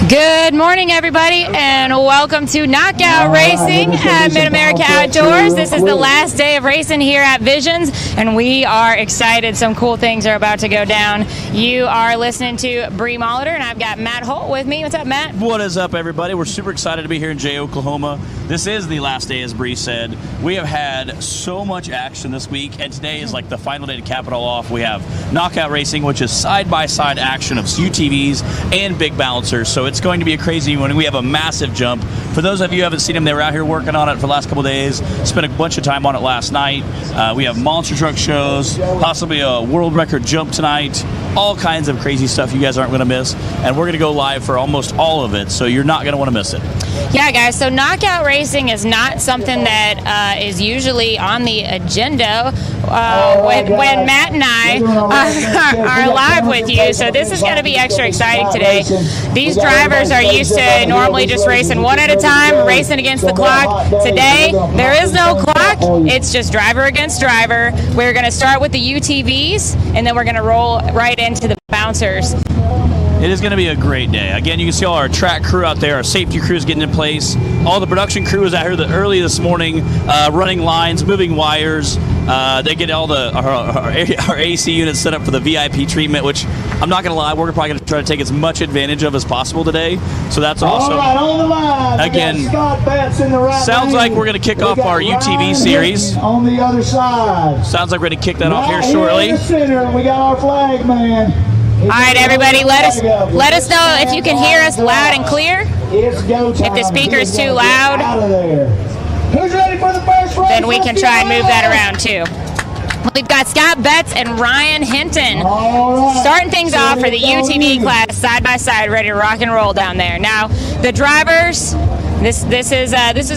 Good morning, everybody, and welcome to Knockout Racing at Mid-America Outdoors. This is the last day of racing here at Visions, and we are excited. Some cool things are about to go down. You are listening to Bree Molitor, and I've got Matt Holt with me. What's up, Matt? What is up, everybody? We're super excited to be here in Jay, Oklahoma. This is the last day, as Bree said. We have had so much action this week, and today is like the final day to cap it all off. We have Knockout Racing, which is side-by-side action of UTVs and big balancers, so it's going to be a crazy one. We have a massive jump. For those of you who haven't seen them, they were out here working on it for the last couple of days. Spent a bunch of time on it last night. We have monster truck shows, possibly a world record jump tonight, all kinds of crazy stuff you guys aren't going to miss, and we're going to go live for almost all of it, so you're not going to want to miss it. Yeah, guys, so Knockout Racing is not something that is usually on the agenda when Matt and I are live with you, so this is going to be extra exciting today. These drivers are used to normally just racing one at a time, racing against the clock. Today, there is no clock. It's just driver against driver. We're going to start with the UTVs, and then we're going to roll right into the bouncers. It is going to be a great day. Again, you can see all our track crew out there, our safety crew is getting in place. All the production crew is out here early this morning, running lines, moving wires. They get all our AC units set up for the VIP treatment, which I'm not going to lie, we're probably going to try to take as much advantage of as possible today. So that's awesome. All right, on the line. Again, Scott Betts in the right sounds like we're going to kick off our UTV series. On the other side. Sounds like we're going to kick that off here shortly. In the center, we got our flag man. All right, everybody, let us know if you can hear us loud and clear. It's go time. If the speaker is too loud, who's ready for the first race? then we can try and move that around too. We've got Scott Betts and Ryan Hinten starting things off for the UTV class side by side, ready to rock and roll down there. Now, the drivers. This is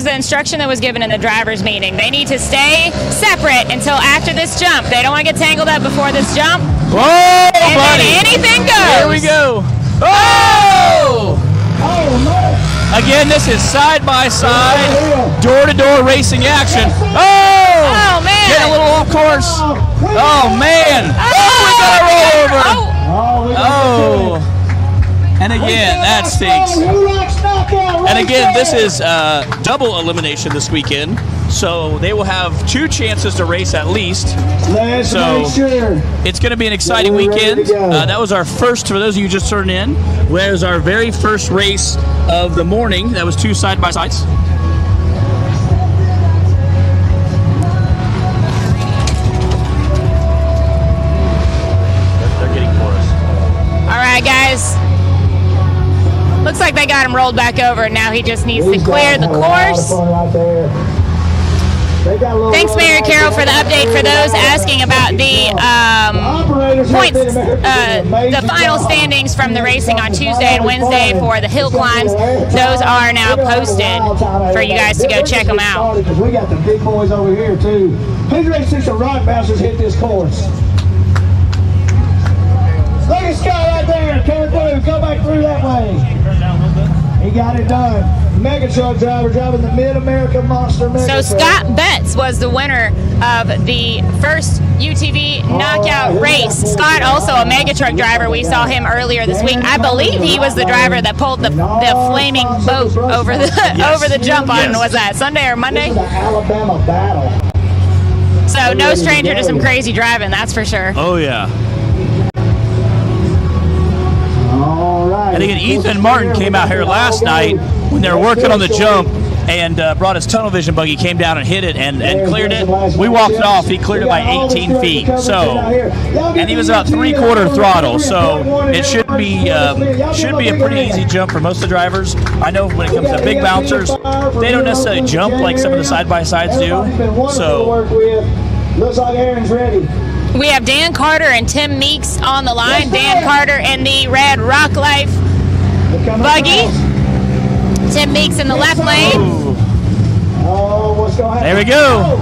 the instruction that was given in the drivers' meeting. They need to stay separate until after this jump. They don't want to get tangled up before this jump. Whoa, and buddy! Then anything goes. Here we go. Oh! Again, this is side-by-side, door-to-door racing action. Oh! Man! Getting a little off course. Oh, man! Oh, we got to roll over. Oh! And again, that stinks. And again, this is double elimination this weekend, so they will have 2 chances to race at least. So it's going to be an exciting weekend. That was our first, for those of you just turning in, that was our very first race of the morning. That was 2 side-by-sides. They're getting for us. All right, guys. Looks like they got him rolled back over. Now he just needs to clear the course. Thanks, Mary Carroll, for the update. For those asking about the points, the final standings from the racing on Tuesday and Wednesday for the hill climbs, those are now posted for you guys to go check them out. We got the big boys over here, too. Who's ready to see some rock bouncers hit this course? Look at Scott right there, coming through. Go back through that way. He got it done. Mega truck driver driving the Mid-America Monster Mega So Scott Betts was the winner of the first UTV knockout race. Scott, also a mega truck driver. We saw him earlier this week. I believe he was the driver that pulled the flaming boat over the over the jump on. Was that Sunday or Monday? The Alabama battle. So no stranger to some crazy driving, that's for sure. Oh, yeah. All right. And again, Ethan Martin came out here last night when they were working on the jump and brought his tunnel vision buggy, came down and hit it and cleared it. We walked it off. He cleared it by 18 feet. So, and he was about 3/4 throttle. So it should be a pretty easy jump for most of the drivers. I know when it comes to big bouncers, they don't necessarily jump like some of the side-by-sides do. So looks like Aaron's ready. We have Dan Carter and Tim Meeks on the line. Dan Carter in the red Radcliffe buggy. Tim Meeks in the left lane. Oh, what's going on? There we go.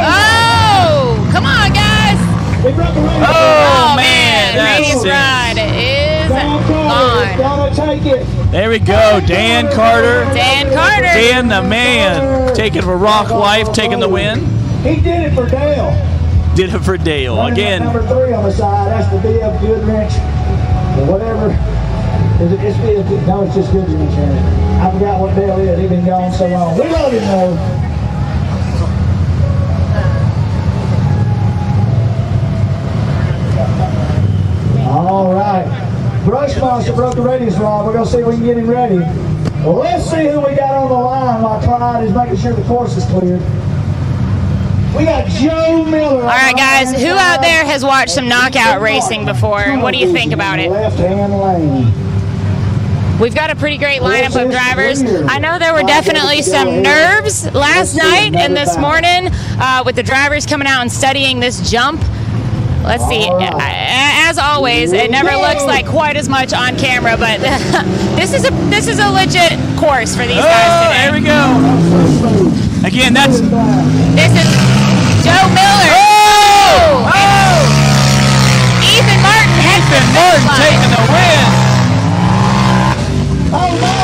Oh, come on, guys. Oh, man. Radius ride is gone. There we go. Dan Carter. Dan Carter. Dan the man. Taking for Rock Life, taking the win. He did it for Dale. Did it for Dale. Again. Number 3 on the side. That's the BF Goodrich. whatever. No, it's just good to be Shannon. I forgot what Dale is. He's been gone so long. We love him though. All right. Brush Monster broke the radius rod. We're going to see if we can get him ready. Well, let's see who we got on the line while Clyde is making sure the course is clear. We got Joe Miller. All right, guys. Who out there has watched some knockout racing before, and what do you think about it? Left-hand lane. We've got a pretty great lineup of drivers. I know there were definitely some nerves last night and this morning with the drivers coming out and studying this jump. Let's see. As always, it never looks like quite as much on camera, but this is a legit course for these guys today. There we go. Again, this is Joe Miller. Oh! Ethan Martin. Ethan Martin taking the win. Oh no!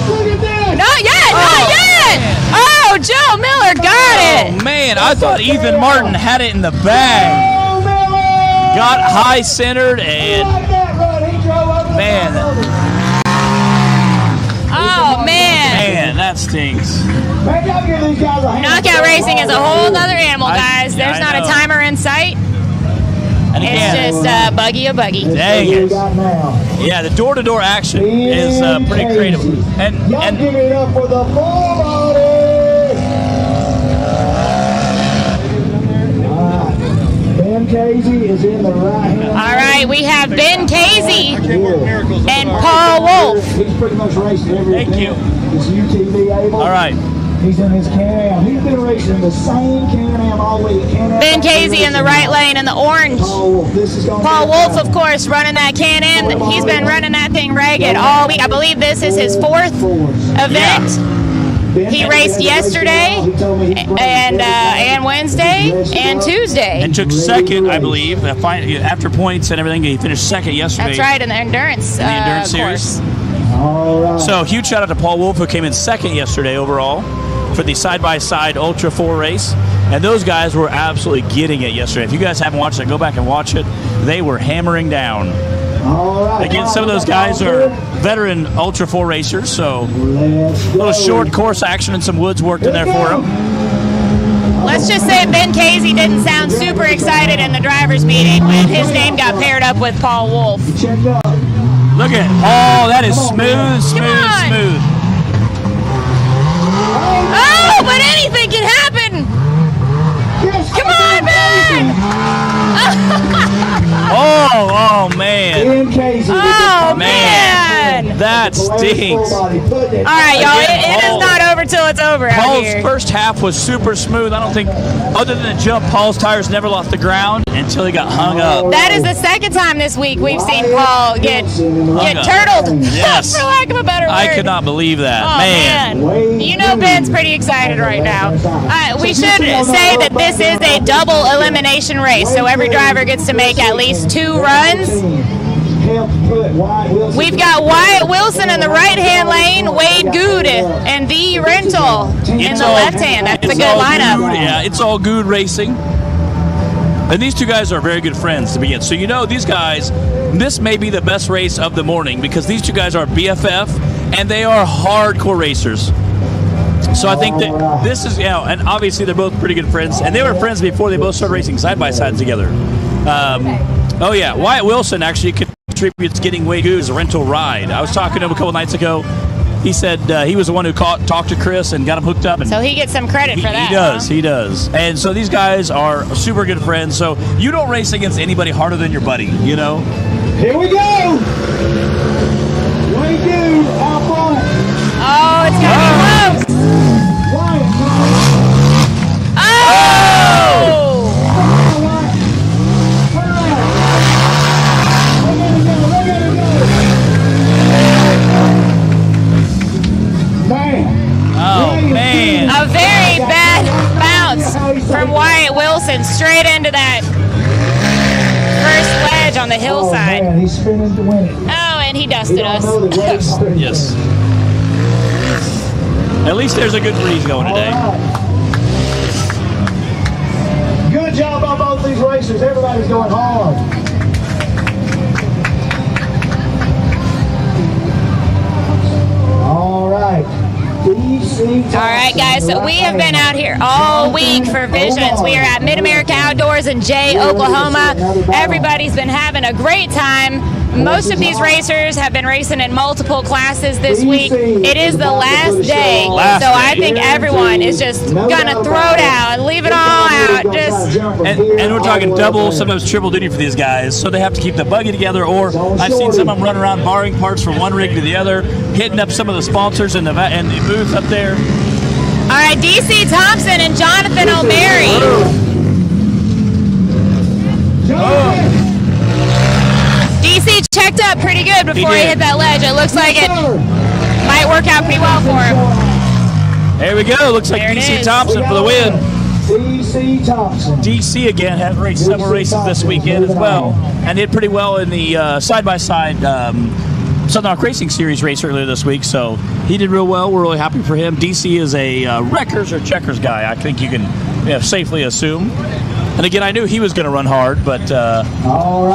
Look at that! Not yet! Not yet! Oh, Joe Miller got it! Oh man, I thought Ethan Martin had it in the bag. Oh, Miller! Got high centered and man. Oh man! Man, that stinks. Knockout racing is a whole other animal, guys. There's not a timer in sight. And it's just buggy a buggy. Dang it. Yeah, the door-to-door action is pretty creative. And give it up for the Ben Casey is in the right hand. All right, we have Ben Casey and Paul Wolf. He's pretty much racing everything. Thank you. Is UTV able? All right. He's in his Can-Am. He's been racing the same Can-Am all week. Ben Casey in the right lane in the orange. Paul Wolf, of course, running that Can-Am. He's been running that thing ragged all week. I believe this is his fourth event. He raced yesterday and Wednesday and Tuesday. And took second, I believe, after points and everything. He finished second yesterday. That's right, in the endurance series. All right. So huge shout out to Paul Wolf, who came in second yesterday overall for the side-by-side Ultra 4 race. And those guys were absolutely getting it yesterday. If you guys haven't watched it, go back and watch it. They were hammering down. All right. Again, some of those guys are veteran Ultra 4 racers, so a little short course action and some woods worked in there for them. Let's just say Ben Casey didn't sound super excited in the drivers' meeting when his name got paired up with Paul Wolf. Look at it. Oh, that is smooth, smooth. Oh, but anything can happen. Come on, Ben. Oh, man. Oh, man. That stinks. All right, y'all. It is not over till it's over out here. Paul's first half was super smooth. I don't think, other than the jump, Paul's tires never left the ground until he got hung up. That is the second time this week we've seen Paul get turtled, yes. for lack of a better word. I could not believe that. Oh, man. You know Ben's pretty excited right now. We should say that this is a double elimination race, so every driver gets to make at least 2 runs. We've got Wyatt Wilson in the right-hand lane, Wade Good and The Rental in the left-hand. That's a good lineup. Yeah, it's all good racing. And these two guys are very good friends to begin. So you know these guys, this may be the best race of the morning because these two guys are BFF and they are hardcore racers. So I think that this is, and obviously they're both pretty good friends. And they were friends before they both started racing side-by-side together. Wyatt Wilson actually contributes getting Wade Good as a rental ride. I was talking to him a couple nights ago. He said he was the one who talked to Chris and got him hooked up. And so he gets some credit for that. He does. And so these guys are super good friends. So you don't race against anybody harder than your buddy, you know? Here we go! Wade Good out front. Oh, it's going to be close. Oh! Man. A very bad bounce from Wyatt Wilson straight into that first wedge on the hillside. Oh, he's spinning to win it. Oh, and he dusted us. Yes. At least there's a good breeze going today. Good job on both these racers. Everybody's going hard. So we have been out here all week for Visions. We are at Mid-America Outdoors in Jay, Oklahoma. Everybody's been having a great time. Most of these racers have been racing in multiple classes this week. It is the last day, so I think everyone is just gonna throw down, leave it all out. And we're talking double, sometimes triple duty for these guys, so they have to keep the buggy together. Or I've seen some of them run around borrowing parts from one rig to the other, hitting up some of the sponsors in the booth up there. All right, DC Thompson and Jonathan O'Mary. DC checked up pretty good before he hit that ledge. It looks like it might work out pretty well for him. There we go. Looks like DC Thompson for the win. DC Thompson. DC again had raced several races this weekend as well, and did pretty well in the side-by-side Southern Rock Racing Series race earlier this week. So he did real well. We're really happy for him. DC is a wreckers or checkers guy, I think you can safely assume. And again, I knew he was going to run hard, but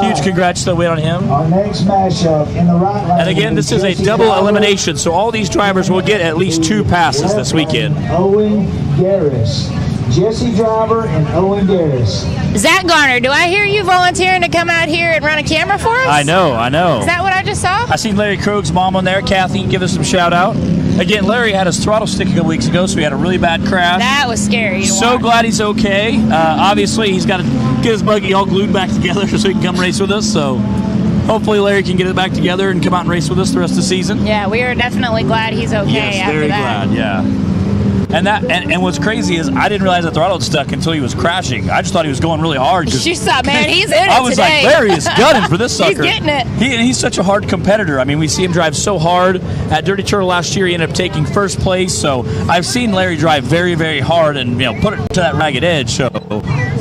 huge congrats to the win on him. Our next matchup in the right lane. And again, this is a double elimination, so all these drivers will get at least 2 passes this weekend. Owen Garris. Jesse Driver and Owen Garris. Zach Garner, do I hear you volunteering to come out here and run a camera for us? I know. Is that what I just saw? I seen Larry Krog's mom on there. Kathy, give us some shout out. Again, Larry had his throttle stick a couple weeks ago, so he had a really bad crash. That was scary. So glad he's okay. Obviously, he's got to get his buggy all glued back together so he can come race with us. So hopefully Larry can get it back together and come out and race with us the rest of the season. Yeah, we are definitely glad he's okay after very that. Glad, yeah. And what's crazy is I didn't realize the throttle had stuck until he was crashing. I just thought he was going really hard. You saw, man, he's in it I was today. like, Larry is gunning for this sucker. He's getting it. He's such a hard competitor. I mean, we see him drive so hard. At Dirty Turtle last year, he ended up taking first place. So I've seen Larry drive very, very hard and put it to that ragged edge. So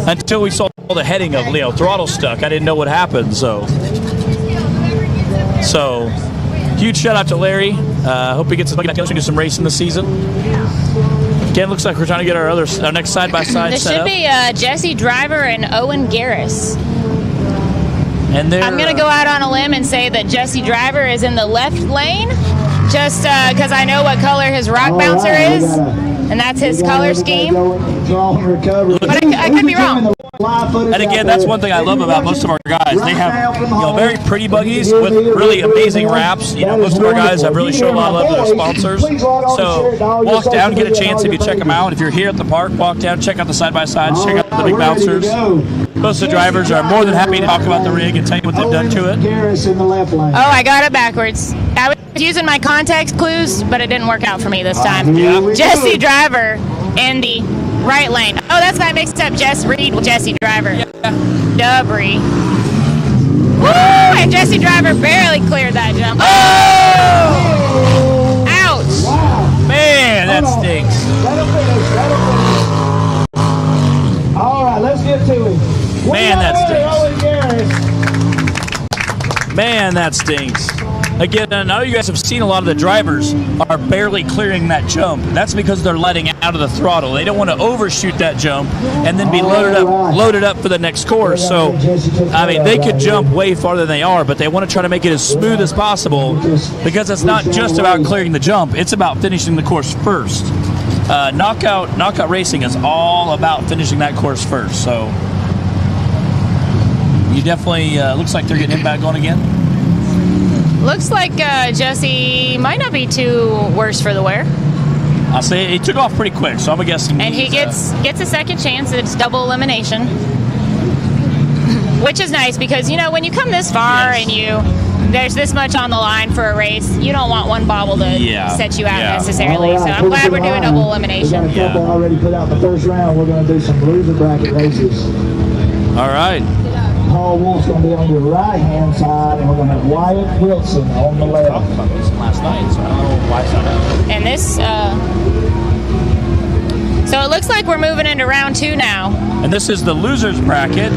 until we saw the heading of throttle stuck, I didn't know what happened. So huge shout out to Larry. Hope he gets to do some racing this season. Again, looks like we're trying to get our next side-by-side This set should be Jesse Driver and Owen Garris. And I'm going to go out on a limb and say that Jesse Driver is in the left lane, just because I know what color his rock bouncer is, and that's his color scheme. But I could be wrong. And again, that's one thing I love about most of our guys. They have very pretty buggies with really amazing wraps. Most of our guys have really shown a lot of love to their sponsors. So walk down, get a chance if you check them out. If you're here at the park, walk down, check out the side-by-sides, check out the big bouncers. Most of the drivers are more than happy to talk about the rig and tell you what they've done to it. Oh, I got it backwards. I was using my context clues, but it didn't work out for me this time. Jesse Driver in the right lane. Oh, that's why I mixed up Jess Reed with Jesse Driver. Dubry. Woo! And Jesse Driver barely cleared that jump. Oh! Ouch! Wow. Man, that stinks. All right, let's get to it. Man, that stinks. Again, I know you guys have seen a lot of the drivers are barely clearing that jump. That's because they're letting out of the throttle. They don't want to overshoot that jump and then be loaded up for the next course. So, I mean, they could jump way farther than they are, but they want to try to make it as smooth as possible because it's not just about clearing the jump. It's about finishing the course first. Knockout racing is all about finishing that course first. So, you definitely looks like they're getting him back on again. Looks like Jesse might not be too worse for the wear. I'll say he took off pretty quick, so I'm guessing. And he gets a second chance. It's double elimination, which is nice because when you come this far and there's this much on the line for a race, you don't want one bobble to set you out necessarily. So I'm glad we're doing double elimination. We've got a couple already put out the first round. We're going to do some loser bracket races. All right. Paul Wolf's going to be on your right-hand side, and we're going to have Wyatt Wilson on the left. I talked about this last night, so I don't know why it's not out. And this, so it looks like we're moving into round 2 now. And this is the losers bracket.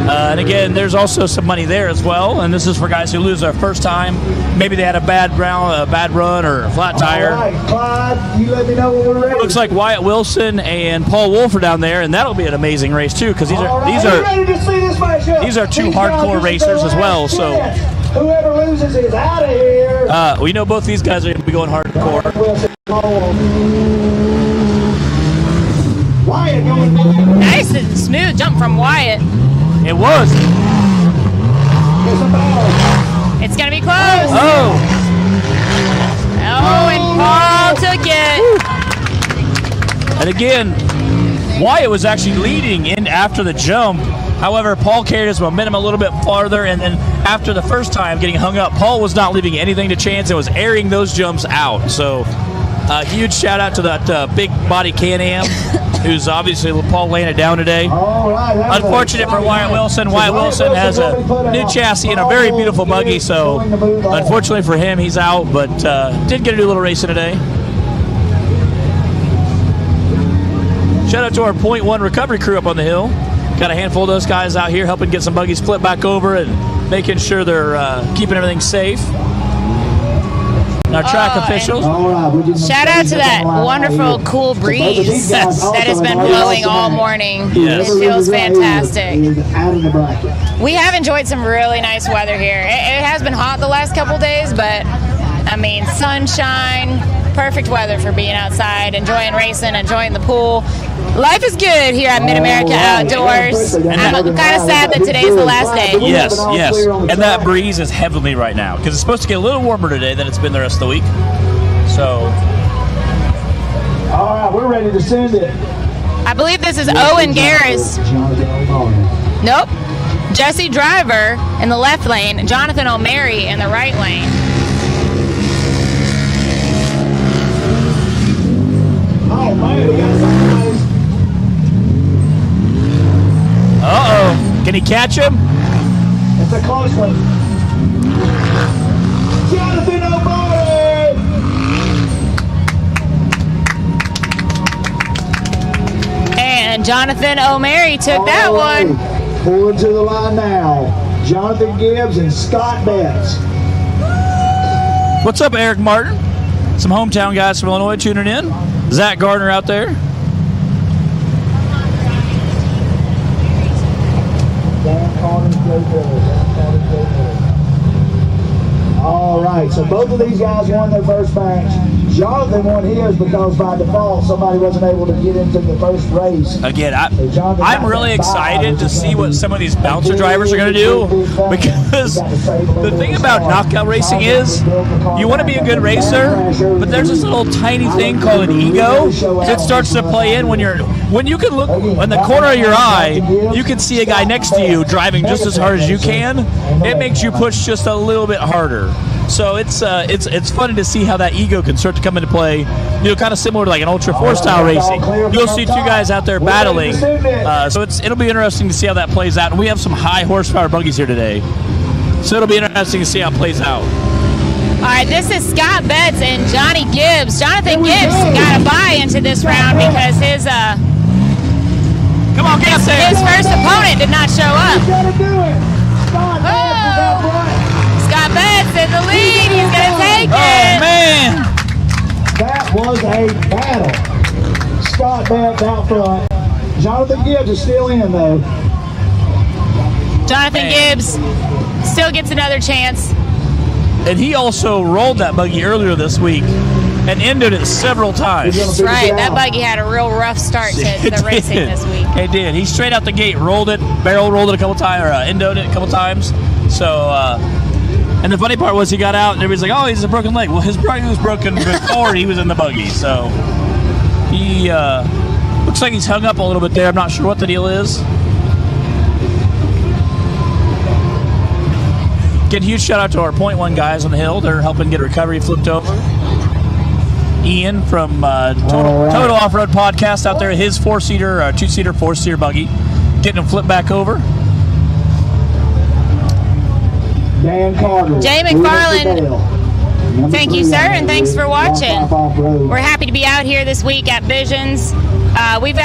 And again, there's also some money there as well. And this is for guys who lose their first time. Maybe they had a bad run, or a flat tire. All right, Clyde, you let me know when we're ready. Looks like Wyatt Wilson and Paul Wolf are down there, and that'll be an amazing race too, because these are two hardcore racers as well. So whoever loses is out of here. We know both these guys are going to be going hardcore. Nice and smooth jump from Wyatt. It was. It's going to be close. Oh, and Paul took it. and again, Wyatt was actually leading in after the jump. However, Paul carried his momentum a little bit farther, and then after the first time getting hung up, Paul was not leaving anything to chance and was airing those jumps out. So, huge shout out to that big body Can-Am, who's obviously Paul laying it down today. Unfortunate for Wyatt Wilson. Wyatt Wilson has a new chassis and a very beautiful buggy, so unfortunately for him, he's out, but did get to do a little racing today. Shout out to our .1 recovery crew up on the hill. Got a handful of those guys out here helping get some buggies flipped back over and making sure they're keeping everything safe. And our track officials. Shout out to that wonderful cool breeze that has been blowing all morning. Yes. It feels fantastic. We have enjoyed some really nice weather here. It has been hot the last couple days, but I mean, sunshine, perfect weather for being outside, enjoying racing, enjoying the pool. Life is good here at Mid-America Outdoors. I'm kind of sad that today's the last day. Yes. And that breeze is heavenly right now because it's supposed to get a little warmer today than it's been the rest of the week. So. All right, we're ready to send it. I believe this is Owen Garris. Nope. Jesse Driver in the left lane, Jonathan O'Mary in the right lane. Oh, man, we got something. Uh-oh. Can he catch him? It's a close one. Jonathan O'Mary! And Jonathan O'Mary took that one. Pulling to the line now. Jonathan Gibbs and Scott Betts. What's up, Eric Martin? Some hometown guys from Illinois tuning in. Zach Gardner out there. All right, so both of these guys won their first match. Jonathan won his because by default somebody wasn't able to get into the first race. Again, I'm really excited to see what some of these bouncer drivers are going to do, because the thing about knockout racing is you want to be a good racer, but there's this little tiny thing called an ego that starts to play in when you can look in the corner of your eye, you can see a guy next to you driving just as hard as you can. It makes you push just a little bit harder. So it's funny to see how that ego can start to come into play. You know, kind of similar to like an Ultra 4 style racing. You'll see two guys out there battling. So it'll be interesting to see how that plays out. And we have some high horsepower buggies here today, so it'll be interesting to see how it plays out. All right, this is Scott Betts and Johnny Gibbs. Jonathan Gibbs got a bye into this round because his first opponent did not show up. Scott Betts in the lead. He's going to take it. Oh, man. That was a battle. Scott Betts out front. Jonathan Gibbs is still in, though. Jonathan Gibbs still gets another chance. And he also rolled that buggy earlier this week and ended it several times. That's right. That buggy had a real rough start to the racing this week. It did. He straight out the gate rolled it, barrel rolled it a couple times, or endoed it a couple times. So, and the funny part was he got out and everybody's like, oh, he's a broken leg. Well, his buggy was broken before he was in the buggy. So he looks like he's hung up a little bit there. I'm not sure what the deal is. Get a huge shout out to our .1 guys on the hill. They're helping get recovery flipped over. Ian from Total Off-Road Podcast out there, his 4-seater, 2-seater, 4-seater buggy, getting him flipped back over. Dan Carter. Jay McFarland, thank you, sir, and thanks for watching. We're happy to be out here this week at Visions. We've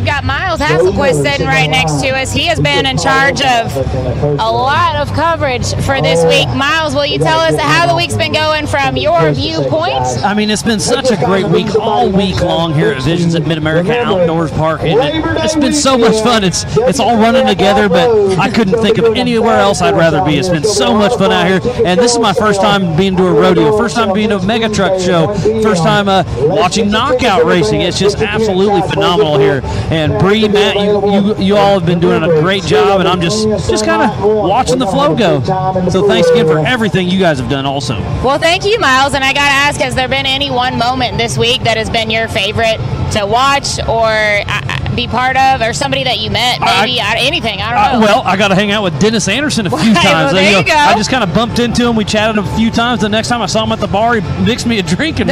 got Miles Hasselquist sitting right next to us. He has been in charge of a lot of coverage for this week. Miles, will you tell us how the week's been going from your viewpoint? I mean, it's been such a great week all week long here at Visions at Mid-America Outdoors Park. It's been so much fun. It's all running together, but I couldn't think of anywhere else I'd rather be. It's been so much fun out here, and this is my first time being to a rodeo, first time being to a mega truck show, first time watching knockout racing. It's just absolutely phenomenal. phenomenal here. And Bree, Matt, you all have been doing a great job, and I'm just kind of watching the flow go. So thanks again for everything you guys have done also. Well, thank you, Miles. And I got to ask, has there been any one moment this week that has been your favorite to watch or be part of, or somebody that you met, maybe anything? I don't know. Well, I got to hang out with Dennis Anderson a few times. Well, there you go. I just kind of bumped into him. We chatted a few times. The next time I saw him at the bar, he mixed me a drink, and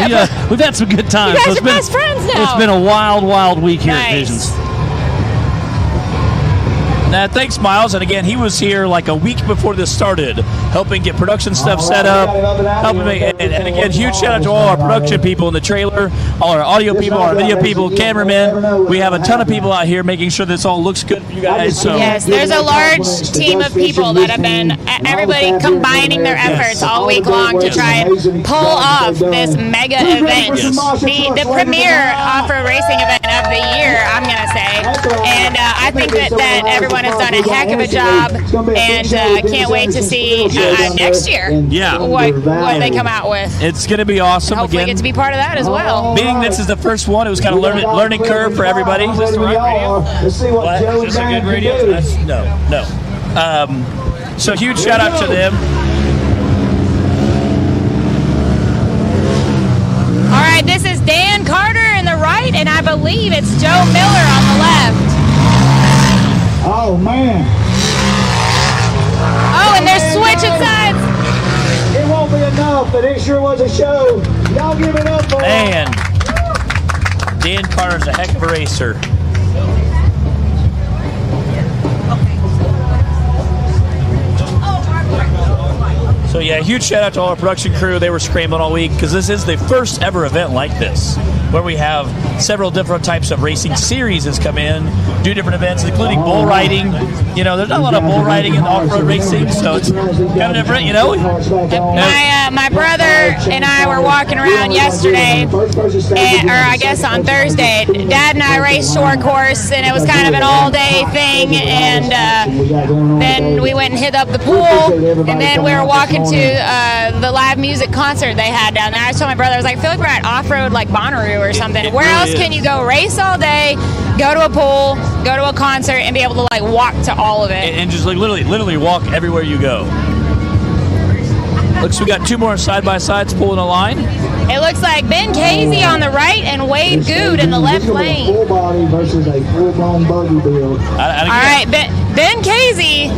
we've had some good times. You guys are best friends now. It's been a wild, wild week here at Visions. Thanks, Miles. And again, he was here like a week before this started, helping get production stuff set up. Helping me. And again, huge shout out to all our production people in the trailer, all our audio people, our video people, cameramen. We have a ton of people out here making sure this all looks good for you guys. So yes, there's a large team of people that have been, everybody combining their efforts all week long to try and pull off this mega event, the premier off-road racing event of the year, I'm going to say. And I think that everyone has done a heck of a job, and can't wait to see next year what they come out with. It's going to be awesome. Hopefully get to be part of that as well. Being this is the first one, it was kind of learning curve for everybody. Is this the right radio? What? Is this a good radio? No. So huge shout out to them. All right, this is Dan Carter in the right, and I believe it's Joe Miller on the left. Oh, man. Oh, and they're switching sides. It won't be enough, but it sure was a show. Y'all give it up for Man, Dan Carter's a heck of a racer. So yeah, huge shout out to all our production crew. They were scrambling all week because this is the first ever event like this, where we have several different types of racing series that's come in, do different events, including bull riding. You know, there's not a lot of bull riding in off-road racing, so it's kind of different, you know. My brother and I were walking around yesterday, or I guess on Thursday. Dad and I raced short course, and it was kind of an all-day thing, and then we went and hit up the pool, and then we were walking to the live music concert they had down there. I told my brother, I was like, I feel like we're at Offroad like Bonnaroo or something. Where else can you go race all day, go to a pool, go to a concert, and be able to like walk to all of it? And just like literally walk everywhere you go. Looks we got two more side-by-sides pulling a line. It looks like Ben Casey on the right and Wade Good in the left lane. Full body versus a full-blown buggy build. All right, Ben Casey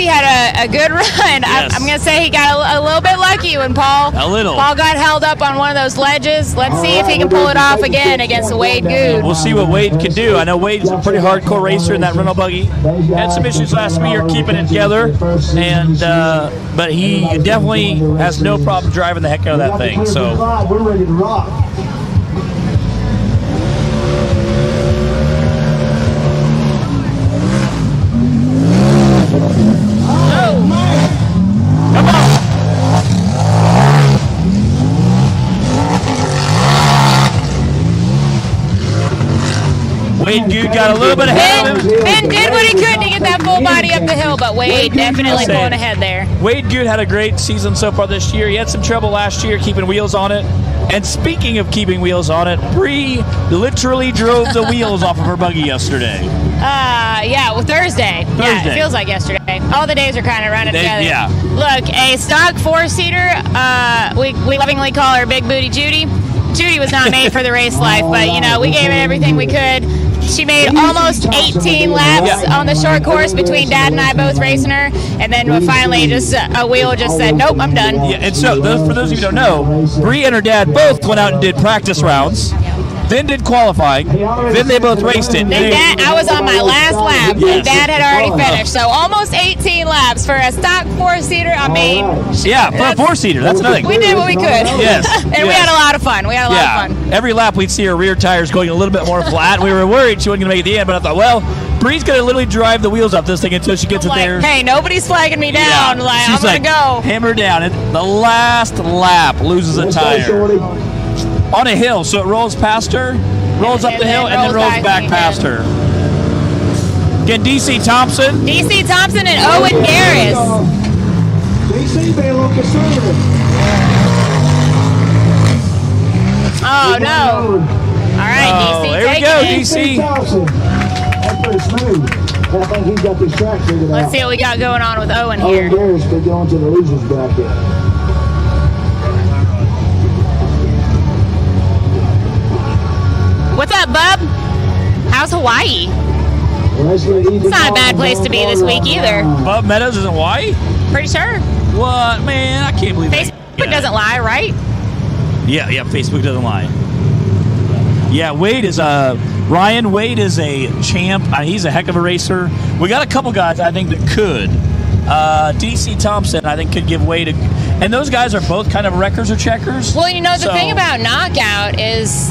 had a good run. Yes. I'm going to say he got a little bit lucky when Paul got held up on one of those ledges. Let's see if he can pull it off again against Wade Good. We'll see what Wade can do. I know Wade's a pretty hardcore racer in that rental buggy. Had some issues last year keeping it together, and but he definitely has no problem driving the heck out of that thing. So we're ready to rock. Wade Good got a little bit ahead of him. Ben did what he could to get that full body up the hill, but Wade definitely pulling ahead there. Wade Good had a great season so far this year. He had some trouble last year keeping wheels on it. And speaking of keeping wheels on it, Bree literally drove the wheels off of her buggy yesterday. Thursday. Yeah, it feels like yesterday. All the days are kind of running together. Yeah. Look, a stock four-seater, we lovingly call her Big Booty Judy. Judy was not made for the race life, but, you know, we gave it everything we could. She made almost 18 laps on the short course between Dad and I both racing her, and then finally just a wheel just said, nope, I'm done. Yeah, and so for those of you who don't know, Bree and her dad both went out and did practice rounds, then did qualifying, then they both raced it. Then I was on my last lap, and Dad had already finished, so almost 18 laps for a stock four-seater. I mean, yeah, for a four-seater, that's nothing. We did what we could. Yes. And we had a lot of fun. Every lap we'd see her rear tires going a little bit more flat. We were worried she wasn't going to make it the end, but I thought, well, Bree's going to literally drive the wheels up this thing until she gets it there. Hey, nobody's flagging me down. Yeah. I'm going to go. Hammer down. And the last lap loses a tire on a hill, so it rolls past her, rolls up the hill, and then rolls back past her. Again, DC Thompson. DC Thompson and Owen Garris. DC being a little conservative. Oh, no. right, DC. There we go, DC. Thompson. That's pretty smooth. I think he's got this track figured out. Let's see what we got going on with Owen Owen here. Garrett's been going to the losers bracket. What's up, bub? How's Hawaii? It's not a bad place to be this week either. Bub Meadows is in Hawaii? Pretty sure. What, man? I can't believe that. Facebook doesn't lie, right? Yeah, Facebook doesn't lie. Yeah, Ryan Wade is a champ. He's a heck of a racer. We got a couple guys I think that could. DC Thompson I think could give Wade a, and those guys are both kind of wreckers or checkers. Well, the thing about knockout is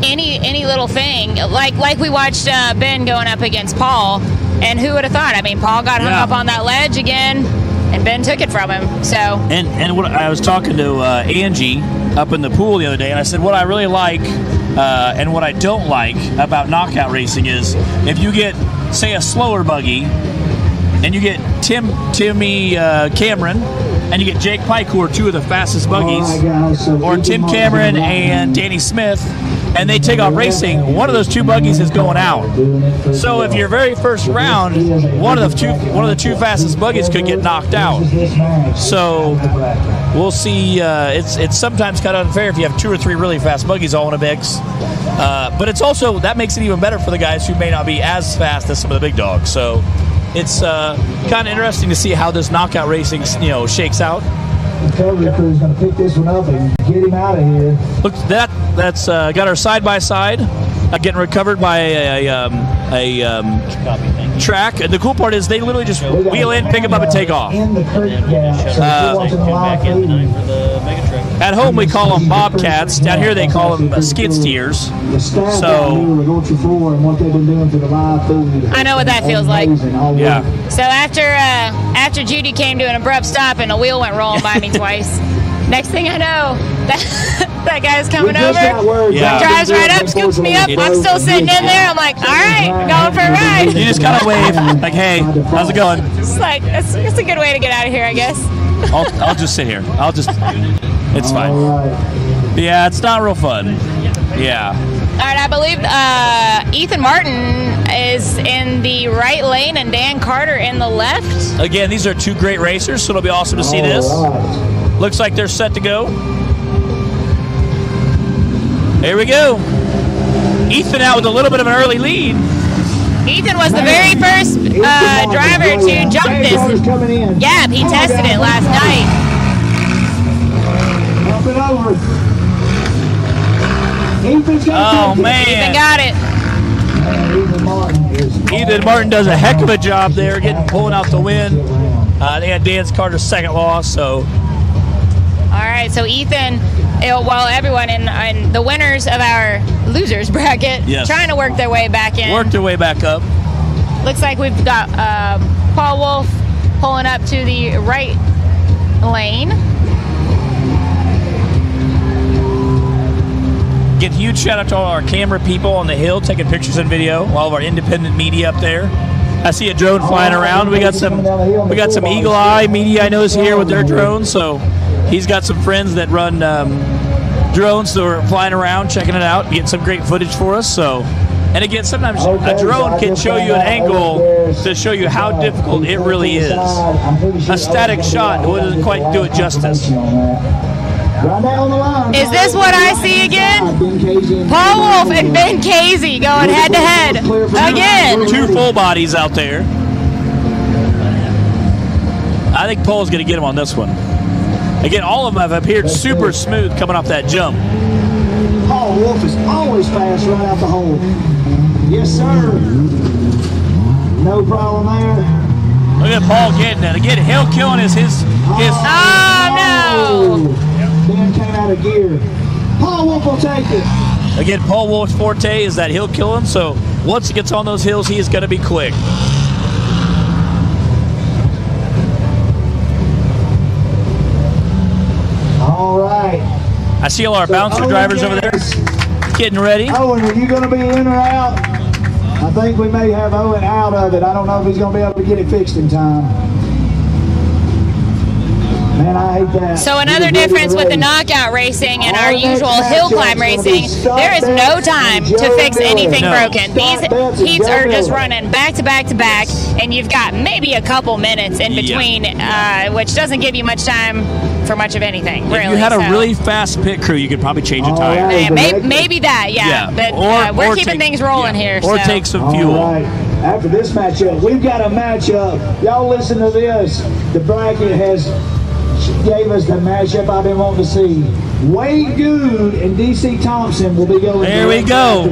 any little thing. Like we watched Ben going up against Paul, and who would have thought? I mean, Paul got hung up on that ledge again, and Ben took it from him. So and what I was talking to Angie up in the pool the other day, and I said what I really like and what I don't like about knockout racing is if you get, say, a slower buggy, and you get Timmy Cameron, and you get Jake Pike, who are two of the fastest buggies, or Tim Cameron and Danny Smith, and they take off racing, one of those two buggies is going out. So if your very first round, one of the two fastest buggies could get knocked out. So we'll see. It's sometimes kind of unfair if you have two or three really fast buggies all in a mix. But it's also, that makes it even better for the guys who may not be as fast as some of the big dogs. So it's kind of interesting to see how this knockout racing, shakes out. The recovery crew is going to pick this one up and get him out of here. Look, that's got our side-by-side getting recovered by a track. And the cool part is they literally just wheel in, pick them up, and take off. In the creek gap. So if you're watching the live feed, at home we call them bobcats. Down here they call them skid steers. the staff down here with Orchard 4 and what they've been doing for the live feed. I know what that feels like. Yeah. So after Judy came to an abrupt stop and a wheel went rolling by me twice, next thing I know, that guy's coming over, drives right up, scoops me up. I'm still sitting in there. I'm like, all right, going for a ride. You just kind of wave, like, hey, how's it going? It's like, it's a good way to get out of here, I guess. I'll just sit here. It's fine. Yeah, it's not real fun. Yeah. All right, I believe Ethan Martin is in the right lane and Dan Carter in the left. Again, these are two great racers, so it'll be awesome to see this. Looks like they're set to go. Here we go. Ethan out with a little bit of an early lead. Ethan was the very first driver to jump this gap. He tested it last night. Up and over. Oh, man. Ethan got it. Ethan Martin does a heck of a job there, pulling out the win. They had Dan Carter's second loss, so. All right, so Ethan, well, everyone in the winners of our losers bracket, trying to work their way back in. Work their way back up. Looks like we've got Paul Wolf pulling up to the right lane. Get a huge shout out to all our camera people on the hill taking pictures and video, all of our independent media up there. I see a drone flying around. We got some Eagle Eye media I know is here with their drones, so he's got some friends that run drones that are flying around, checking it out, getting some great footage for us. So, and again, sometimes a drone can show you an angle to show you how difficult it really is. A static shot doesn't quite do it justice. Is this what I see again? Paul Wolf and Ben Casey going head to head again. Two full bodies out there. I think Paul's going to get him on this one. Again, all of them have appeared super smooth coming off that jump. Paul Wolf is always fast right out the hole. Yes, sir. No problem there. Look at Paul getting it. Again, Hill killing his. Oh, no. Ben came out of gear. Paul Wolf will take it. Again, Paul Wolf's forte is that hill killing, so once he gets on those hills, he is going to be quick. All right. I see all our bouncer drivers over there getting ready. Owen, are you going to be in or out? I think we may have Owen out of it. I don't know if he's going to be able to get it fixed in time. Man, I hate that. So another difference with the knockout racing and our usual hill climb racing, there is no time to fix anything broken. These heats are just running back to back to back, and you've got maybe a couple minutes in between, which doesn't give you much time for much of anything, really. If you had a really fast pit crew, you could probably change a tire. Maybe that, but we're keeping things rolling here. Or take some fuel. All right. After this matchup, we've got a matchup. Y'all listen to this. The bracket gave us the matchup I've been wanting to see. Wade Good and DC Thompson will be going. There we go.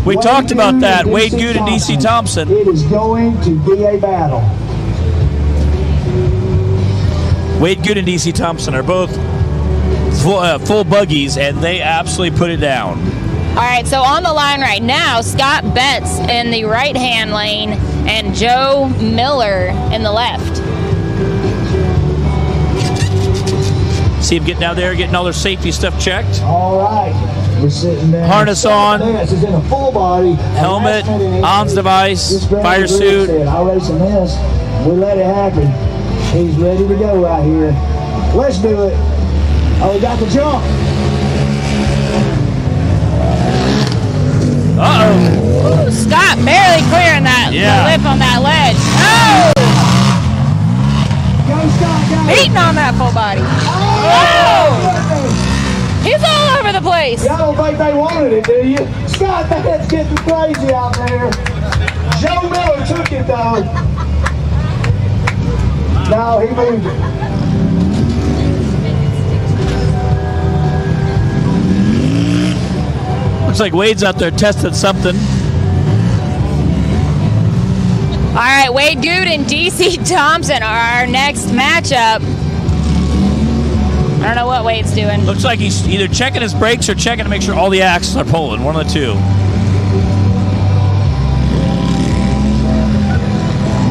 We talked about that. Wade Good and DC Thompson. It is going to be a battle. Wade Good and DC Thompson are both full buggies, and they absolutely put it down. All right, so on the line right now, Scott Betts in the right-hand lane and Joe Miller in the left. See him getting out there, getting all their safety stuff checked. All right, we're sitting there. Harness on. This is in a full body. Helmet, ONS device, fire suit. I'll race in this. We let it happen. He's ready to go right here. Let's do it. Oh, we got the jump. Uh-oh. Ooh, Scott barely clearing that lip on that ledge. Oh! Go, Scott, go. Beating on that full body. Oh! He's all over the place. Y'all don't think they wanted it, do you? Scott, that's getting crazy out there. Joe Miller took it, though. No, he moved it. Looks like Wade's out there testing something. All right, Wade Good and DC Thompson are our next matchup. I don't know what Wade's doing. Looks like he's either checking his brakes or checking to make sure all the axles are pulling. One of the two.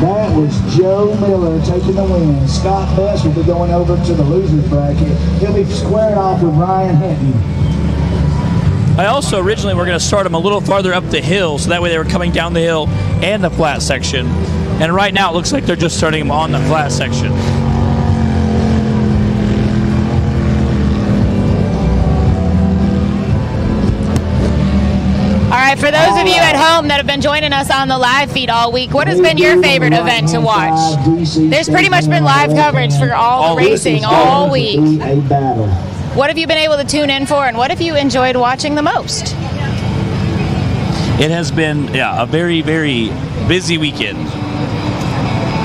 That was Joe Miller taking the win. Scott Betts will be going over to the losers bracket. He'll be squaring off with Ryan Hinten. I also originally were going to start them a little farther up the hill, so that way they were coming down the hill and the flat section. And right now it looks like they're just starting them on the flat section. All right, for those of you at home that have been joining us on the live feed all week, what has been your favorite event to watch? There's pretty much been live coverage for all the racing all week. What have you been able to tune in for, and what have you enjoyed watching the most? It has been, a very, very busy weekend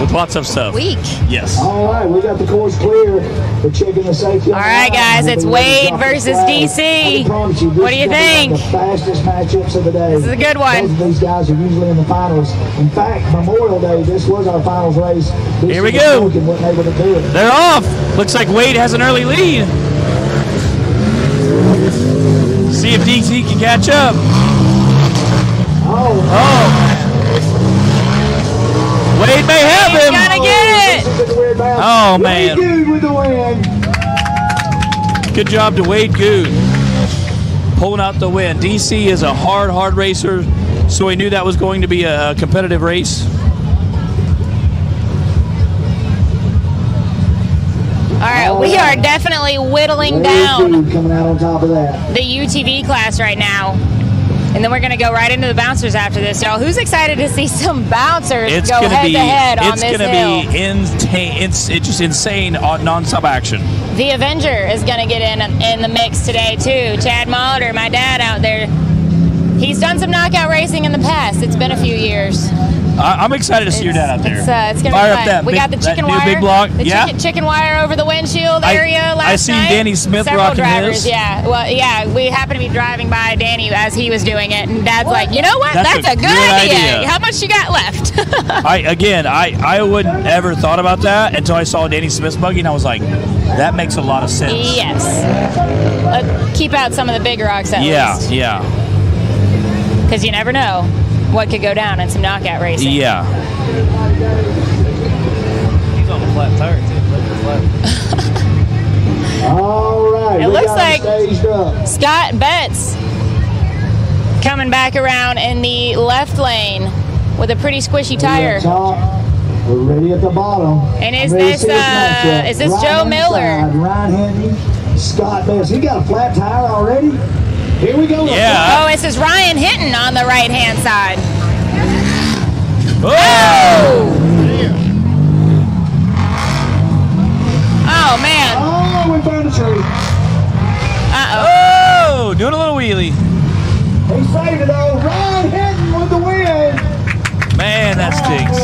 with lots of stuff. Yes. All right, we got the course clear. We're checking the safety. All right, guys, it's Wade versus DC. What do you think? The fastest matchups of the day. This is a good one. Both of these guys are usually in the finals. In fact, Memorial Day, this was our finals race. Here we go. Wasn't able to do it. They're off. Looks like Wade has an early lead. See if DC can catch up. Oh. Wade may have him. He's gonna get it. Oh, man. Wade Good with the win. Good job to Wade Good. Pulling out the win. DC is a hard racer, so we knew that was going to be a competitive race. All right, we are definitely whittling down coming out on top of that. the UTV class right now. And then we're going to go right into the bouncers after this, y'all. Who's excited to see some bouncers go head-to-head on this hill? It's going to be just insane on non-stop action. The Avenger is going to get in the mix today, too. Chad Molitor, my dad out there. He's done some knockout racing in the past. It's been a few years. I'm excited to see your dad out there. It's going to be Fire fun. up that We got the chicken wire. New big block. The chicken wire over the windshield area last night. I seen Danny Smith Several rocking drivers, his. yeah. Well, yeah, we happened to be driving by Danny as he was doing it, and Dad's like, you know what? That's a good idea. How much you got left? I wouldn't ever thought about that until I saw Danny Smith's buggy, and I was like, that makes a lot of sense. Yes. Keep out some of the big rocks at least. Yeah. Because you never know what could go down in some knockout racing. Yeah. He's on a flat tire, too. All right. It looks like Scott Betts coming back around in the left lane with a pretty squishy tire. We're ready at the bottom. And is this Joe Miller? Ryan Hinten, Scott Betts. He got a flat tire already. Here we go. Yeah. Oh, this is Ryan Hinten on the right-hand side. Oh! Oh, man. Oh, we found a tree. Uh-oh. Oh, doing a little wheelie. He saved it though. Ryan Hinten with the win. Man, that stinks.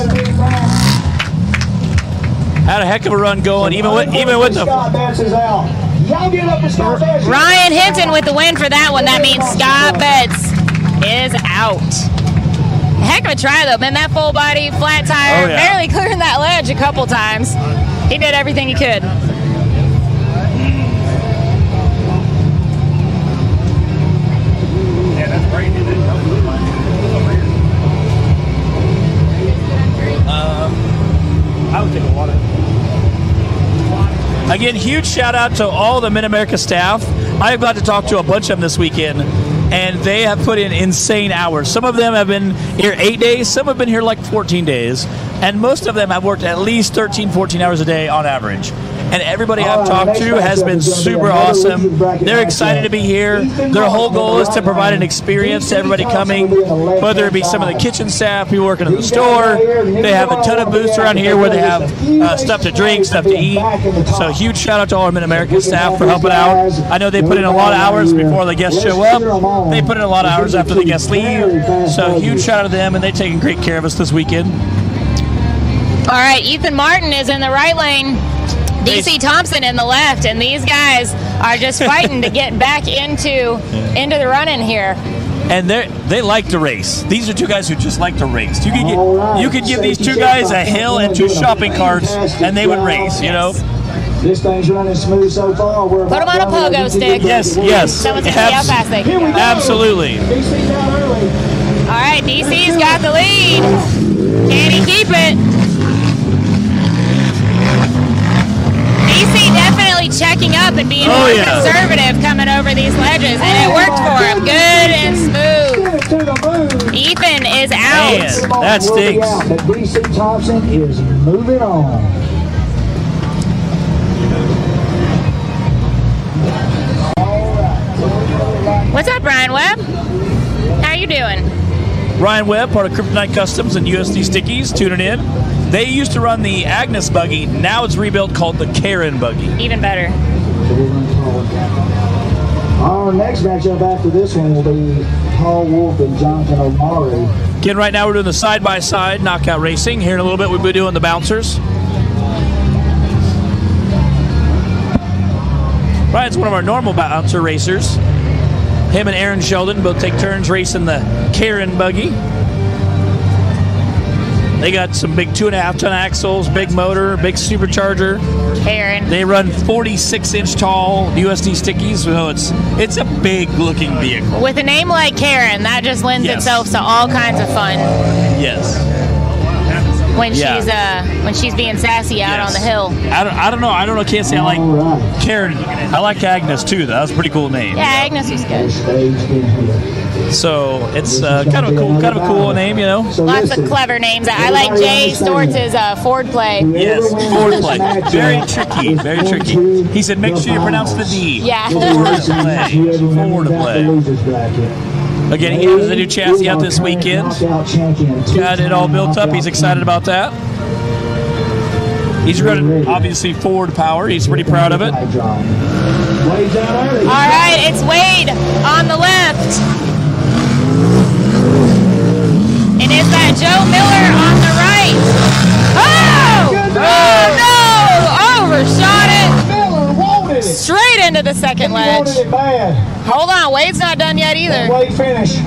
Had a heck of a run going, even with the. Scott Betts is out. Y'all get up for Scott Betts. Ryan Hinten with the win for that one. That means Scott Betts is out. Heck of a try, though. Man, that full body, flat tire, Oh, yeah. barely clearing that ledge a couple times. He did everything he could. I would take a water. Again, huge shout out to all the Mid-America staff. I have got to talk to a bunch of them this weekend, and they have put in insane hours. Some of them have been here 8 days, some have been here like 14 days, and most of them have worked at least 13, 14 hours a day on average. And everybody I've talked to has been super awesome. They're excited to be here. Their whole goal is to provide an experience to everybody coming, whether it be some of the kitchen staff, people working in the store. They have a ton of booths around here where they have stuff to drink, stuff to eat. So huge shout out to all our Mid-American staff for helping out. I know they put in a lot of hours before the guests show up. They put in a lot of hours after the guests leave. So huge shout out to them, and they're taking great care of us this weekend. All right, Ethan Martin is in the right lane. DC Thompson in the left, and these guys are just fighting to get back into the run-in here. And they like to race. These are two guys who just like to race. You could give these two guys a hill and two shopping carts, and they would race, you know? This thing's running smooth so far. Put them on a pogo stick. Yes. Someone's going to see how fast they can go. Absolutely. DC's out early. All right, DC's got the lead. Can he keep it? DC definitely checking up and being more conservative coming over these ledges, and it worked for him. Good and smooth. Ethan is out. Man, that stinks. But DC Thompson is moving on. What's up, Ryan Webb? How you doing? Ryan Webb, part of Kryptonite Customs and USD Stickies, tuning in. They used to run the Agnes buggy. Now it's rebuilt called the Karen buggy. Even better. Our next matchup after this one will be Paul Wolf and Jonathan O'Malley. Again, right now we're doing the side-by-side knockout racing. Here in a little bit we'll be doing the bouncers. Ryan's one of our normal bouncer racers. Him and Aaron Sheldon both take turns racing the Karen buggy. They got some big 2.5-ton axles, big motor, big supercharger. Karen. They run 46-inch tall USD stickies, so it's a big looking vehicle. With a name like Karen, that just lends itself to all kinds of fun. Yes. When she's being sassy out on the hill. I don't know. Can't say I like Karen. I like Agnes too. That was a pretty cool name. Yeah, Agnes was good. So it's kind of a cool name, you know. Lots of clever names. I like Jay Stortz's Ford Play. Yes, Ford Play. Very tricky. Very tricky. He said, make sure you pronounce the D. Yeah. Ford Play. Again, he has a new chassis out this weekend. Got it all built up. He's excited about that. He's running, obviously, Ford power. He's pretty proud of it. All right, it's Wade on the left. And is that Joe Miller on the right? Oh! Oh, no! Overshot it. Straight into the second ledge. Hold on, Wade's not done yet either. Wade finish.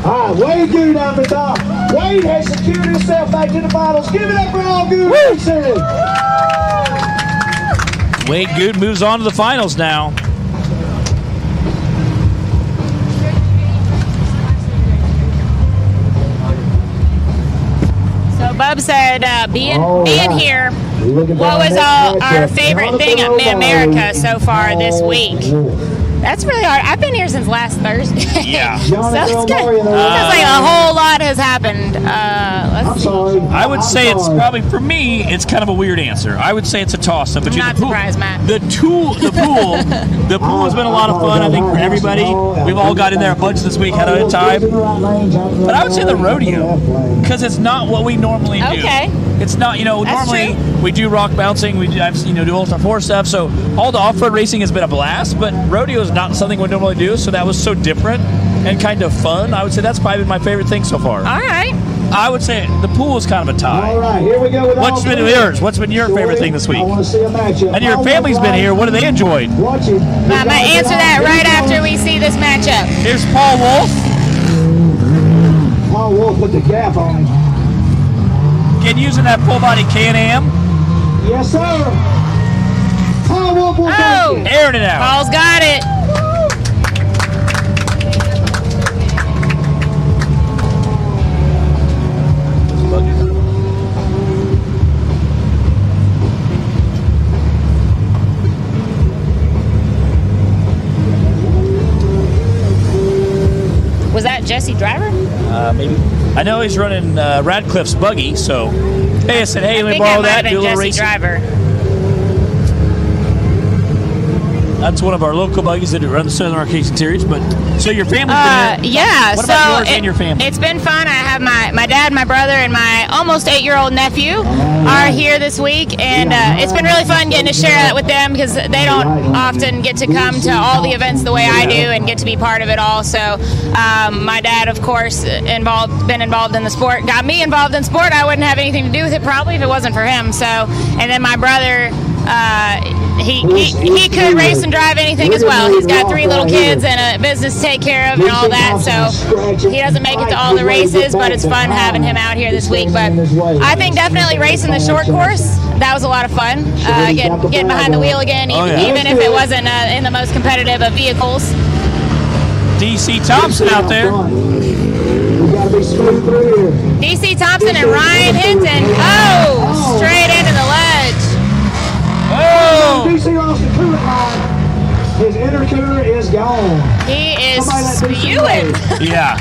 All right, Wade Good on the top. Wade has secured himself back to the finals. Give it up for all Good Racing. Wade Good moves on to the finals now. So Bub said being here, what was our favorite thing at Mid-America so far this week? That's really hard. I've been here since last Thursday. Yeah. So it's good. Feels like a whole lot has happened. Let's see. I would say it's probably, for me, it's kind of a weird answer. I would say it's a toss-up between I'm not the pool. surprised, Matt. The pool has been a lot of fun, I think, for everybody. We've all got in there a bunch this week, had a good time. But I would say the rodeo, because it's not what we normally do. Okay. It's not, That's normally true. we do rock bouncing, we do Ultra 4 stuff, so all the off-road racing has been a blast, but rodeo is not something we normally do, so that was so different and kind of fun. I would say that's probably been my favorite thing so far. All right. I would say the pool is kind of a tie. All right, here we go. What's been yours? What's been your favorite thing this week? I want to see a matchup. And your family's been here. What have they enjoyed? Watch it. I'm going to answer that right after we see this matchup. Here's Paul Wolf. Paul Wolf put the gap on him. Again, using that full body Can-Am. Yes, sir. Paul Wolf will Oh. take it. Airing it out. Paul's got it. Was that Jesse Driver? Maybe. I know he's running Radcliffe's buggy, so hey, I said, hey, I let me think borrow might that, have do a been little Jesse racing. Driver. That's one of our local buggies that run the Southern Arcade Series. But so your family's been here. Yeah. What so about yours and your family? It's been fun. I have my dad, my brother, and my almost 8-year-old nephew are here this week, and it's been really fun getting to share that with them because they don't often get to come to all the events the way I do and get to be part of it all. So my dad, of course, been involved in the sport, got me involved in sport. I wouldn't have anything to do with it probably if it wasn't for him. So, and then my brother. He could race and drive anything as well. He's got 3 little kids and a business to take care of and all that, so he doesn't make it to all the races, but it's fun having him out here this week. But I think definitely racing the short course, that was a lot of fun. Getting behind the wheel again, even if it wasn't in the most competitive of vehicles. DC Thompson out there. We gotta be smooth through here. DC Thompson and Ryan Hinten. Oh, straight into the ledge. Oh! DC lost the coolant line. His intercooler is gone. He is spewing. Yeah.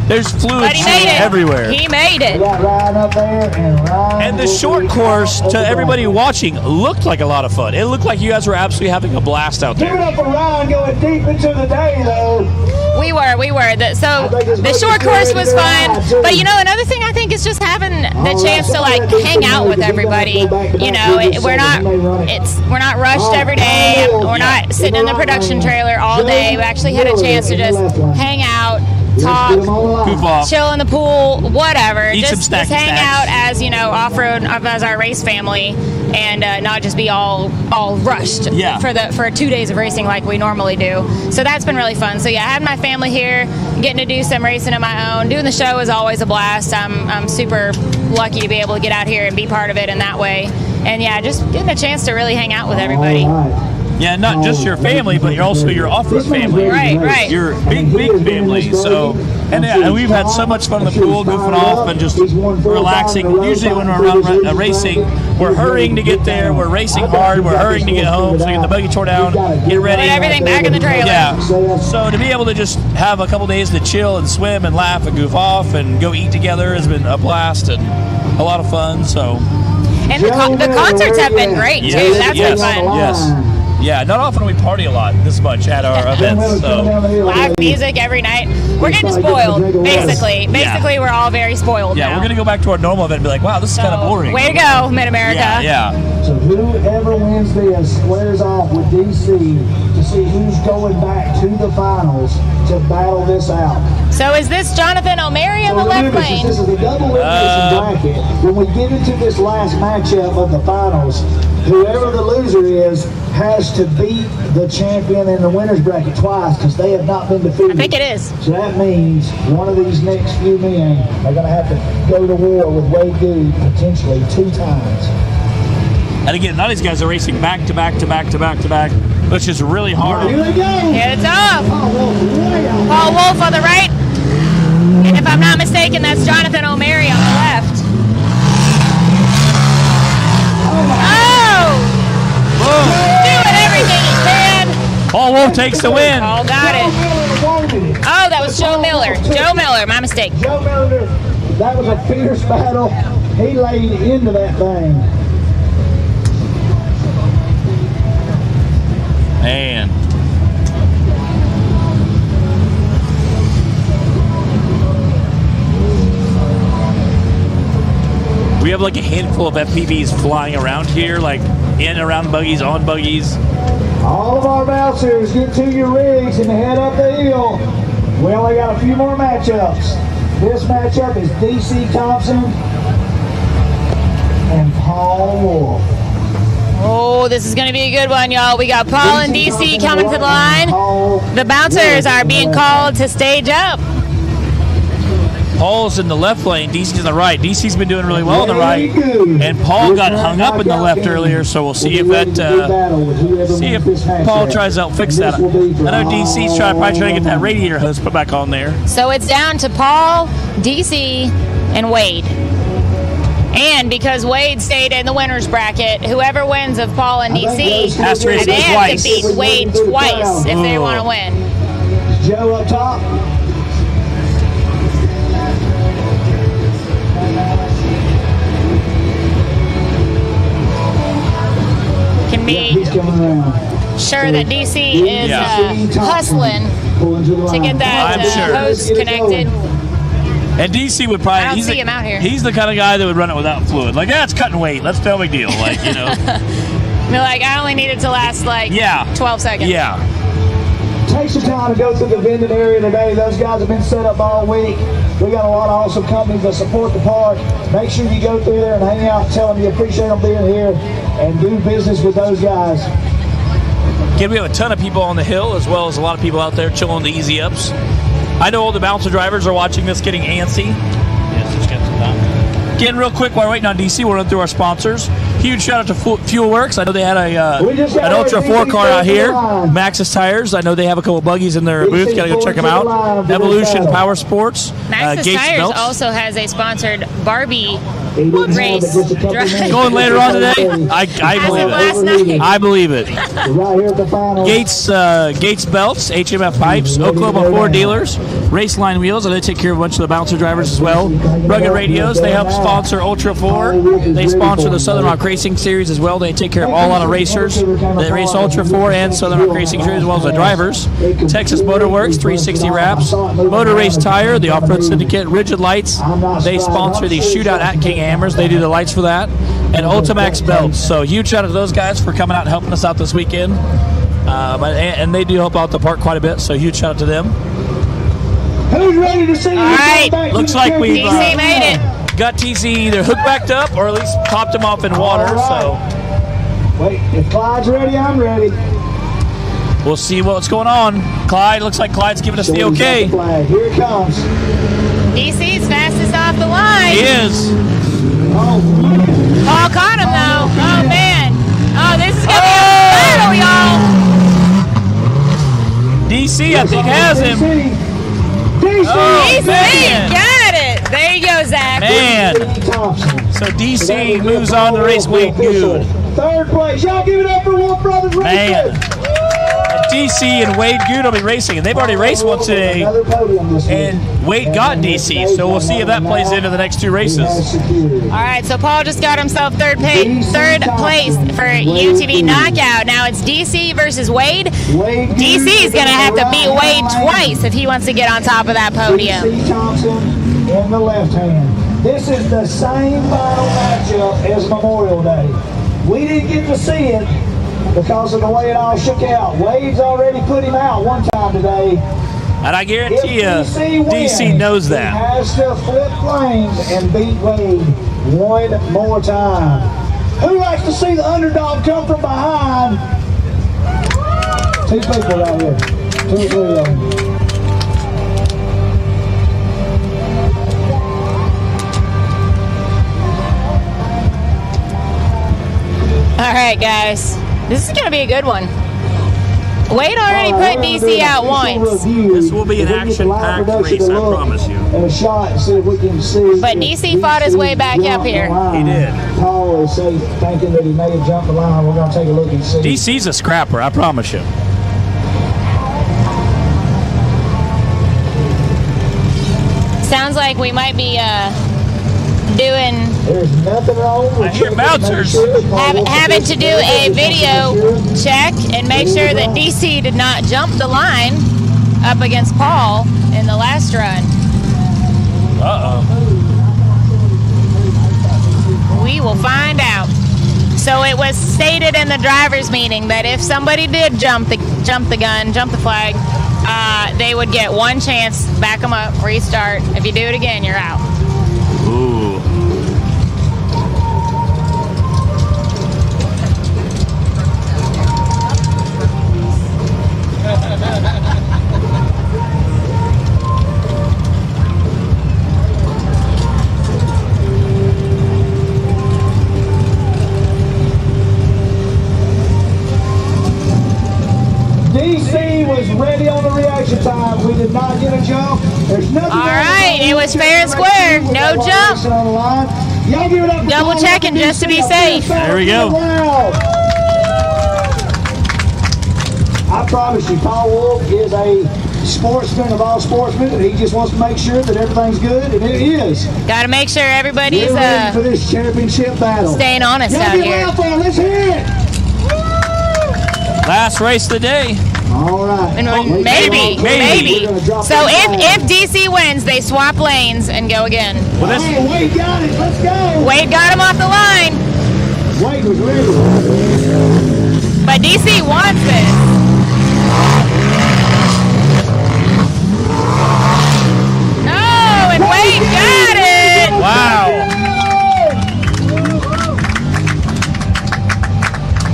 There's fluid But he made it. everywhere. He made We it. got Ryan up there, and Ryan. And the short course, to everybody watching, looked like a lot of fun. It looked like you guys were absolutely having a blast out Give it there. up for Ryan going deep into the day, though. We were. So the short course was fun, but another thing I think is just having the chance to hang out with everybody. We're not rushed every day. We're not sitting in the production trailer all day. We actually had a chance to just hang out, talk, Goof off. chill in the pool, whatever. Eat some Just snacky hang snacks. out as off-road, as our race family, and not just be all rushed Yeah. for 2 days of racing like we normally do. So that's been really fun. So yeah, I had my family here, getting to do some racing of my own. Doing the show is always a blast. I'm super lucky to be able to get out here and be part of it in that way. And yeah, just getting a chance to really hang out with everybody. All right. Yeah, not just your family, but you're also your off-road family. Right. Your big family. So, and we've had so much fun in the pool, goofing off and just relaxing. Usually when we're around racing, we're hurrying to get there. We're racing hard. We're hurrying to get home. So get the buggy tore down, get ready. Put everything back in the trailer. Yeah. So to be able to just have a couple days to chill and swim and laugh and goof off and go eat together has been a blast and a lot of fun. So. And the concerts have been great too. That's been fun. Yes. Yeah, not often we party a lot this much at our events. So. Live music every night. We're getting spoiled, basically. Basically, we're all very spoiled Yeah, now. we're going to go back to our normal event and be like, wow, this is kind of boring. Way to go, Mid-America. Yeah. So whoever wins this squares off with DC to see who's going back to the finals to battle this out. So is this Jonathan O'Mary in the left remember, lane? This is a double elimination bracket. When we get into this last matchup of the finals, whoever the loser is has to beat the champion in the winner's bracket twice because they have not been defeated. I think it is. So that means one of these next few men are going to have to go to war with Wade Goody potentially 2 times. And again, none of these guys are racing back to back to back to back to back, which is really hard. Here they go. Here it's off. Oh, well, way out. Paul Wolf on the right. And if I'm not mistaken, that's Jonathan O'Mary on the left. Wolf takes the win. Paul got it. Oh, that was Joe Miller. Joe Miller, my mistake. Joe Miller, that was a fierce battle. He laid into that thing. Man. We have like a handful of FPVs flying around here, like in, around buggies, on buggies. All of our bouncers, get to your rigs and head up the hill. We only got a few more matchups. This matchup is DC Thompson and Paul Wolf. Oh, this is going to be a good one, y'all. We got Paul and DC coming to the line. The bouncers are being called to stage up. Paul's in the left lane, DC's in the right. DC's been doing really well on the right, and Paul got hung up in the left earlier, so we'll see if Paul tries to fix that. I know DC's probably trying to get that radiator hose put back on there. So it's down to Paul, DC, and Wade. And because Wade stayed in the winner's bracket, whoever wins of Paul and DC, has to race they have twice. to beat Wade twice if they want to win. Joe up top. Can be sure that DC is hustling to get that hose connected. And DC would probably. I don't see him out here. He's the kind of guy that would run it without fluid. Like, it's cutting weight. That's no big deal. Like, you know. Be like, I only need it to last 12 seconds. Yeah. Take some time to go through the vending area today. Those guys have been set up all week. We got a lot of awesome companies that support the park. Make sure you go through there and hang out and tell them you appreciate them being here and do business with those guys. Again, we have a ton of people on the hill, as well as a lot of people out there chilling the easy ups. I know all the bouncer drivers are watching this getting antsy. Yes, just get some time. Again, real quick, while we're waiting on DC, we'll run through our sponsors. Huge shout out to Fuel Works. I know they had an Ultra 4 car out here. Maxxis Tires. I know they have a couple buggies in their booth. Got to go check them out. Evolution Power Sports. Maxxis Gates Tires Belts. also has a sponsored Barbie race. Going later on today. I believe last it. night. I believe it. Right here at the final. Gates Belts, HMF Pipes, Oklahoma Ford Dealers, Race Line Wheels, and they take care of a bunch of the bouncer drivers as well. Rugged Radios, they help sponsor Ultra 4. They sponsor the Southern Rock Racing Series as well. They take care of all lot of racers. They race Ultra 4 and Southern Rock Racing Series as well as the drivers. Texas Motor Works, 360 Wraps, Motor Race Tire, the Off-Road Syndicate, Rigid Lights. They sponsor the Shootout at King Hammers. They do the lights for that. And Ultimax Belts. So huge shout out to those guys for coming out and helping us out this weekend. And they do help out the park quite a bit, so huge shout out to them. Who's ready to see you? All right. Looks like we've DC made it. got TC either hooked backed up or at least popped him off in water. So Wait, if Clyde's ready, I'm ready. we'll see what's going on. Clyde, looks like Clyde's giving us the okay. Here it comes. DC's fastest off the line. He is. Oh, Paul caught him though. Oh man. Oh, this is gonna be a battle, y'all. DC, I think, has him. DC. Oh, DC man. got it. There you go, Zach. Man. Thompson. So DC moves on to race Wade Good. Third place. Y'all give it up for Wolf Brothers Man. Racing. DC and Wade Good will be racing, and they've already raced once today. Another podium this week. And Wade got DC, so we'll see if that plays into the next two races. All right, so Paul just got himself third place for UTV knockout. Now it's DC versus Wade. DC is going to have to beat Wade twice if he wants to get on top of that podium. DC Thompson in the left hand. This is the same final matchup as Memorial Day. We didn't get to see it because of the way it all shook out. Wade's already put him out one time today. And I guarantee you, If DC knows He that. has to flip flames and beat Wade one more time. Who likes to see the underdog come from behind? Two people right here. 2 or 3 of them. All right, guys. This is going to be a good one. Wade already put DC out once. This will be an action-packed race, I promise you. And a shot and see if we can see. But DC fought his way back up here. He did. Paul is thinking that he may have jumped the line. We're going to take a look and see. DC's a scrapper, I promise you. Sounds like we might be doing There's nothing wrong with I hear bouncers. having to do a video check and make sure that DC did not jump the line up against Paul in the last run. We will find out. So it was stated in the drivers' meeting that if somebody did jump the flag, they would get one chance, back them up, restart. If you do it again, you're out. Ooh. DC was ready on the reaction time. We did not get a jump. There's nothing. All right, it was fair and square. No jump. Y'all give it up. Double checking just to be safe. There we go. I promise you, Paul Wolf is a sportsman of all sportsmen, and he just wants to make sure that everything's good, and it is. Got to make sure everybody's We're ready for this championship battle. staying honest Y'all out get here. loud for it. Let's hear it. Last race of the day. All right. And maybe. maybe. We're gonna drop So that if DC wins, they swap lanes and go again. Well, this, Hey, Wade got it. Let's go. Wade got him off the line, Wade was ready. but DC wants this. Oh, and Wade got it. wow.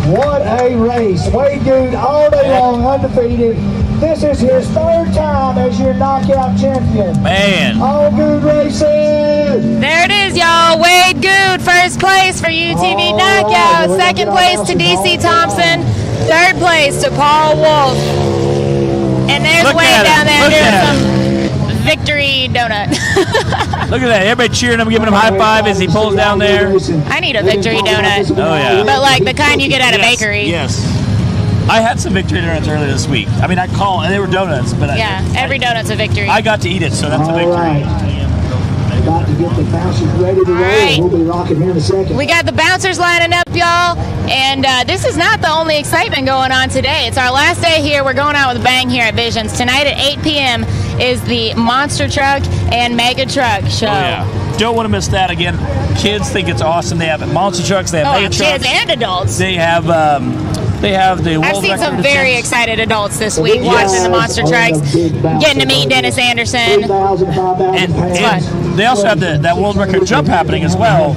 What a race. Wade Good all day long, undefeated. This is his third time as your knockout champion. Man. All Good Racing. There it is, y'all. Wade Good, first place for UTV knockout. Second place to DC Thompson. Third place to Paul Wolf. And there's Look Wade at down him. there Look doing at some victory donut. Look at that. Everybody cheering him, giving him a high five as he pulls down there. I need a victory donut. Oh, yeah. But like the kind you get at a Yes, bakery. Yes. I had some victory donuts earlier this week. I mean, I call and they were donuts, but Yeah, every donut's a victory. I got to eat it, so that's a All victory. right. About to get the bouncers ready to roll. right. We'll be rocking here in a second. We got the bouncers lining up, y'all, and this is not the only excitement going on today. It's our last day here. We're going out with a bang here at Visions. Tonight at 8 p.m. is the Monster Truck and Mega Truck show. Oh, yeah. Don't want to miss that again. Kids think it's awesome. They have monster trucks. They have mega trucks. Kids and adults. They have the I've world seen some record very attempts. excited adults this week watching the monster trucks, getting to meet Dennis Anderson. And they also have that world record jump happening as well.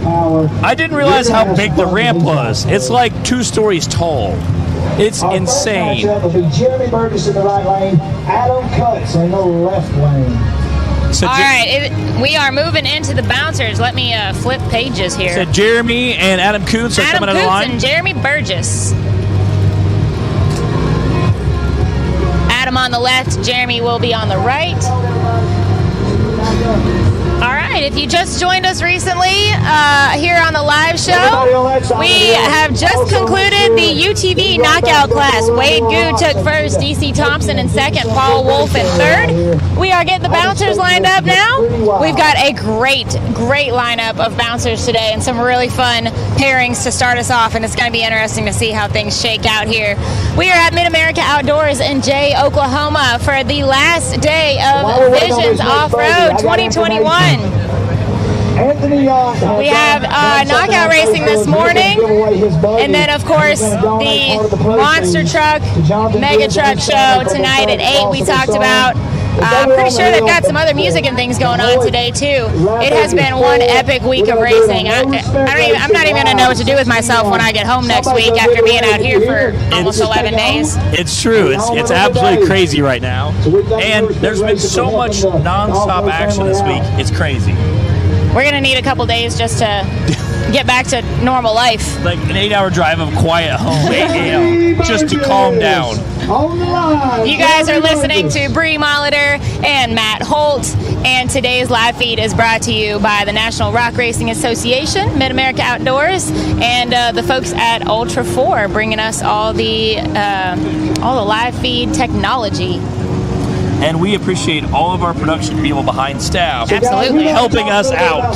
I didn't realize how big the ramp was. It's like 2 stories tall. It's insane. Will be Jeremy Burgess in the right lane, Adam Cutts in the left lane. So All right, we are moving into the bouncers. Let me flip pages here. So Jeremy and Adam Coots are Adam coming on the Coots line. and Jeremy Burgess. Adam on the left, Jeremy will be on the right. All right, if you just joined us recently here on the live show, we have just concluded the UTV knockout class. Wade Good took first, DC Thompson in second, Paul Wolf in third. We are getting the bouncers lined up now. We've got a great lineup of bouncers today and some really fun pairings to start us off, and it's going to be interesting to see how things shake out here. We are at Mid-America Outdoors in Jay, Oklahoma for the last day of Visions Off-Road 2021. We have knockout racing this morning, and then of course the Monster Truck Mega Truck show tonight at 8 we talked about. I'm pretty sure they've got some other music and things going on today too. It has been one epic week of racing. I'm not even gonna know what to do with myself when I get home next week after being out here for almost 11 days. It's true. It's absolutely crazy right now. And there's been so much non-stop action this week. It's crazy. We're gonna need a couple days just to get back to normal life. Like an 8-hour drive of quiet home, 8 a.m., just to calm down. You guys are listening to Bree Molitor and Matt Holt, and today's live feed is brought to you by the National Rock Racing Association, Mid-America Outdoors, and the folks at Ultra 4 bringing us all the live feed technology. and we appreciate all of our production people behind staff. Absolutely. Helping us out.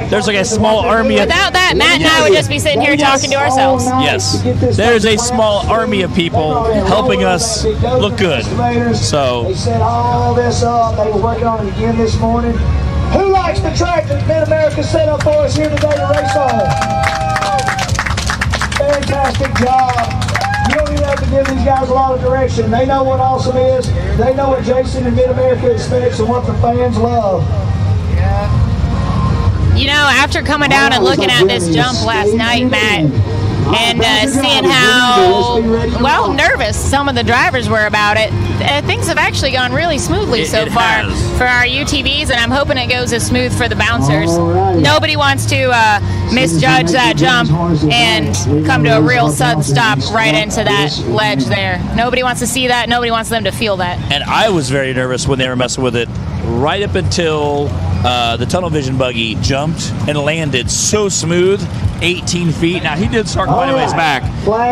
There's like a small army of... Without that, Matt and I would just be sitting here talking to ourselves. Yes. There's a small army of people helping us look good. So... They set all this up. They were working on it again this morning. Who likes the track that Mid-America set up for us here today to race on? Fantastic job. You don't even have to give these guys a lot of direction. They know what awesome is. They know what Jason and Mid-America expects and what the fans love. You know, after coming down and looking at this jump last night, Matt, and seeing how, well, nervous some of the drivers were about it, things have actually gone really smoothly so far for our UTVs, and I'm hoping it goes as smooth for the bouncers. Nobody wants to misjudge that jump and come to a real sudden stop right into that ledge there. Nobody wants to see that. Nobody wants them to feel that. And I was very nervous when they were messing with it right up until the tunnel vision buggy jumped and landed so smooth, 18 feet. Now, he did start quite a ways back,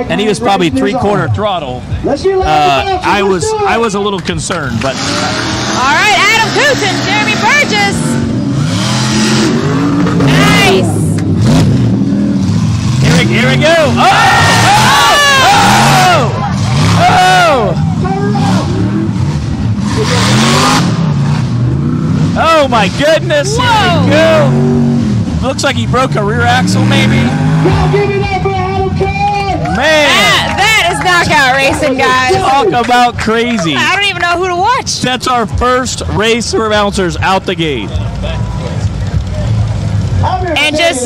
and he was probably 3/4 throttle. I was a little concerned, but... All right, Adam Coots and Jeremy Burgess. Nice. Here we go. Oh my goodness. Whoa. Here we go. Looks like he broke a rear axle, maybe. Give it up for Adam Coots. Man. That is knockout racing, guys. Talk about crazy. I don't even know who to watch. That's our first race for bouncers out the gate. And just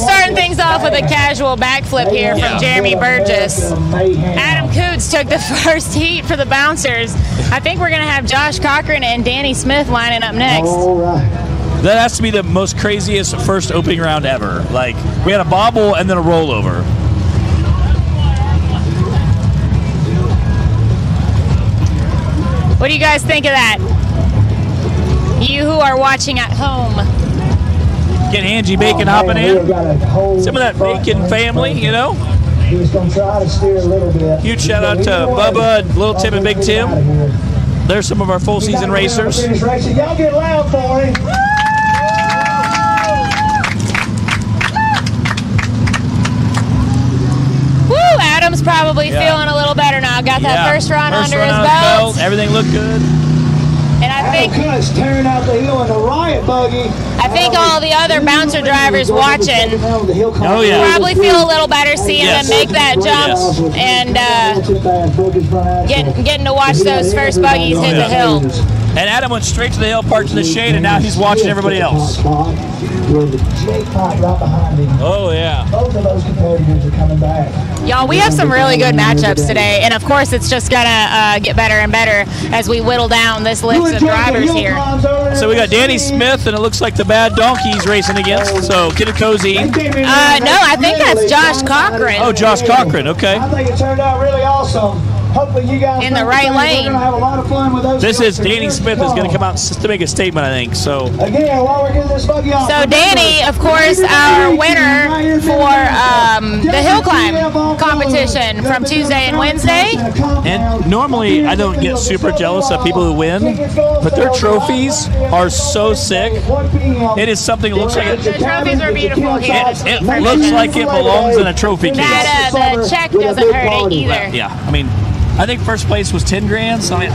starting things off with a casual backflip here from Jeremy Burgess. Adam Coots took the first heat for the bouncers. I think we're going to have Josh Cochran and Danny Smith lining up next. That has to be the most craziest first opening round ever. Like, we had a bobble and then a rollover. What do you guys think of that? You who are watching at home. Get Angie Bacon hopping in. Some of that Bacon family, you know. He's going to try to steer a little bit. Huge shout out to Bubba, Little Tim, and Big Tim. There's some of our full season racers. Y'all get loud for him. Woo! Adam's probably feeling a little better now. Got that first run under his belt. Everything looked good. And I think tearing out the hill in the riot buggy. I think all the other bouncer drivers watching probably feel a little better seeing them make that jump and getting to watch those first buggies hit the hill. And Adam went straight to the hill, parked in the shade, and now he's watching everybody else. Oh, yeah. Both of those competitors are coming back. Y'all, we have some really good matchups today, and of course it's just gonna get better and better as we whittle down this list of drivers here. So we got Danny Smith, and it looks like the Bad Donkeys racing against. So get it cozy. No, I think that's Josh Cochran. Oh, Josh Cochran. Okay. I think it turned out really awesome. Hopefully you guys in the right lane. We're gonna have a lot of fun with those. This is Danny Smith is going to come out to make a statement, I think. So again, while we're getting this buggy off. So Danny, of course, our winner for the hill climb competition from Tuesday and Wednesday. And normally I don't get super jealous of people who win, but their trophies are so sick. It is something that looks like the trophies are beautiful here. It looks like it belongs in a trophy case. The check doesn't hurt it either. Yeah, I mean, I think first place was $10,000. So I mean,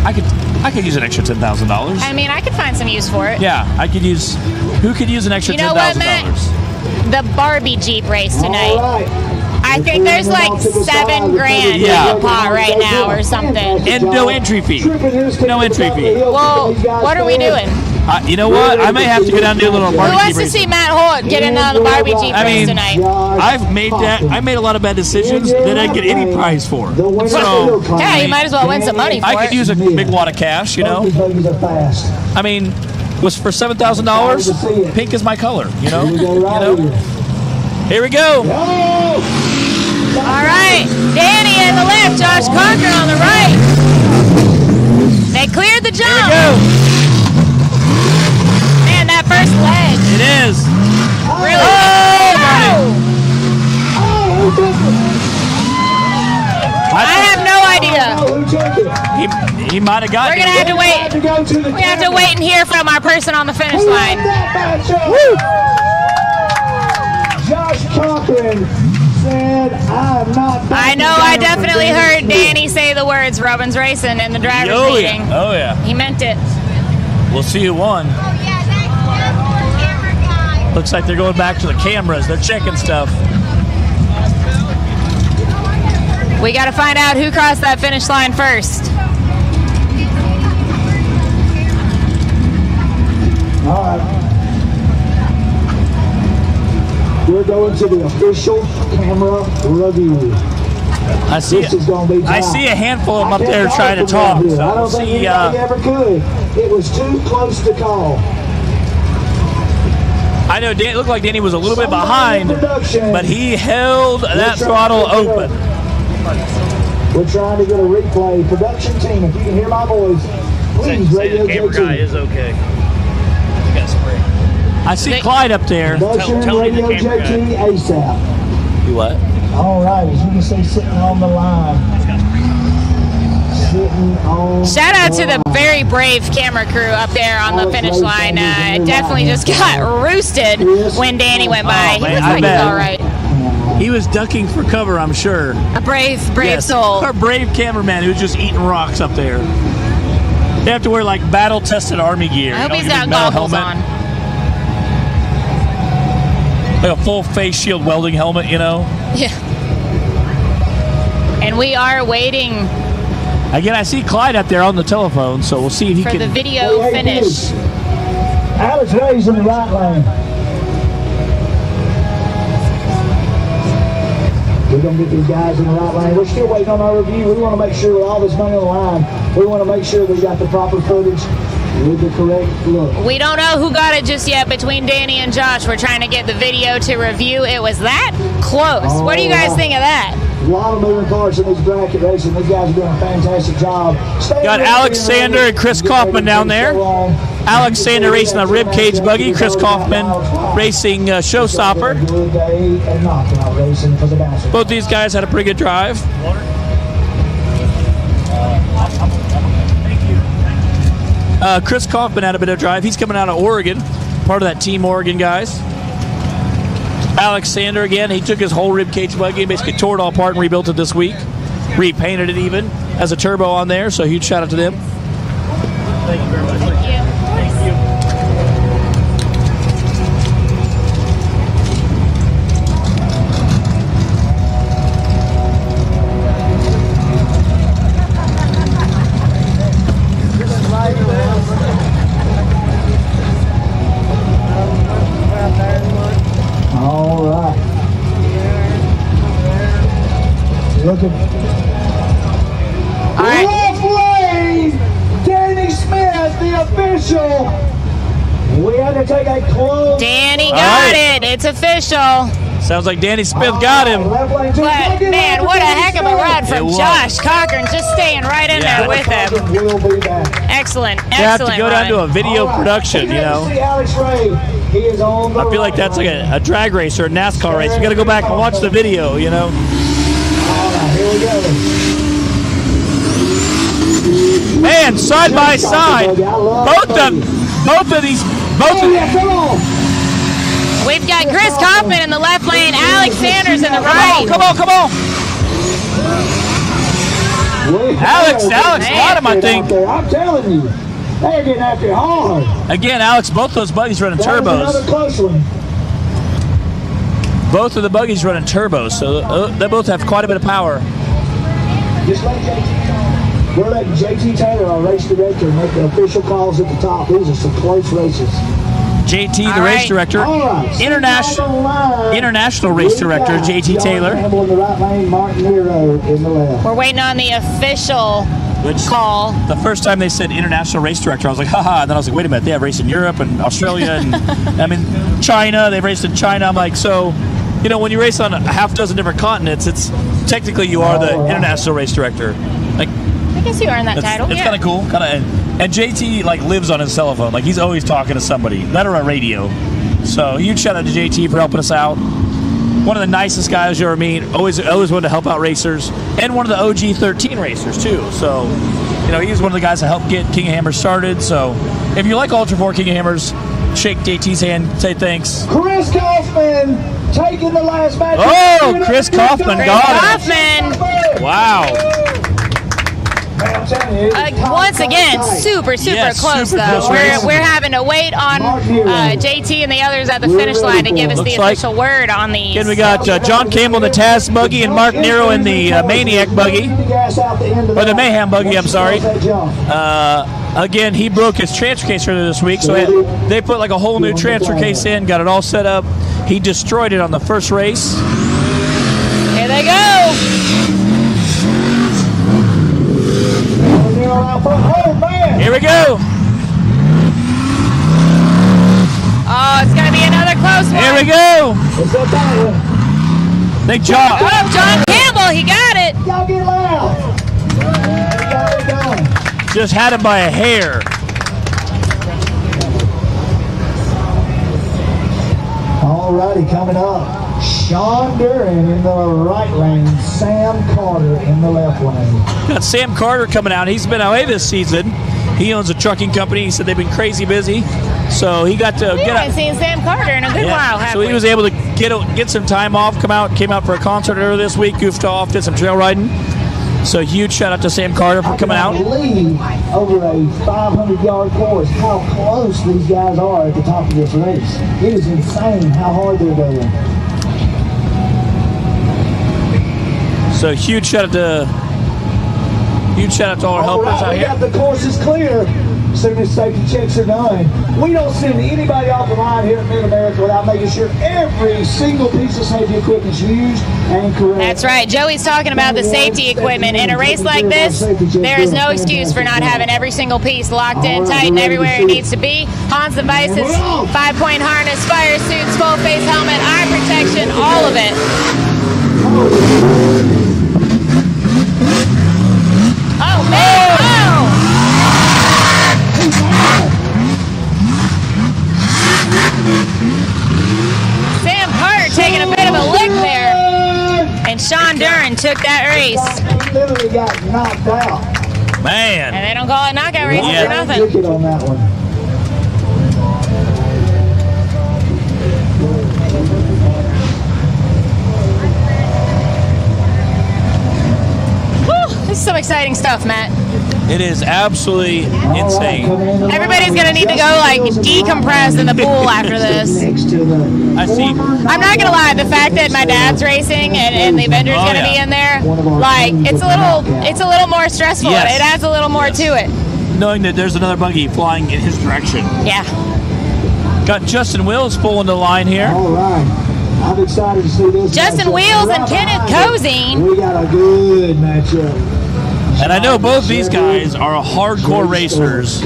I could use an extra $10,000. I mean, I could find some use for it. Yeah, I could use. Who could use an extra $10,000? You know what, Matt? The Barbie Jeep race tonight. I think there's like $7,000 in the pot right now or something. And no entry fee. No entry fee. Well, what are we doing? You know what? I may have to go down and do a little Barbie Jeep. Who wants to see Matt Holt get in on the Barbie Jeep race tonight? I made a lot of bad decisions that I didn't get any prize for. So yeah, you might as well win some money for it. I could use a big wad of cash, you know. I mean, was for $7,000. Pink is my color, you know. Here we go. All right, Danny in the left, Josh Cochran on the right. They cleared the jump. Here we go. Man, that first leg. It is. Really? I have no idea. He He might have got We're gonna have to wait. We have to wait and hear from our person on the finish line. Josh Cochran said, "I'm not." I know. I definitely heard Danny say the words "Robin's racing" in the drivers' meeting. Oh yeah. He meant it. We'll see who won. Looks like they're going back to the cameras. They're checking stuff. We got to find out who crossed that finish line first. All right. We're going to the official camera review. I see a handful of them up there trying to talk. So I don't think anybody ever could. It was too close to call. I know it looked like Danny was a little bit behind, but he held that throttle open. We're trying to get a replay. Production team, if you can hear my voice, please radio the camera guy is okay. I see Clyde up there. Tell me the camera guy. ASAP. You what? All right, as you can see, sitting on the line. Shout out to the very brave camera crew up there on the finish line. Definitely just got roosted when Danny went by. He looks like he's all right. He was ducking for cover, I'm sure. A brave soul. Our brave cameraman who's just eating rocks up there. They have to wear like battle-tested army gear. I hope he's got goggles on. Like a full face shield welding helmet, you know? Yeah. And we are waiting. Again, I see Clyde up there on the telephone, so we'll see if he can. For the video finish. Alex Ray's in the right lane. We're going to get these guys in the right lane. We're still waiting on our review. We want to make sure with all this money on the line, we want to make sure we got the proper footage with the correct look. We don't know who got it just yet between Danny and Josh. We're trying to get the video to review. It was that close. What do you guys think of that? A lot of moving parts in this bracket racing. These guys are doing a fantastic job. Got Alexander and Chris Kaufman down there. Alexander racing a rib cage buggy. Chris Kaufman racing showstopper. Both these guys had a pretty good drive. Chris Kaufman had a bit of drive. He's coming out of Oregon, part of that Team Oregon guys. Alexander, again, he took his whole rib cage buggy and basically tore it all apart and rebuilt it this week. Repainted it even. Has a turbo on there, so huge shout out to them. Thank you very much. Thank you. All right. Looking. All right. Left lane, Danny Smith, the official. We had to take a close. Danny got it. It's official. Sounds like Danny Smith got him. But, man, what a heck of a ride from Josh Cochran, just staying right in there with him. We'll be back. Excellent, You have excellent to go down to a video production, you know. He is on the I feel like that's like a drag race or a NASCAR race. You got to go back and watch the video, you know. All right, here we go. Man, side by side, both of these. Come on. We've got Chris Kaufman in the left lane, Alex Sanders in the right. Come on. Alex got him, I think. I'm telling you, they're getting after it hard. Again, Alex, both those buggies running turbos. Another close one. Both of the buggies running turbos, so they both have quite a bit of power. Just let JT. We're letting JT Taylor, our race director, make the official calls at the top. These are some close races. JT, the race director, international race director, JT Taylor. We're waiting on the official call. The first time they said international race director, I was like, haha. And then I was like, wait a minute, they have raced in Europe and Australia and I mean China. They've raced in China. I'm like, so, you know, when you race on a half dozen different continents, it's technically you are the international race director. Like, I guess you earned that title. It's kind of cool, And JT like lives on his cell phone, like he's always talking to somebody, that or a radio. So huge shout out to JT for helping us out. One of the nicest guys you ever meet. Always wanted to help out racers, and one of the OG 13 racers too. So he's one of the guys that helped get King of Hammers started. So if you like Ultra 4 King of Hammers, shake JT's hand, say thanks. Chris Kaufman taking the last match. Oh, Chris Kaufman got it. Wow. Once again, super close though. We're having to wait on JT and the others at the finish line to give us the official word on these. Again, we got John Campbell in the Taz buggy and Mark Nero in the Maniac buggy, or the Mayhem buggy. I'm sorry. Again, he broke his transfer case earlier this week, so they put like a whole new transfer case in, got it all set up. He destroyed it on the first race. Here they go. Here we go. Oh, it's going to be another close one. Here we go. Big job. Oh, John Campbell, he got it. Y'all get loud. Just had him by a hair. Alrighty, coming up. Sean Duran in the right lane, Sam Carter in the left lane. Got Sam Carter coming out. He's been away this season. He owns a trucking company. He said they've been crazy busy. So he got to get out. I haven't seen Sam Carter in a good while, have So he was able to get some time off, came out for a concert earlier this week, goofed off, did some trail riding. So huge shout out to Sam Carter for coming out. I believe over a 500-yard course how close these guys are at the top of this race. It is insane how hard they're going. So huge shout out to all our helpers out we here. got the courses clear. As soon as safety checks are done, we don't send anybody off the line here at Mid-America without making sure every single piece of safety equipment is used and correct. That's right. Joey's talking about the safety equipment. In a race like this, there is no excuse for not having every single piece locked in, tight, and everywhere it needs to be. Hans devices, 5-point harness, fire suits, full face helmet, eye protection, all of it. Oh, man! Oh! Sam Carter taking a bit of a lick there. And Sean Duran took that race. Literally got knocked out. Man. And they don't call it knockout races for nothing. On that one. This is some exciting stuff, Matt. It is absolutely insane. Everybody's going to need to go, like, decompress in the pool after this. I see. I'm not going to lie. The fact that my dad's racing and the Avenger's going to be in there, like, it's a little more stressful. Yes. It adds a little more to it. Knowing that there's another buggy flying in his direction. Yeah. Got Justin Wills pulling the line here. All right. I'm excited to see this. Justin Wheels and Kenneth Cozine. We got a good matchup. And I know both these guys are hardcore racers.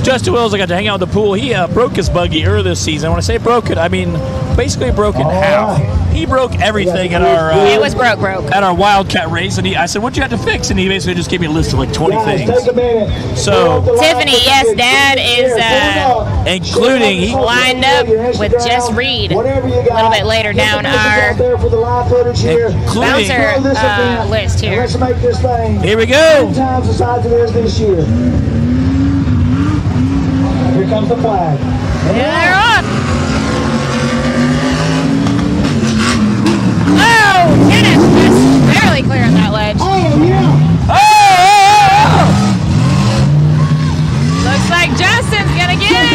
Justin Wills, I got to hang out in the pool. He broke his buggy earlier this season. When I say broke it, I mean basically broke it in half. He broke everything at our it was broke at our Wildcat race, and I said, "What'd you have to fix?" And he basically just gave me a list of like 20 things. So Tiffany, yes, Dad is including he lined up with Jess Reed a little bit later down our bouncer list here. Let's make this thing here we go. 10 times the size it is this year. Here comes the flag. They're off. Oh, Kenneth just barely clearing that ledge. Oh, yeah. Oh! Looks like Justin's going to get it.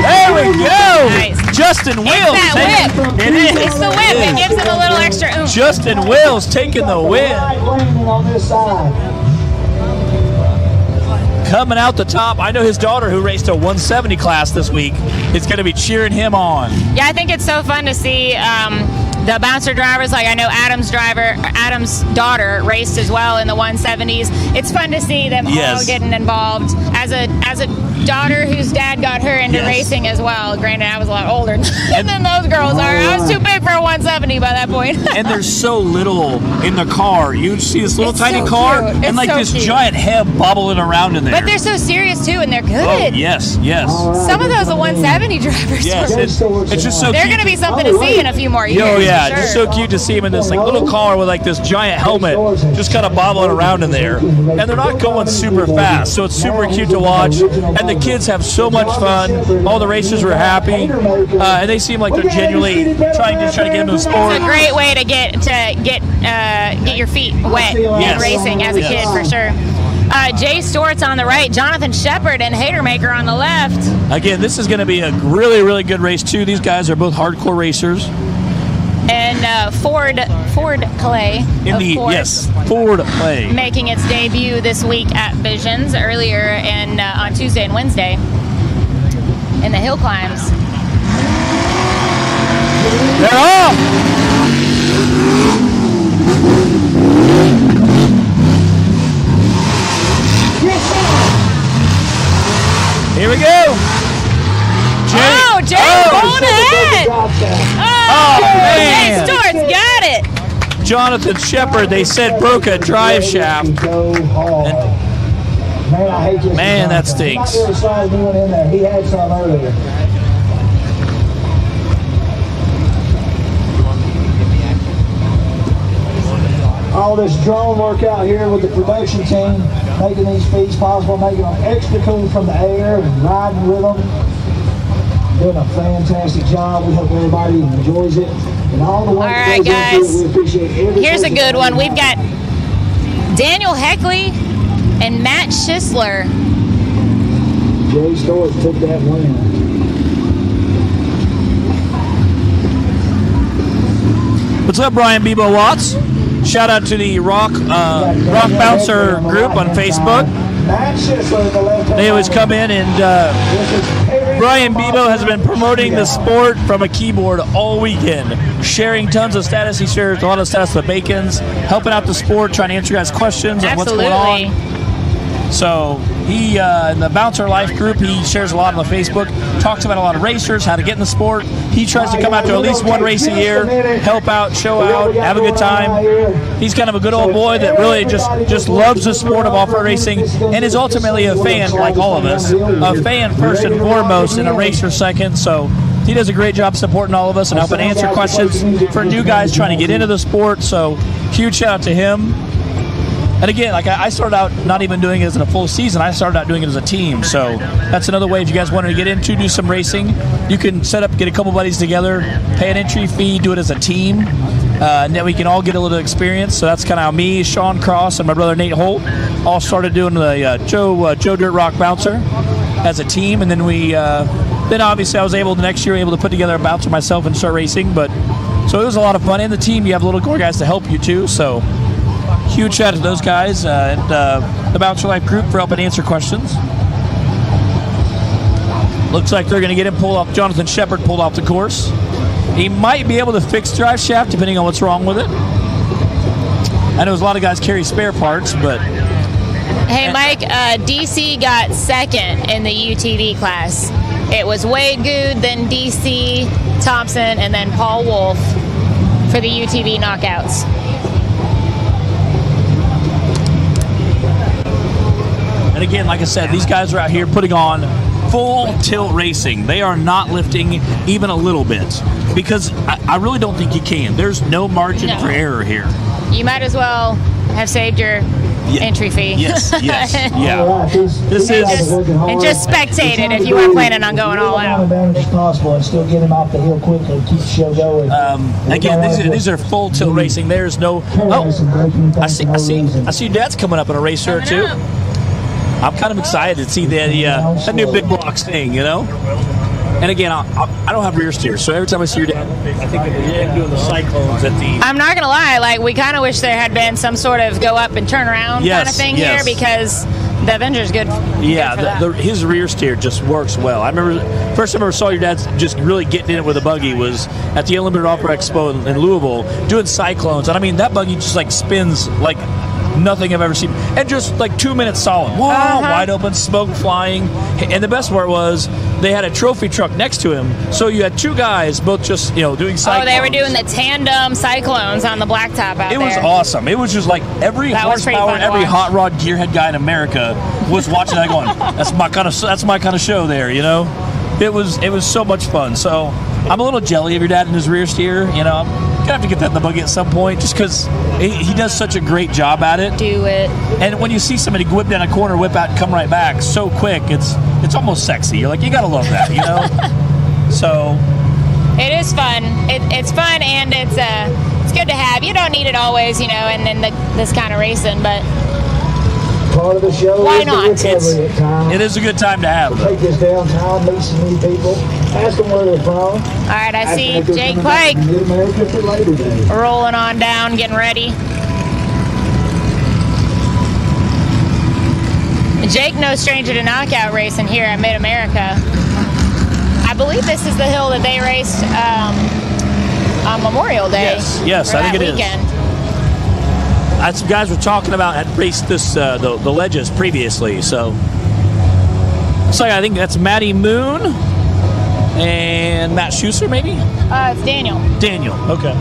There we go. Nice. Justin Wills. It's that whip. It is. It's the whip. It gives him a little extra oomph. Justin Wills taking the win. On this side. Coming out the top. I know his daughter, who raced a 170 class this week, is going to be cheering him on. Yeah, I think it's so fun to see the bouncer drivers. Like, I know Adam's daughter raced as well in the 170s. It's fun to see them all getting involved. As as a daughter whose dad got her into racing as well. Granted, I was a lot older than those girls are. I was too big for a 170 by that point. And there's so little in the car. You see this little tiny car and like this giant head bobbling around in there. But they're so serious too, and they're good. Oh, yes. Some of those 170 drivers. Yes, it's just so. They're going to be something to see in a few more years. Oh yeah, sure. just so cute to see them in this like little car with like this giant helmet, just kind of bobbling around in there. And they're not going super fast, so it's super cute to watch. And the kids have so much fun. All the racers were happy, and they seem like they're genuinely trying to get into the sport. It's a great way to get your feet wet in racing as a kid for sure. Jay Stewart's on the right, Jonathan Shepard and Hatermaker on the left. Again, this is going to be a really, really good race too. These guys are both hardcore racers. And Ford Clay, Ford Clay, making its debut this week at Visions earlier and on Tuesday and Wednesday in the hill climbs. They're off. Here we go. Jay pulling ahead. Oh, man. Jay Stewart's got it. Jonathan Shepard, they said, broke a drive shaft. Man, that stinks. He had some earlier. All this drone work out here with the production team, making these feats possible, making them extra cool from the air and riding with them. Doing a fantastic job. We hope everybody enjoys it. And all the work right, guys. We appreciate every Here's a good one. We've got Daniel Heckley and Matt Schisler. Jay Stewart took that win. What's up, Brian Bebo Watts? Shout out to the Rock Bouncer group on Facebook. They always come in, and Brian Bebo has been promoting the sport from a keyboard all weekend, sharing tons of status. He shares a lot of status with Bacons, helping out the sport, trying to answer guys' questions on what's going on. So he, in the Bouncer Life group, he shares a lot on the Facebook, talks about a lot of racers, how to get in the sport. He tries to come out to at least one race a year, help out, show out, have a good time. He's kind of a good old boy that really just loves the sport of off-road racing and is ultimately a fan, like all of us, a fan first and foremost and a racer second. So he does a great job supporting all of us and helping answer questions for new guys trying to get into the sport. So huge shout out to him. And again, like I started out not even doing it as a full season. I started out doing it as a team. So that's another way if you guys wanted to get into, do some racing, you can set up, get a couple buddies together, pay an entry fee, do it as a team, and then we can all get a little experience. So that's kind of how me, Sean Cross, and my brother Nate Holt all started doing the Joe Dirt Rock Bouncer as a team. And then then obviously I was able, the next year, able to put together a bouncer myself and start racing. But so it was a lot of fun. In the team, you have little core guys to help you too. So huge shout out to those guys and the Bouncer Life group for helping answer questions. Looks like they're going to get him pulled off. Jonathan Shepard pulled off the course. He might be able to fix drive shaft depending on what's wrong with it. I know a lot of guys carry spare parts, but... Hey, Mike, DC got second in the UTV class. It was Wade Good, then DC, Thompson, and then Paul Wolf for the UTV knockouts. And again, like I said, these guys are out here putting on full tilt racing. They are not lifting even a little bit because I really don't think you can. There's no margin for error here. You might as well have saved your entry fee. Yes, yeah. This is and just spectated if you weren't planning on going all out. As possible and still get him off the hill quickly, keep the show going. Again, these are full tilt racing. There's no. Oh, I see. Dad's coming up in a race or two. I'm kind of excited to see that new big blocks thing, you know. And again, I don't have rear steer, so every time I see your dad, I think they're doing the cyclones at the. I'm not gonna lie, like we kind of wish there had been some sort of go up and turn around kind of thing here because the Avenger's good. Yeah, his rear steer just works well. I remember first time I ever saw your dad just really getting in it with a buggy was at the Elimination Off-Road Expo in Louisville doing cyclones, and I mean that buggy just like spins like nothing I've ever seen. And just like 2 minutes solid. Wow, wide open, smoke flying. And the best part was they had a trophy truck next to him. So you had two guys both just, doing cyclones. Oh, they were doing the tandem cyclones on the blacktop out there. It was awesome. It was just like every horsepower, every hot rod gearhead guy in America was watching that going, that's my kind of show there, It was so much fun. So I'm a little jelly of your dad in his rear steer. I'm gonna have to get that in the buggy at some point, just because he does such a great job at it. Do it. And when you see somebody whip down a corner, whip out, and come right back so quick, it's almost sexy. You're like, you gotta love that, So it is fun. It's fun, and it's good to have. You don't need it always, and then this kind of racing, but. Part of the show. Why not? It is a good time to have. Take this downtown, meet some new people, ask them where they're from. All right, I see Jake Pike rolling on down, getting ready. Jake, no stranger to knockout racing here at Mid-America. I believe this is the hill that they raced on Memorial Day. Yes, I think it weekend. is. Some guys were talking about had raced this the ledges previously, so I think that's Matty Moon and Matt Schuster, maybe. It's Daniel. Daniel, okay.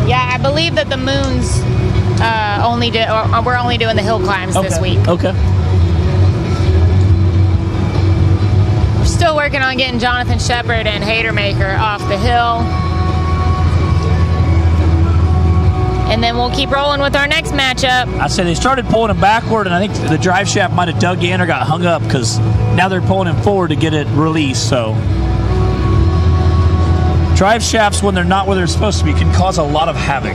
Yeah, I believe that the Moons we're only doing the hill climbs this week. Okay. We're still working on getting Jonathan Shepard and Hatermaker off the hill. And then we'll keep rolling with our next matchup. I say they started pulling him backward, and I think the drive shaft might have dug in or got hung up, because now they're pulling him forward to get it released. So drive shafts, when they're not where they're supposed to be, can cause a lot of havoc.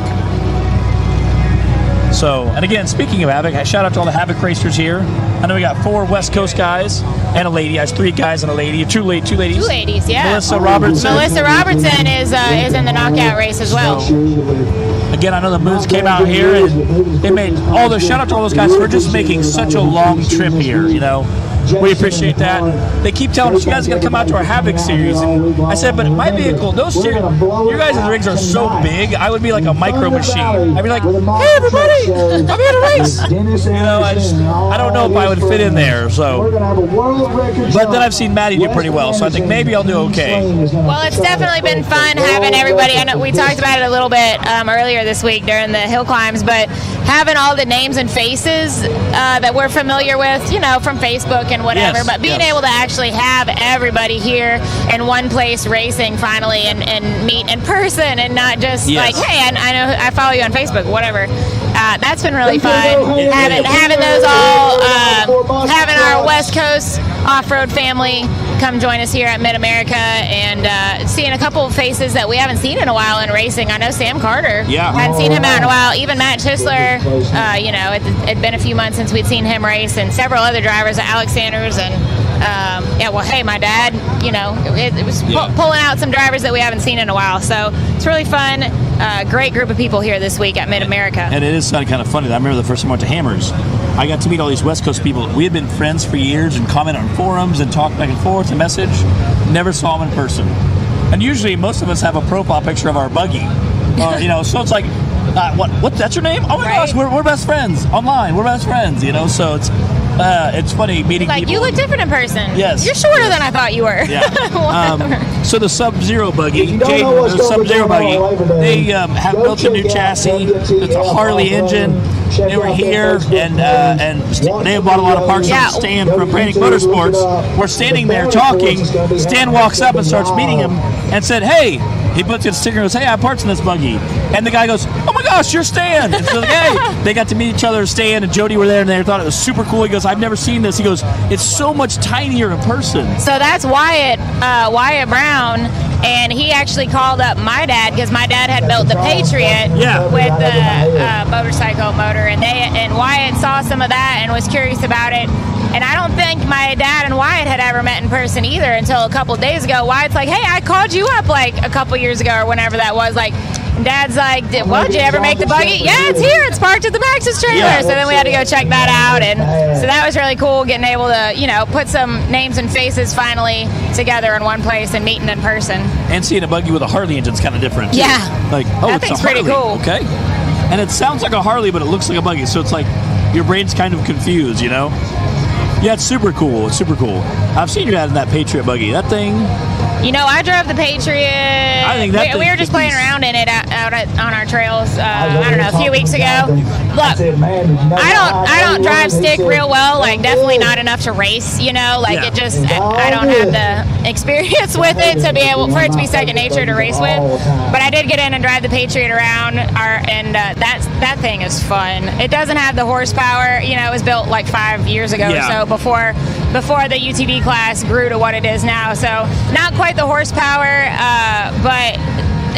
So, and again, speaking of havoc, I shout out to all the havoc racers here. I know we got 4 West Coast guys and a lady. I have 3 guys and a lady. Two ladies. 2 ladies, yeah. Melissa Robertson is in the knockout race as well. Again, I know the Moons came out here and they made shout out to all those guys for just making such a long trip here, We appreciate that. They keep telling us, you guys are going to come out to our Havoc series. And I said, but my vehicle, your guys' rigs are so big, I would be like a micro machine. I'd be like, hey, everybody, I'm here to race. I don't know if I would fit in there. So, but then I've seen Maddie do pretty well, so I think maybe I'll do okay. Well, it's definitely been fun having everybody. I know we talked about it a little bit earlier this week during the hill climbs, but having all the names and faces that we're familiar with, from Facebook and whatever, but being able to actually have everybody here in one place racing finally and meet in person and not just like, hey, I know I follow you on Facebook, whatever. That's been really fun. Having those all, having our West Coast off-road family come join us here at Mid-America and seeing a couple of faces that we haven't seen in a while in racing. I know Sam Carter. Hadn't seen him out in a while. Even Matt Chisler, it'd been a few months since we'd seen him race, and several other drivers, Alex Sanders and my dad, it was pulling out some drivers that we haven't seen in a while. So it's really fun. Great group of people here this week at Mid-America. And it is kind of funny. I remember the first time I went to Hammers, I got to meet all these West Coast people. We had been friends for years and comment on forums and talk back and forth and message. Never saw them in person. And usually most of us have a profile picture of our buggy. So it's like, what? That's your name? Oh my gosh, we're best friends online. We're best friends. So it's funny meeting people. You look different in person. Yes, you're shorter than I thought you were. Yeah. So the Sub-Zero buggy, the Sub-Zero buggy, they have built a new chassis. It's a Harley engine. They were here and they bought a lot of parts from Stan from Brannick Motorsports. We're standing there talking. Stan walks up and starts meeting him and said, "Hey." He puts a sticker and goes, "Hey, I have parts in this buggy." And the guy goes, "Oh my gosh, you're Stan." And so hey, they got to meet each other. Stan and Jody were there, and they thought it was super cool. He goes, "I've never seen this." He goes, "It's so much tinier in person." So that's Wyatt Brown, and he actually called up my dad because my dad had built the Patriot with the motorcycle motor, and Wyatt saw some of that and was curious about it. And I don't think my dad and Wyatt had ever met in person either until a couple of days ago. Wyatt's like, "Hey, I called you up like a couple years ago or whenever that was." Like, Dad's like, did you ever make the buggy? Yeah, it's here. It's parked at the Max's trailer. Yeah. So then we had to go check that out. And so that was really cool, getting able to, put some names and faces finally together in one place and meeting in person. And seeing a buggy with a Harley engine is kind of different, too. Yeah. Like, oh, that thing's pretty cool. Okay. And it sounds like a Harley, but it looks like a buggy. So it's like your brain's kind of confused, you know? Yeah, it's super cool. It's super cool. I've seen your dad in that Patriot buggy. That thing. You know, I drove the Patriot. I think that we were just playing around in it out on our trails. I don't know, a few weeks ago. Look, I don't drive stick real well. Like, definitely not enough to race. You know, like it just I don't have the experience with it to be able for it to be second nature to race with. But I did get in and drive the Patriot around, and that thing is fun. It doesn't have the horsepower. You know, it was built like 5 years ago or so before the UTV class grew to what it is now. So not quite the horsepower, but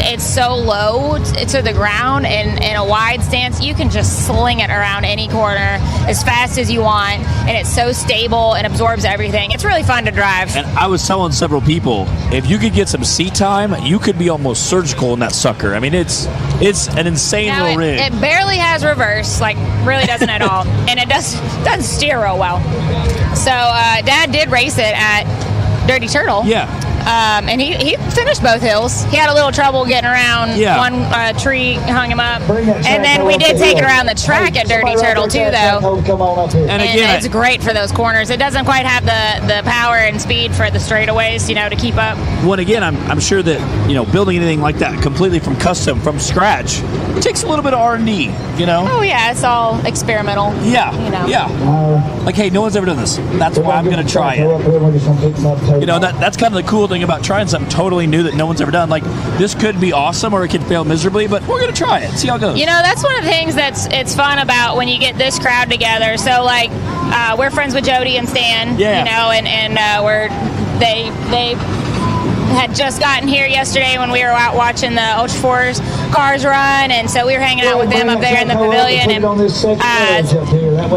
it's so low to the ground and in a wide stance, you can just sling it around any corner as fast as you want, and it's so stable and absorbs everything. It's really fun to drive. And I was telling several people, if you could get some seat time, you could be almost surgical in that sucker. I mean, it's an insane little rig. It barely has reverse, like really doesn't at all, and it doesn't steer real well. So Dad did race it at Dirty Turtle. Yeah. And he finished both hills. He had a little trouble getting around. One tree hung him up. And then we did take it around the track at Dirty Turtle too, though. And again, it's great for those corners. It doesn't quite have the power and speed for the straightaways, you know, to keep up. Well, again, I'm sure that, you know, building anything like that completely from scratch, it takes a little bit of R&D, you know? Oh, yeah, it's all experimental. Yeah, you know? Yeah. Like, hey, no one's ever done this. That's why I'm going to try it. You know, that's kind of the cool thing about trying something totally new that no one's ever done. Like, this could be awesome or it could fail miserably, but we're going to try it, see how it goes. You know, that's one of the things it's fun about when you get this crowd together. So, like, we're friends with Jody and Stan, you know, and they had just gotten here yesterday when we were out watching the Ultra Fours cars run, and so we were hanging out with them up there in the pavilion, and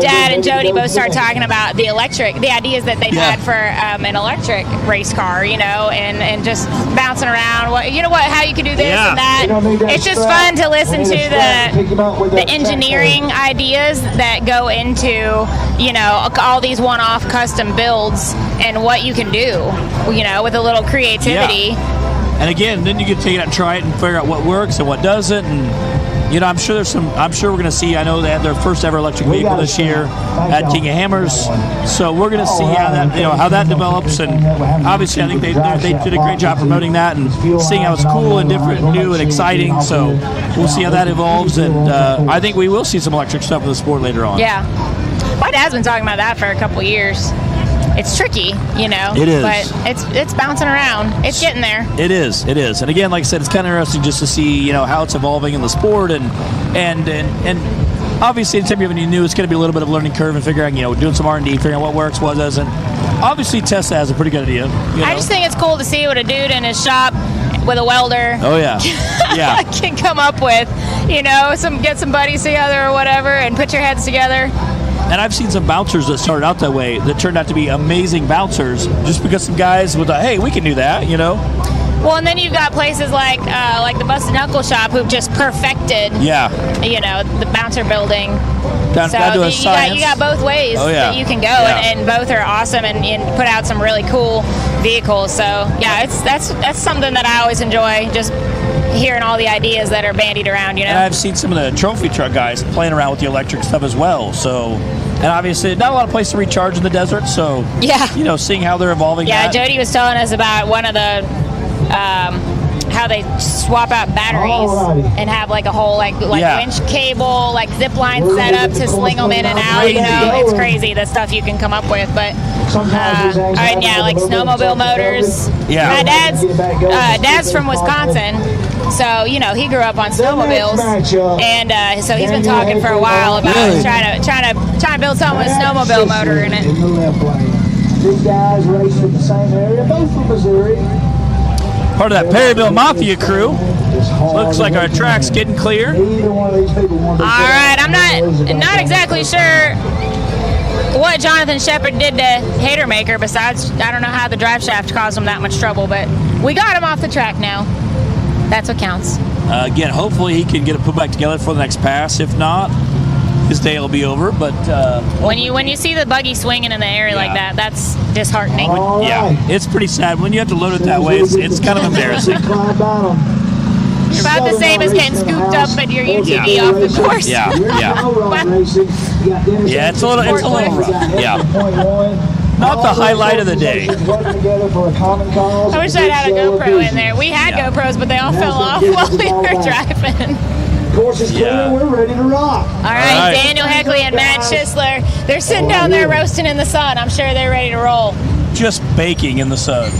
Dad and Jody both started talking about the ideas that they've had for an electric race car, you know, and just bouncing around, how you can do this and that. It's just fun to listen to the engineering ideas that go into, you know, all these one-off custom builds and what you can do, you know, with a little creativity. And again, then you get to take it out and try it and figure out what works and what doesn't. And, you know, I'm sure we're going to see, I know they had their first ever electric vehicle this year at King of Hammers. So we're going to see how that develops. And obviously, I think they did a great job promoting that and seeing how it's cool and different and new and exciting. So we'll see how that evolves. And I think we will see some electric stuff in the sport later on. Yeah. My dad's been talking about that for a couple of years. It's tricky, you know. It is. But it's bouncing around. It's getting there. It is. And again, like I said, it's kind of interesting just to see, you know, how it's evolving in the sport and obviously anytime you have anything new, it's going to be a little bit of a learning curve and figuring, you know, doing some R&D, figuring out what works, what doesn't. Obviously, Tessa has a pretty good idea. You know? I just think it's cool to see what a dude in his shop with a welder can come up with, you know, get some buddies together or whatever and put your heads together. And I've seen some bouncers that started out that way that turned out to be amazing bouncers just because some guys would like, hey, we can do that, you know? Well, and then you've got places like the Busted Knuckle Shop who've just perfected, you know, the bouncer building. You got both ways that you can go, and both are awesome and put out some really cool vehicles. So, yeah, that's something that I always enjoy, just hearing all the ideas that are bandied around, you know. And I've seen some of the trophy truck guys playing around with the electric stuff as well. So, and obviously not a lot of place to recharge in the desert. So, you know, seeing how they're evolving. Yeah, Jody was telling us about one of the how they swap out batteries and have like a whole like winch cable, like zip line set up to sling them in and out. You know, it's crazy the stuff you can come up with. But like snowmobile motors. Yeah, my dad's from Wisconsin, so you know he grew up on snowmobiles, and so he's been talking for a while about trying to build something with a snowmobile motor in it. These guys race in the same area, both from Missouri. Part of that Perryville Mafia crew. Looks like our track's getting clear. All right, I'm not exactly sure what Jonathan Shepard did to Hatermaker, besides I don't know how the drive shaft caused him that much trouble, but we got him off the track now. That's what counts. Again, hopefully he can get it put back together for the next pass. If not, his day will be over. But when you see the buggy swinging in the air like that, that's disheartening. Yeah, it's pretty sad when you have to load it that way. It's kind of embarrassing. About the same as getting scooped up in your UTV off the course. Yeah. Yeah, it's a little rough. Yeah. Not the highlight of the day. I wish I'd had a GoPro in there. We had GoPros, but they all fell off while we were driving. Course is clear. We're ready to rock. All right, Daniel Heckley and Matt Schisler. They're sitting down there roasting in the sun. I'm sure they're ready to roll. Just baking in the sun.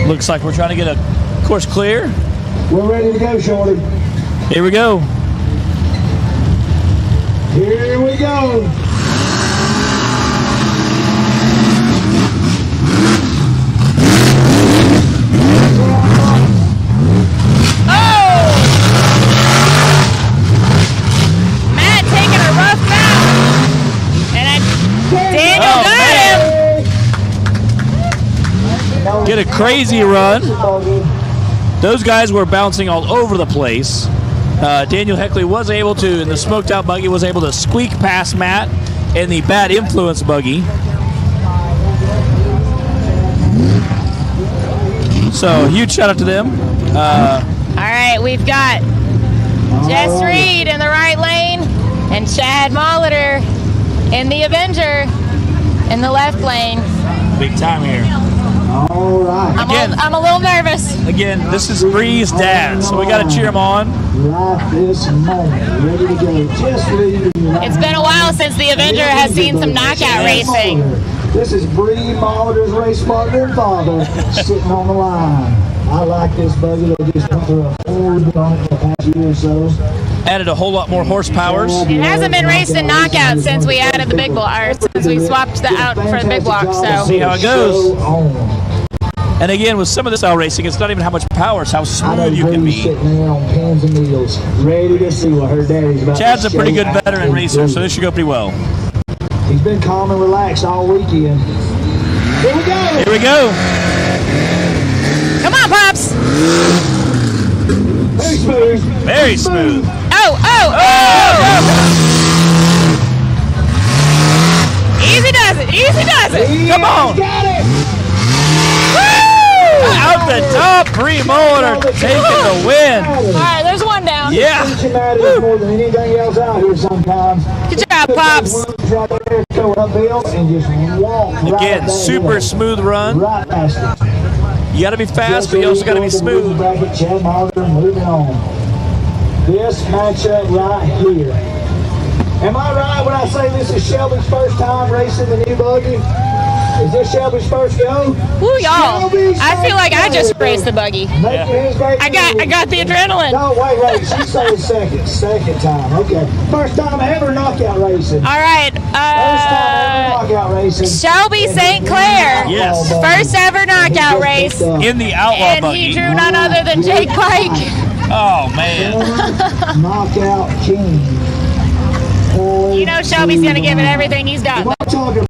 Looks like we're trying to get a course clear. We're ready to go, Shorty. Here we go. Here we go. Get a crazy run. Those guys were bouncing all over the place. Daniel Heckley was able to, in the smoked out buggy, was able to squeak past Matt in the bad influence buggy. So huge shout out to them. All right, we've got Jess Reed in the right lane and Chad Molitor in the Avenger in the left lane. Big time here. All right. I'm a little nervous. Again, this is Bree's dad, so we got to cheer him on. Right this moment, ready to go. Just Reed. It's been a while since the Avenger has seen some knockout racing. This is Bree Molitor's race partner and father sitting on the line. I like this buggy. They just went through a Ford on it for the past year or so. Added a whole lot more horsepowers. It hasn't been raced in knockout since we added the big block, or since we swapped the out for the big block. So see how it goes. And again, with some of this style racing, it's not even how much power, it's how smooth you can be. Sitting there on pins and needles, ready to see what her daddy's about. Chad's a pretty good veteran racer, so this should go pretty well. He's been calm and relaxed all weekend. Here we go. Here we go. Come on, Pops. Very smooth. Very smooth. Oh. Easy does it. Easy does it. Come on. Got it. Out the top, Bree Molitor taking the win. All right, there's one down. Yeah. Matters more than anything else out here sometimes. Good job, Pops. Right there, go uphill and just walk Again, right super smooth run. right past it. You got to be fast, but you also got to be smooth. Bracket, Chad Molitor moving on. This matchup right here. Am I right when I say this is Shelby's first time racing the new buggy? Is this Shelby's first go? Woo, y'all! I feel like I just raced the buggy. I got the adrenaline. No, wait. She said second time. Okay, first time ever knockout racing. All right. First time ever knockout racing. Shelby St. Clair. Yes. First ever knockout race. In the outlaw And buggy. he drew none other than Jake Pike. Oh, man. Knockout king. You know Shelby's going to give it everything he's got.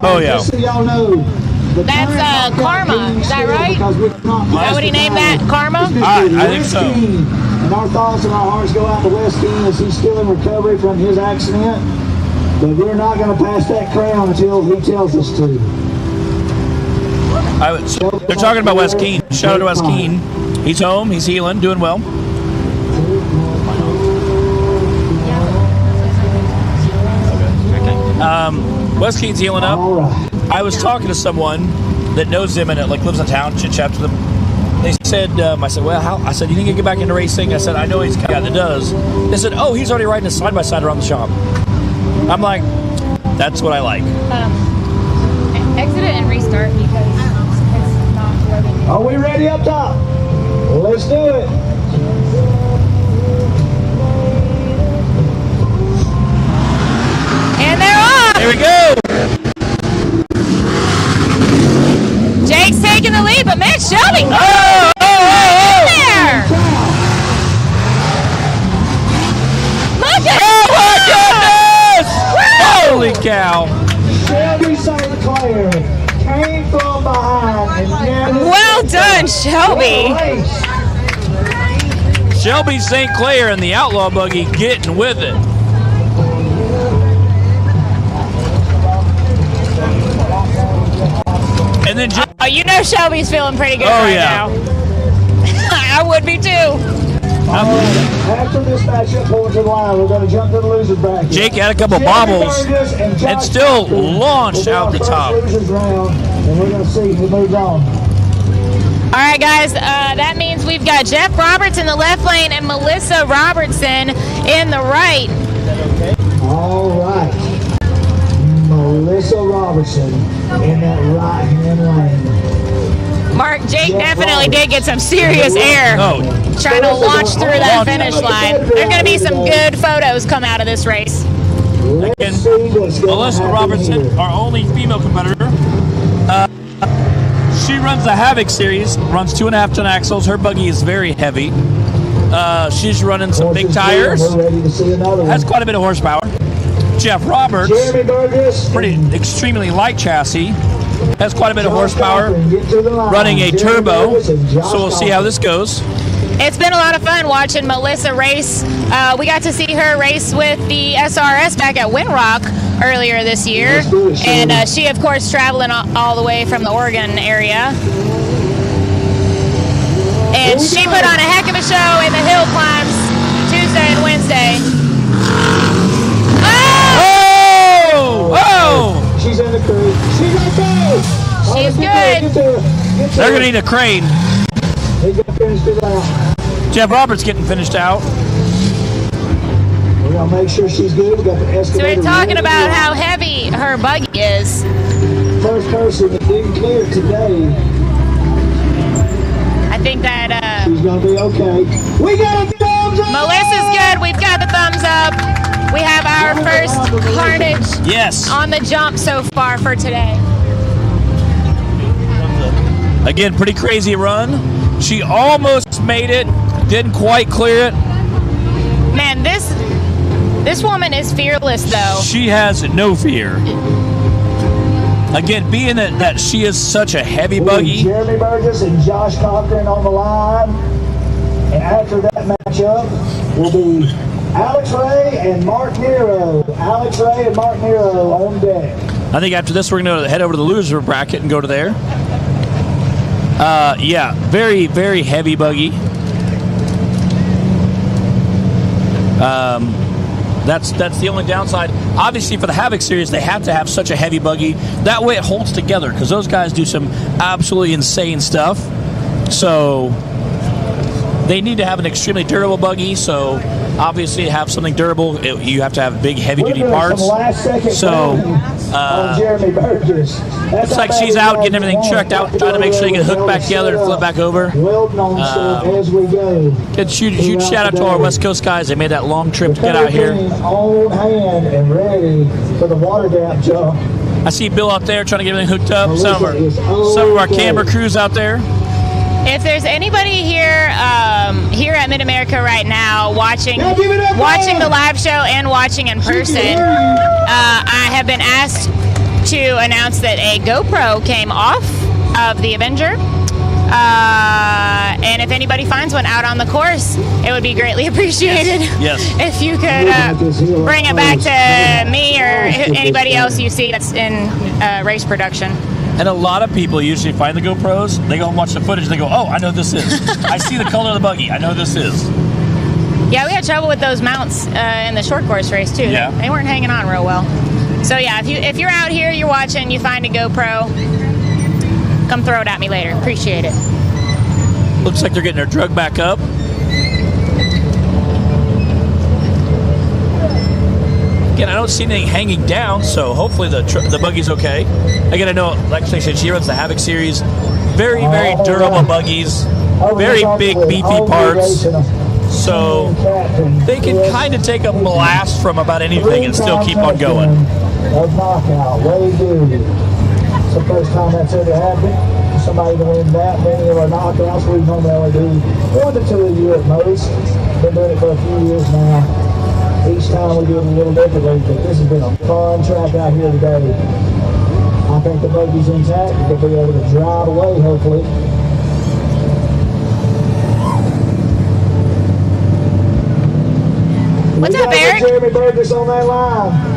Oh, yeah. Just so y'all know, That's Karma. Is that right? Is that what he named that? Karma? I think so. And our thoughts and our hearts go out to West King as he's still in recovery from his accident. But we're not going to pass that crown until he tells us to. They're talking about Wes Keene. Shout out to Wes Keene. He's home. He's healing. Doing well. Wes Keene's healing up. I was talking to someone that knows him and lives in town, chit-chat with him. They said, I said, well, how? I said, you think you get back into racing? I said, I know he's the guy that does. They said, oh, he's already riding a side-by-side around the shop. I'm like, that's what I like. Exit it and restart because it's not loading. Are we ready up top? Let's do it. And they're off. Here we go. Jake's taking the lead, but man, Shelby. Oh! There. Look at Holy cow. Shelby St. Clair came from behind and never... Well done, Shelby. Shelby St. Clair in the outlaw buggy getting with it. And then you know Shelby's feeling pretty good Oh, right yeah. now. I would be too. After this matchup pulling to the line, we're going to jump to the loser's bracket. Jake had a couple bobbles and still launched out the top. Losers round, and we're going to see who moves on. All right, guys, that means we've got Jeff Roberts in the left lane and Melissa Robertson in the right. All right. Melissa Robertson in that right-hand lane. Mark, Jake definitely did get some serious air trying to launch through that finish line. There's going to be some good photos come out of this race. And Melissa Robertson, our only female competitor, she runs the Havoc series, runs 2.5-ton axles. Her buggy is very heavy. She's running some big tires, has quite a bit of horsepower. Jeff Roberts, extremely light chassis, has quite a bit of horsepower, running a turbo, so we'll see how this goes. It's been a lot of fun watching Melissa race. We got to see her race with the SRS back at Windrock earlier this year, and she, of course, traveling all the way from the Oregon area. And she put on a heck of a show in the hill climbs Tuesday and Wednesday. Oh! She's in the crew. She's okay. She's good. They're going to need a crane. Jeff Roberts getting finished out. We're going to make sure she's good. We got the excavator. So we're talking about how heavy her buggy is. First person that didn't clear today. I think that she's going to be okay. We got a thumbs up! Melissa's good. We've got the thumbs up. We have our first carnage on the jump so far for today. Again, pretty crazy run. She almost made it, didn't quite clear it. Man, this woman is fearless, though. She has no fear. Again, being that she is such a heavy buggy. Jeremy Burgess and Josh Cochran on the line. And after that matchup will be Alex Ray and Mark Nero. Alex Ray and Mark Nero on deck. I think after this, we're going to head over to the loser bracket and go to there. Yeah, very, very heavy buggy. That's the only downside. Obviously, for the Havoc series, they have to have such a heavy buggy. That way it holds together, because those guys do some absolutely insane stuff. So they need to have an extremely durable buggy. So obviously, to have something durable, you have to have big, heavy-duty parts. So Jeremy Burgess. looks like she's out getting everything checked out, trying to make sure you can hook back together and flip back over. As we go. Good huge shout out to our West Coast guys. They made that long trip to get out here. On hand and ready for the water gap jump. I see Bill out there trying to get everything hooked up. Some of our camera crews out there. If there's anybody here here at Mid-America right now watching the live show and watching in person, I have been asked to announce that a GoPro came off of the Avenger. And if anybody finds one out on the course, it would be greatly appreciated. Yes. If you could bring it back to me or anybody else you see that's in race production. And a lot of people usually find the GoPros, they go and watch the footage, they go, oh, I know this is. I see the color of the buggy, I know this is. Yeah, we had trouble with those mounts in the short course race too. Yeah. They weren't hanging on real well. So yeah, if you're out here, you're watching, you find a GoPro, come throw it at me later. Appreciate it. Looks like they're getting their drug back up. Again, I don't see anything hanging down, so hopefully the buggy's okay. Again, I know, like I said, she runs the Havoc series. Very, very durable buggies. Very big, beefy parts. So they can kind of take a blast from about anything and still keep on going. Of knockout, way good. It's the first time that's ever happened. Somebody to win that many of our knockouts. We normally do 1 to 2 a year at most. Been doing it for a few years now. Each time we do it a little differently, but this has been a fun track out here today. I think the buggy's intact. We'll be able to drive away, hopefully. What's up, Eric? Jeremy Burgess on that line.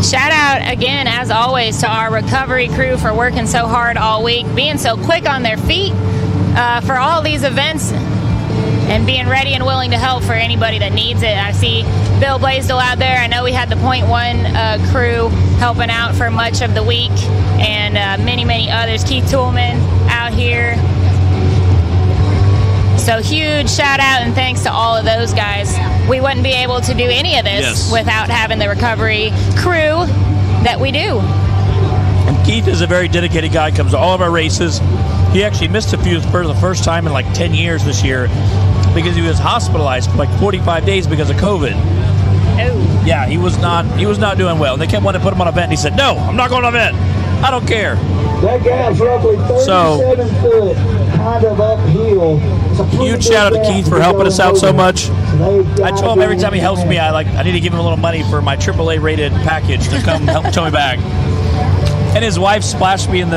Shout out again, as always, to our recovery crew for working so hard all week, being so quick on their feet for all these events, and being ready and willing to help for anybody that needs it. I see Bill Blaisdell out there. I know we had the Point One crew helping out for much of the week, and many others. Keith Toolman out here. So huge shout out and thanks to all of those guys. We wouldn't be able to do any of this without having the recovery crew that we do. And Keith is a very dedicated guy, comes to all of our races. He actually missed a few for the first time in like 10 years this year because he was hospitalized for like 45 days because of COVID. Oh. Yeah, he was not doing well. And they kept wanting to put him on an event, and he said, "No, I'm not going on an event. I don't care." That gap's roughly 37 foot, kind of uphill. Huge shout out to Keith for helping us out so much. I told him every time he helps me, I need to give him a little money for my AAA rated package to come help tow me back. And his wife splashed me and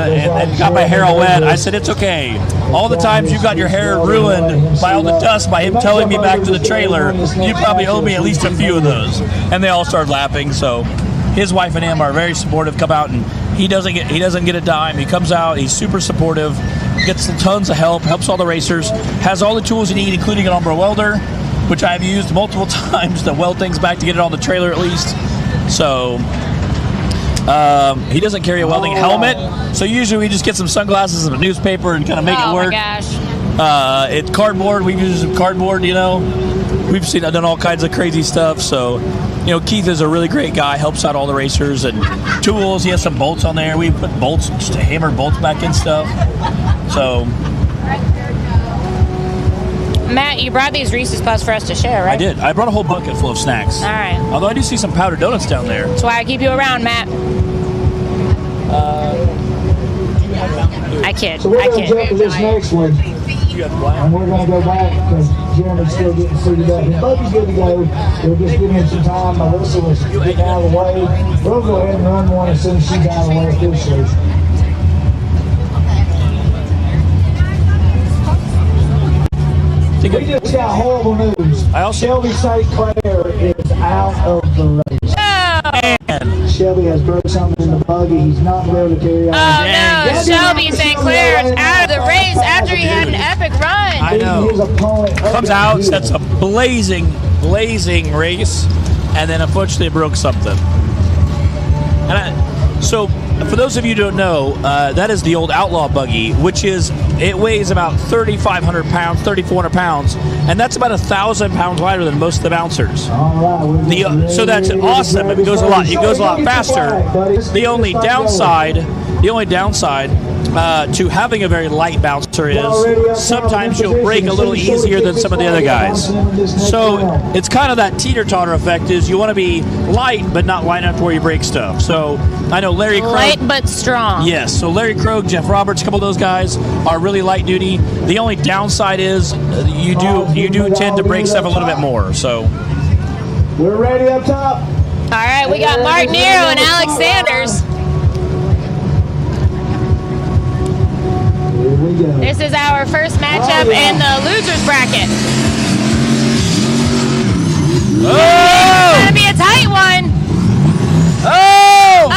got my hair all wet. I said, "It's okay. All the times you got your hair ruined by all the dust by him towing me back to the trailer, you probably owe me at least a few of those." And they all started laughing. So his wife and him are very supportive. Come out, and he doesn't get a dime. He comes out. He's super supportive. Gets tons of help. Helps all the racers. Has all the tools you need, including an Umbro welder, which I've used multiple times to weld things back to get it on the trailer at least. So. He doesn't carry a welding helmet, so usually we just get some sunglasses and a newspaper and kind of make it work. Oh my gosh. It's cardboard. We've used some cardboard, We've done all kinds of crazy stuff. So, Keith is a really great guy, helps out all the racers and tools. He has some bolts on there. We put bolts, just to hammer bolts back in stuff. So. Matt, you brought these Reese's Puffs for us to share, right? I did. I brought a whole bucket full of snacks. All right. Although I do see some powdered donuts down there. That's why I keep you around, Matt. I kid. So we're going to jump to this next one. And we're going to go back because Jeremy's still getting seated up. His buggy's good to go. We'll just give him some time. Melissa was getting out of the way. We'll go ahead and run one as soon as she's out of the way officially. We just got horrible news. Shelby St. Clair is out of the race. No! Shelby has broke something in the buggy. He's not able to carry on. Oh no! Shelby St. Clair is out of the race after he had an epic run. I know. Comes out, sets a blazing race, and then unfortunately broke something. So, for those of you who don't know, that is the old Outlaw buggy, it weighs about 3,500 pounds, 3,400 pounds, and that's about 1,000 pounds lighter than most of the bouncers. So that's awesome. It goes a lot faster. The only downside to having a very light bouncer is sometimes you'll brake a little easier than some of the other guys. So it's kind of that teeter-totter effect is you want to be light but not light enough to where you break stuff. So I know Larry Krogh. Light but strong. Yes, so Larry Krogh, Jeff Roberts, a couple of those guys are really light duty. The only downside is you do tend to break stuff a little bit more. So we're ready up top. All right, we got Mark Nero and Alex Sanders. This is our first matchup in the losers bracket. Oh! It's gonna be a tight one. Oh!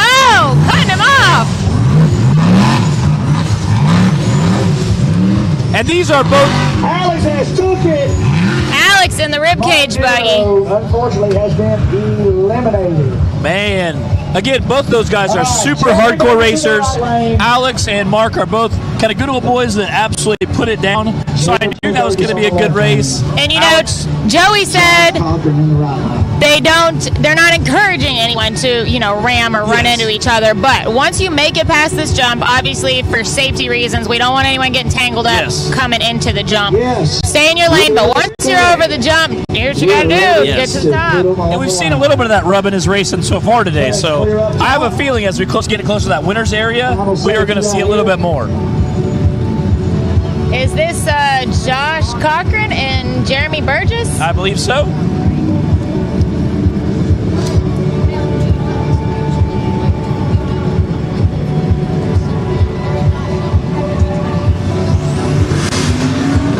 Cutting him off. And these are both. Alex has took it. Alex in the ribcage buggy. Unfortunately, has been eliminated. Man, again, both those guys are super hardcore racers. Alex and Mark are both kind of good old boys that absolutely put it down. So I knew that was going to be a good race. And Joey said they're not encouraging anyone to, ram or run into each other. But once you make it past this jump, obviously for safety reasons, we don't want anyone getting tangled up coming into the jump. Stay in your lane, but once you're over the jump, here's what you got to do. Get to the top. And we've seen a little bit of that rub in his racing so far today. So I have a feeling as we get closer to that winner's area, we are going to see a little bit more. Is this Josh Cochran and Jeremy Burgess? I believe so.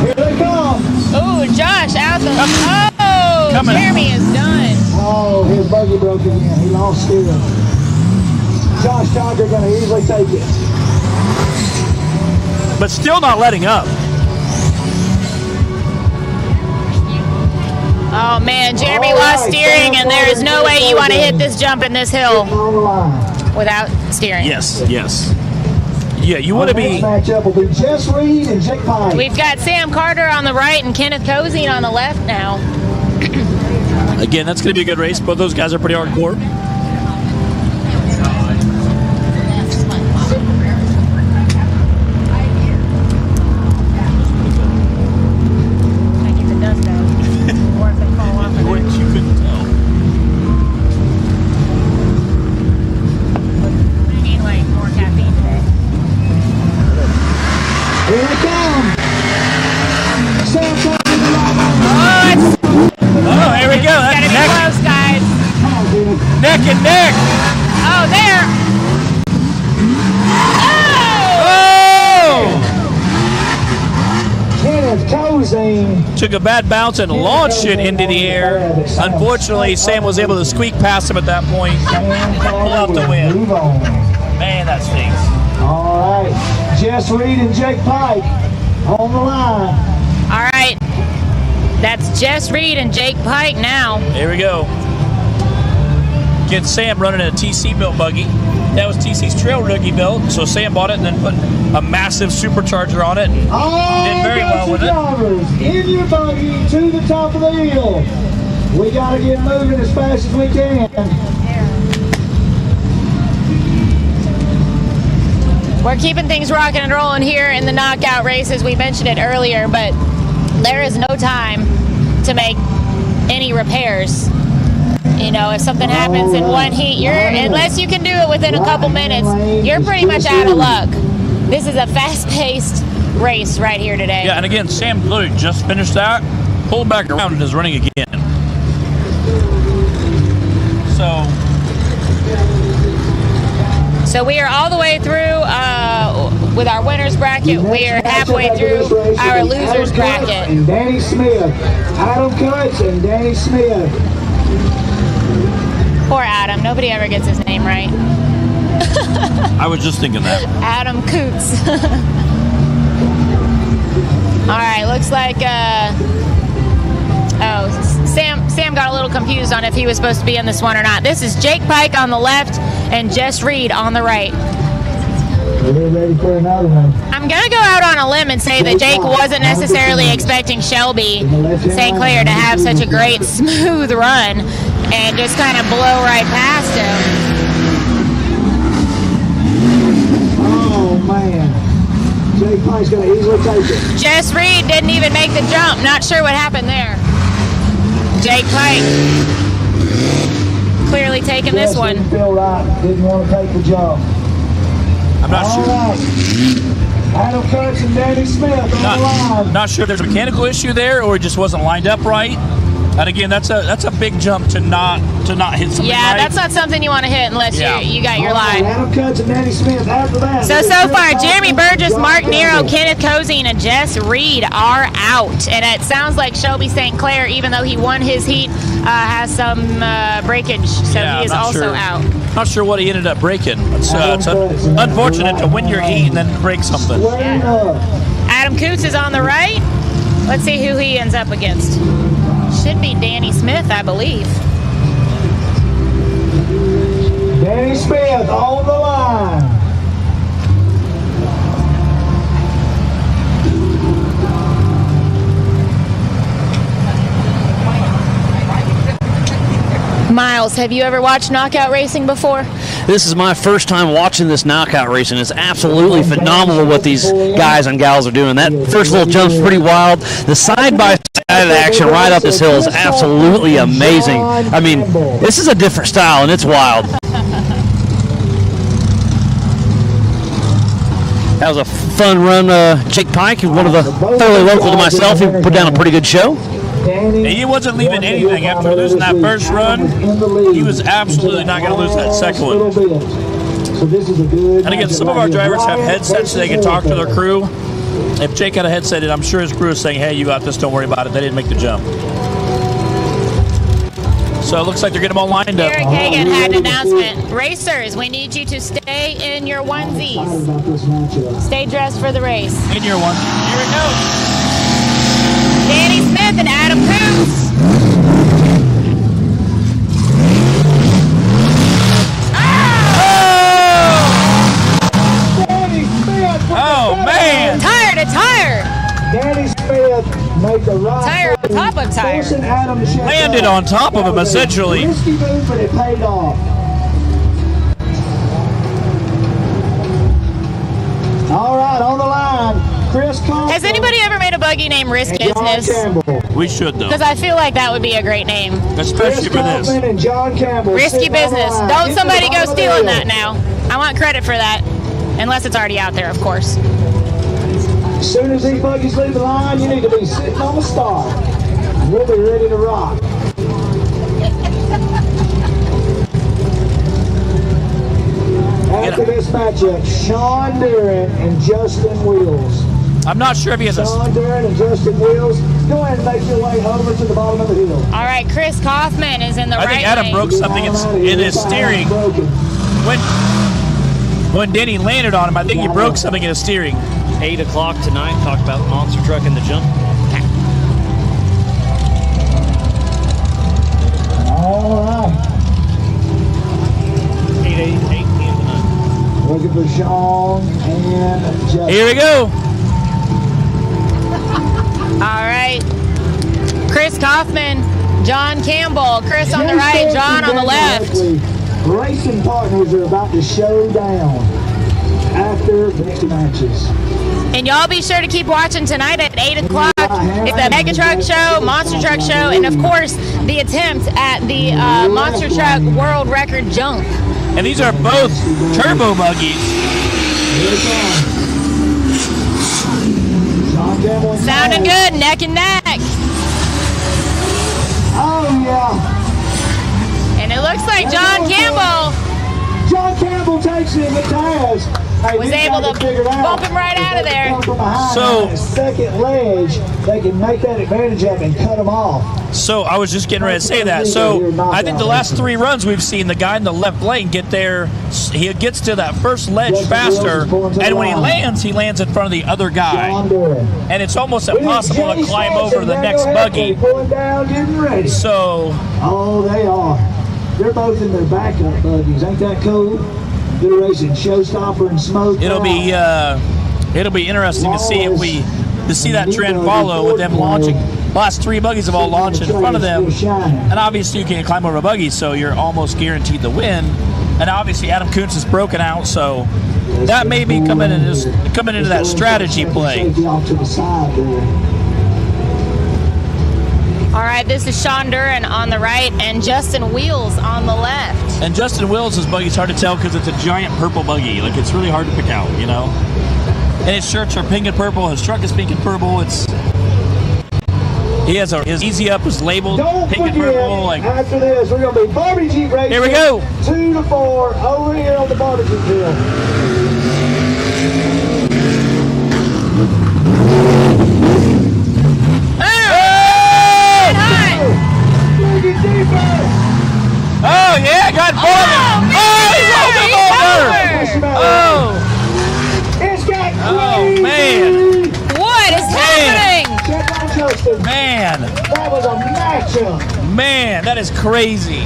Here they come. Oh, Josh out the. Coming. Jeremy is done. Oh, his buggy broke again. He lost steering. Josh Cocker going to easily take it. But still not letting up. Oh man, Jeremy lost steering, and there is no way you want to hit this jump in this hill without steering. Yes, yes. Yeah, you want to be. Next matchup will be Jess Reed and Jake Pike. We've got Sam Carter on the right and Kenneth Cozine on the left now. Again, that's going to be a good race. Both those guys are pretty hardcore. Neck and neck. Oh, there. Oh! Kenneth Cozine Took a bad bounce and launched it into the air. Unfortunately, Sam was able to squeak past him at that point. Pull out the win. Man, that stinks. All right. Jess Reed and Jake Pike on the line. All right. That's Jess Reed and Jake Pike now. Here we go. Get Sam running a TC built buggy. That was TC's trail rookie built, so Sam bought it and then put a massive supercharger on it and did very well with it. Drivers in your buggy to the top of the hill. We got to get moving as fast as we can. We're keeping things rocking and rolling here in the knockout races. We mentioned it earlier, but there is no time to make any repairs. You know, if something happens in one heat, unless you can do it within a couple minutes, you're pretty much out of luck. This is a fast-paced race right here today. Yeah, and again, Sam literally just finished that, pulled back around and is running again. So we are all the way through with our winners bracket. We are halfway through our losers bracket. And Danny Smith. Adam Cutts and Danny Smith. Poor Adam. Nobody ever gets his name right. I was just thinking that. Adam Coots. All right, looks like Sam got a little confused on if he was supposed to be in this one or not. This is Jake Pike on the left and Jess Reed on the right. We're ready for another one. I'm going to go out on a limb and say that Jake wasn't necessarily expecting Shelby St. Clair to have such a great smooth run and just kind of blow right past him. Oh, man. Jake Pike's going to easily take it. Jess Reed didn't even make the jump. Not sure what happened there. Jake Pike clearly taking this one. Didn't feel right. Didn't want to take the jump. I'm not sure. Right. Adam Kurtz and Danny Smith on the line. Not sure if there's a mechanical issue there or it just wasn't lined up right. And again, that's a big jump to not hit something. Yeah, right. that's not something you want to hit unless you got your line. Adam Kurtz and Danny Smith after that. So far, Jeremy Burgess, Mark Nero, Kenneth Cozine, and Jess Reed are out. And it sounds like Shelby St. Clair, even though he won his heat, has some breakage. So he is also out. Not sure what he ended up breaking. It's unfortunate to win your heat and then break something. Adam Coots is on the right. Let's see who he ends up against. Should be Danny Smith, I believe. Danny Smith on the line. Miles, have you ever watched knockout racing before? This is my first time watching this knockout racing. It's absolutely phenomenal what these guys and gals are doing. That first little jump's pretty wild. The side-by-side action right up this hill is absolutely amazing. I mean, this is a different style, and it's wild. That was a fun run. Jake Pike, one of the fairly local to myself, he put down a pretty good show. He wasn't leaving anything after losing that first run. He was absolutely not going to lose that second one. And again, some of our drivers have headsets so they can talk to their crew. If Jake had a headset, I'm sure his crew is saying, hey, you got this, don't worry about it. They didn't make the jump. So it looks like they're getting them all lined up. Eric Hagan had an announcement. Racers, we need you to stay in your onesies. Stay dressed for the race. In your one. Here it goes. Danny Smith and Adam Coombs. Oh, man. Tire to tire. Danny Smith made the right Tire on top of tire. Landed on top of him, essentially. Risky move, but it paid off. All right, on the line, Chris Thompson. Has anybody ever made a buggy named Risk Business? We should, though. Because I feel like that would be a great name. Especially for this. And John Campbell. Risky Business. Don't somebody go stealing that now. I want credit for that. Unless it's already out there, of course. As soon as these buggies leave the line, you need to be sitting on the start. We'll be ready to rock. After this matchup, Sean Duran and Justin Wheels. I'm not sure if he has a... Sean Duran and Justin Wheels, go ahead and make your way over to the bottom of the hill. All right, Chris Kaufman is in the right I think Adam lane. broke something in his steering. When Denny landed on him, I think he broke something in his steering. 8 o'clock tonight. Talk about the monster truck and the jump. All right. 8 p.m. tonight. Looking for Sean and Justin. Here we go. All right. Chris Kaufman, John Campbell. Chris on the right, John on the left. Racing partners are about to show down after the matches. And y'all be sure to keep watching tonight at 8 o'clock. It's the Mega Truck Show, Monster Truck Show, and of course, the attempt at the Monster Truck World Record Jump. And these are both turbo buggies. Sounding good, neck and neck. Oh, yeah. And it looks like John Campbell takes it in the tires. was able to bump him right out of there. So, second ledge, they can make that advantage up and cut them off. So I was just getting ready to say that. So I think the last 3 runs we've seen the guy in the left lane get there. He gets to that first ledge faster, and when he lands in front of the other guy. And it's almost impossible to climb over the next buggy. So, oh, they are. They're both in their backup buggies. Ain't that cool? They're racing Showstopper and Smoke. It'll be interesting to see if we see that trend follow with them launching. Last 3 buggies have all launched in front of them, and obviously you can't climb over a buggy, so you're almost guaranteed the win. And obviously Adam Kuntz is broken out, so that may be coming into that strategy play. All right, this is Sean Duran on the right and Justin Wheels on the left. And Justin Wheels' buggy's hard to tell because it's a giant purple buggy. Like, it's really hard to pick out, you know? And his shirts are pink and purple. His truck is pink and purple. He has his Easy Up is labeled pink and purple. Like, after this, we're going to be Barbie Jeep racing. Here we go. 2 to 4 over here on the Barbie Jeep field. Oh, yeah, got Foreman. He's over. Oh. It's got Oh, man. What is happening? Man. That was a matchup. Man, that is crazy.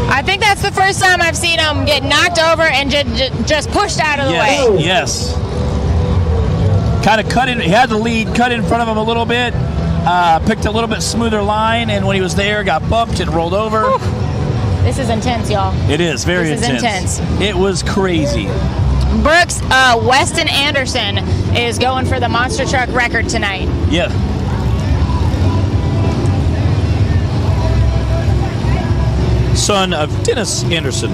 I think that's the first time I've seen him get knocked over and just pushed out of the way. Yes. Kind of cut in. He had the lead, cut in front of him a little bit. Picked a little bit smoother line, and when he was there, got bumped and rolled over. Whew. This is intense, y'all. It is very intense. It was crazy. Brooks, Weston Anderson is going for the monster truck record tonight. Yeah. Son of Dennis Anderson.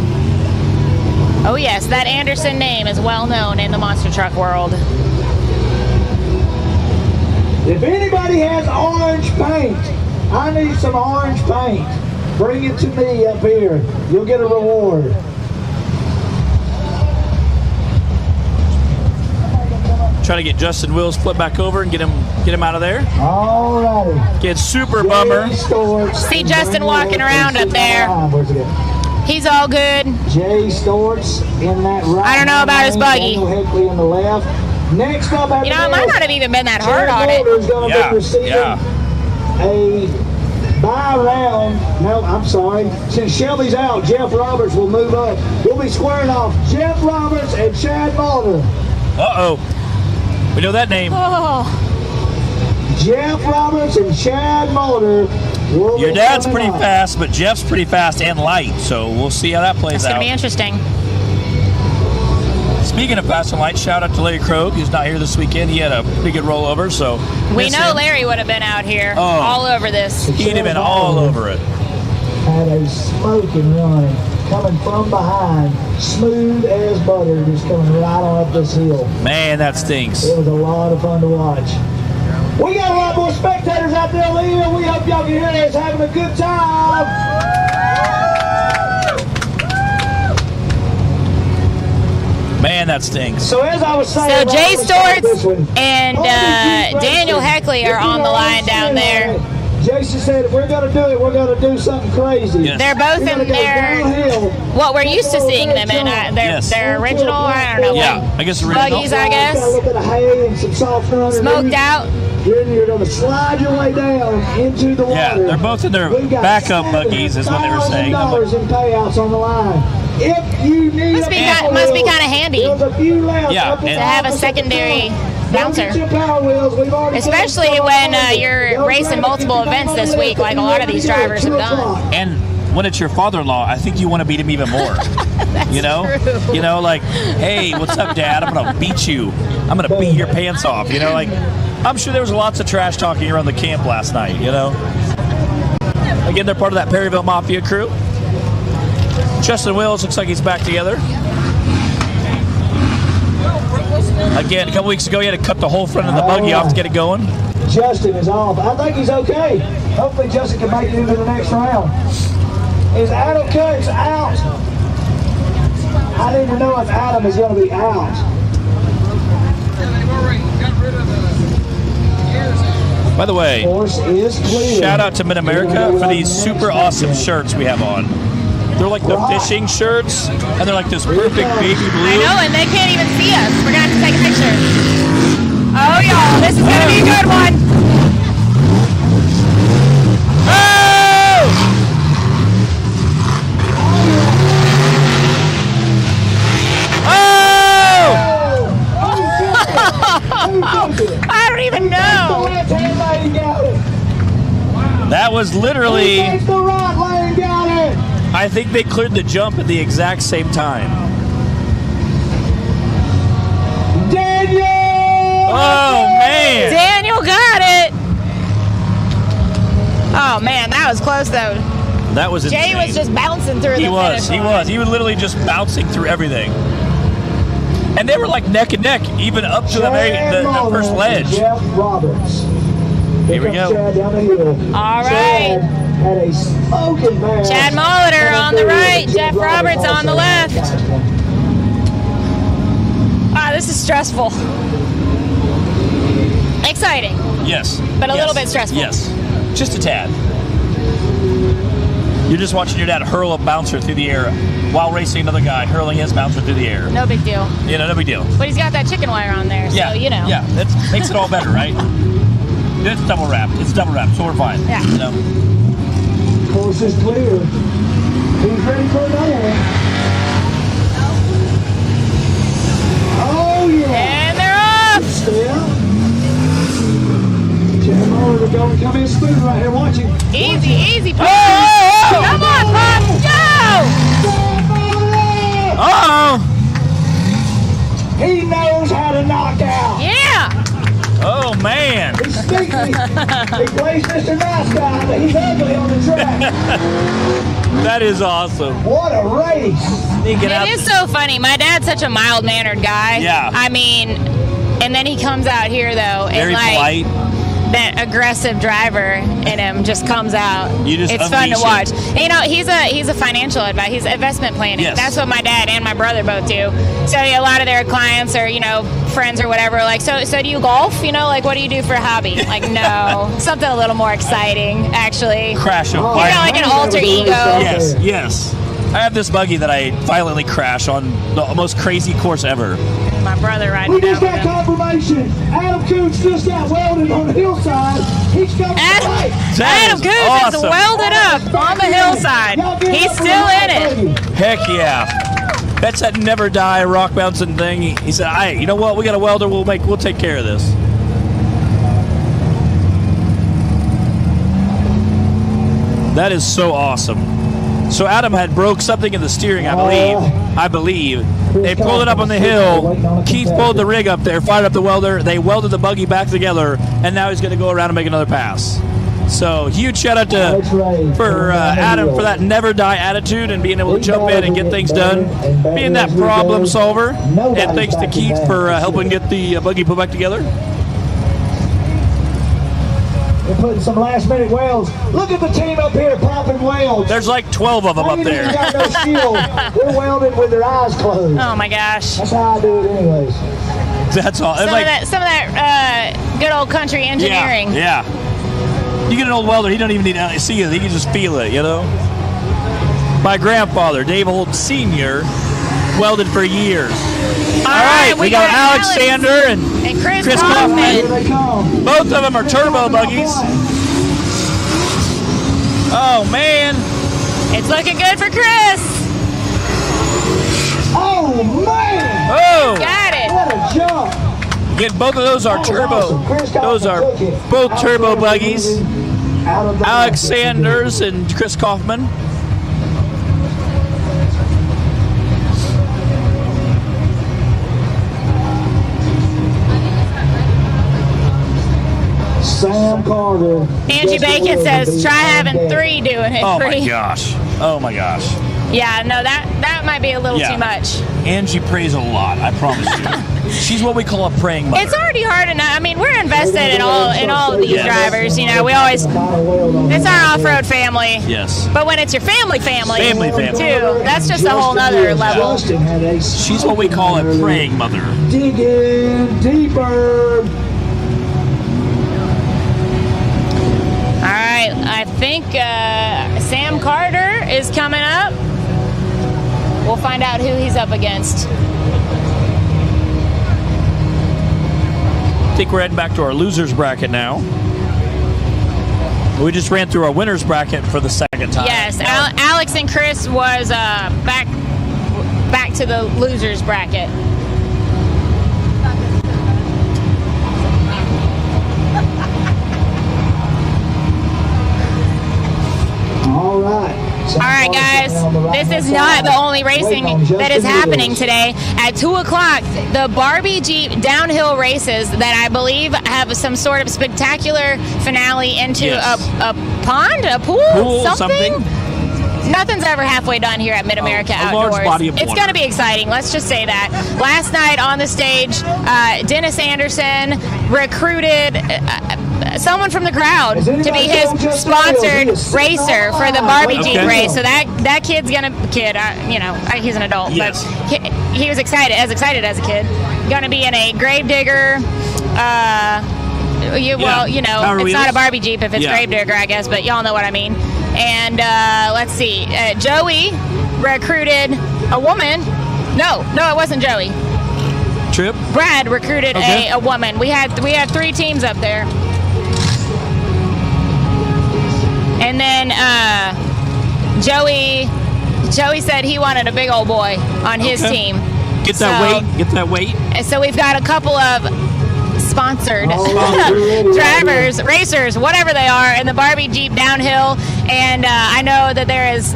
Oh yes, that Anderson name is well known in the monster truck world. If anybody has orange paint, I need some orange paint. Bring it to me up here. You'll get a reward. Try to get Justin Wills flipped back over and get him out of there. All righty. Get super bummer. See Justin walking around up there. He's all good. Jay Storts in that right. I don't know about his buggy. Daniel Heckley in the left. Next up, You know, it might not have even been that hard on it. Yeah, be receiving a bye round. No, I'm sorry. Since Shelby's out, Jeff Roberts will move up. We'll be squaring off Jeff Roberts and Chad Mulder. Uh-oh. We know that name. Oh. Jeff Roberts and Chad Mulder. Your dad's pretty fast, but Jeff's pretty fast and light, so we'll see how that plays It's out. going to be interesting. Speaking of fast and light, shout out to Larry Krogh. He's not here this weekend. He had a pretty good rollover, so We know Larry would have been out here all over this. He'd have been all over it. Had a smoking run coming from behind, smooth as butter, just coming right on up this hill. Man, that stinks. It was a lot of fun to watch. We got a lot more spectators out there, Leah. We hope y'all can hear us having a good time. Man, that stinks. So as I was saying, So Jay Storts and Daniel Heckley are on the line down there. Jason said, if we're going to do it, we're going to do something crazy. Yes. They're both in their, what we're used to seeing them in, their original, I don't know, Yeah, I guess original. buggies, I Got a little guess. bit of hay and some soft underneath. Smoked out. You're going to slide your way down into the water. Yeah, they're both in their We've got backup buggies, is what they were saying. $7,000 in payouts on the line. If you need Must be kind of handy there's a few left. Yeah, Up in and- the to have a office secondary at the bouncer. Don't get your power wheels. We've already Especially said when you're racing multiple events this week, like a lot of these drivers have done. And when it's your father-in-law, I think you want to beat him even more. You know? true. You know, like, hey, what's up, Dad? I'm going to beat you. I'm going to beat your pants off. You know, like, I'm sure there was lots of trash talking around the camp last night, you know? Again, they're part of that Perryville Mafia crew. Justin Wills looks like he's back together. Again, a couple weeks ago, he had to cut the whole front of the buggy off to get it going. Justin is off. I think he's okay. Hopefully Justin can make it into the next round. Is Adam Coates out? I need to know if Adam is going to be out. By the way, Course is clear. shout out to Mid-America for these super awesome shirts we have on. They're like the fishing shirts, and they're like this perfect baby blue. I know, and they can't even see us. We're going to have to take a picture. Oh, y'all, this is going to be a good one. Oh! Oh! I don't even know. That was literally, It's the right lane, got it. I think they cleared the jump at the exact same time. Daniel! Oh, man. Daniel got it. Oh, man, that was close, though. That was insane. Jay was just bouncing through He the was. finish He line. was. He was literally just bouncing through everything. And they were like neck and neck, even up to the first ledge. Jeff Roberts. Here we comes go. Chad down the hill. All Chad right. had a smoking pass. Chad Molitor on the right, Jeff Roberts on the left. Wow, this is stressful. Exciting. Yes. But a Yes. little bit stressful. Yes. Just a tad. You're just watching your dad hurl a bouncer through the air while racing another guy hurling his bouncer through the air. No big deal. You know, no big deal. But he's got that chicken wire on there, so Yeah. you know. Yeah. That makes it all better, right? It's double wrapped. It's double wrapped, so we're fine. Yeah. You know? Course is clear. He's ready for another one. Oh, yeah. And they're off. Still. Chad Muller to come in smooth right here. Watch him. Easy, easy. Pop. Oh! Come on, Pop. Go. Uh-oh! He knows how to knock out. Yeah. Oh, man. He's sneaky. He plays Mr. Nice Guy, but he's ugly on the track. That is awesome. What a race. Sneaking out. It is so funny. My dad's such a mild-mannered guy. Yeah. I mean, and then he comes out here, though. And Very like, polite. that aggressive driver in him just comes out. It's fun to watch. And, you know, he's a financial advisor. He's investment planning. Yes. That's what my dad and my brother both do. So yeah, a lot of their clients are, you know, friends or whatever. Like, so do you golf? You know, like, what do you do for a hobby? Like, no, something a little more exciting, actually. Crash a You know, like an alter ego. Yes. I have this buggy that I violently crash on the most crazy course ever. My brother riding We just down got with him. confirmation. Adam Coots just got welded on the hillside. He's coming right. Adam Coots is welded up on the hillside. He's still in it. Heck yeah. That's that never die rock bouncing thing. He said, "Hey, you know what? We got a welder. We'll take care of this." That is so awesome. So Adam had broke something in the steering, I believe. They pulled it up on the hill. Keith pulled the rig up there, fired up the welder. They welded the buggy back together, and now he's going to go around and make another pass. So huge shout out for Adam for that never die attitude and being able to jump in and get things done, being that problem solver. And thanks to Keith for helping get the buggy put back together. They're putting some last-minute welds. Look at the team up here popping welds. There's like 12 of them up there. They got no skill. They're welding with their eyes closed. Oh my gosh. That's how I do it anyways. That's all. Some of that good old country engineering. Yeah. You get an old welder, he don't even need to see it. He can just feel it, you know? My grandfather, Dave Holt Sr., welded for years. All right, we got Alexander and Chris Kaufman. Here they come. Both of them are turbo buggies. Oh, man. It's looking good for Chris. Oh, man. Oh. Got it. What a jump. Again, both of those are turbo. Awesome. Chris Kaufman Those are took it. both turbo buggies. Out of the Alexander's and Chris Kaufman. Sam Carter. Angie Bacon says, try having 3 doing it. Oh, free. my gosh. Oh, my gosh. Yeah, no, that might be a little too much. Angie prays a lot, I promise you. She's what we call a praying mother. It's already hard enough. I mean, we're invested in all of these drivers. You know, we always, it's our off-road family. Yes. But when it's your family Family. too, that's just a whole nother level. She's what we call a praying mother. Dig in deeper. All right, I think Sam Carter is coming up. We'll find out who he's up against. I think we're heading back to our losers bracket now. We just ran through our winners bracket for the second time. Yes, Alex and Chris was back to the losers bracket. All right. All right, guys, this is not the only racing that is happening today. At 2 o'clock, the Barbie Jeep downhill races that I believe have some sort of spectacular finale into a pond, a pool, something. Nothing's ever halfway done here at Mid-America Outdoors. Large body of it's water. going to be exciting. Let's just say that. Last night on the stage, Dennis Anderson recruited someone from the crowd to be his sponsored racer for the Barbie Jeep race. So that kid's gonna he's an adult, but he was excited as a kid. Going to be in a Gravedigger. It's not a Barbie Jeep if it's Gravedigger, I guess, but y'all know what I mean. And let's see, Joey recruited a woman. No, it wasn't Joey. Trip. Brad recruited a woman. We have 3 teams up there. And then Joey said he wanted a big old boy on his team. Get that weight. So we've got a couple of sponsored drivers, racers, whatever they are, in the Barbie Jeep downhill. And I know that there is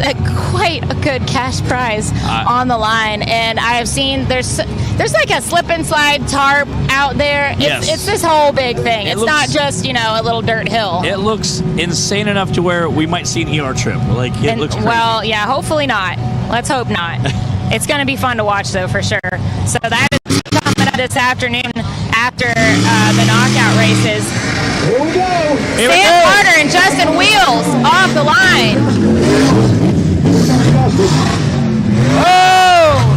quite a good cash prize on the line. And I have seen there's like a slip and slide tarp out there. It's this whole big thing. It's not just, a little dirt hill. It looks insane enough to where we might see an ER trip. It looks crazy. Well, yeah, hopefully not. Let's hope not. It's going to be fun to watch, though, for sure. So that is coming up this afternoon after the knockout races. Here we go. Here we Sam go. Carter and Justin Wheels off the line. Oh!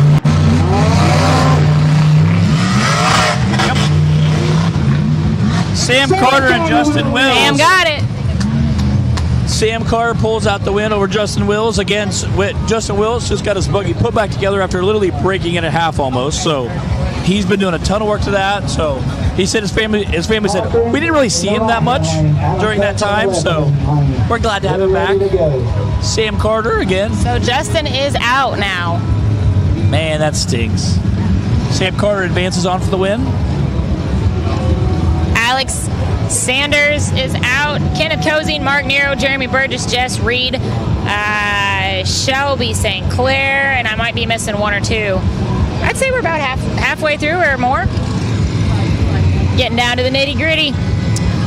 Sam Carter and Justin Wills. Sam got it. Sam Carter pulls out the win over Justin Wills. Again, Justin Wills just got his buggy put back together after literally breaking it in half almost. So he's been doing a ton of work to that. So he said his family said we didn't really see him that much during that time. So we're glad to have him back. Sam Carter again. So Justin is out now. Man, that stings. Sam Carter advances on for the win. Alex Sanders is out. Kenneth Cozine, Mark Nero, Jeremy Burgess, Jess Reed, Shelby St. Clair, and I might be missing one or two. I'd say we're about halfway through or more. Getting down to the nitty gritty.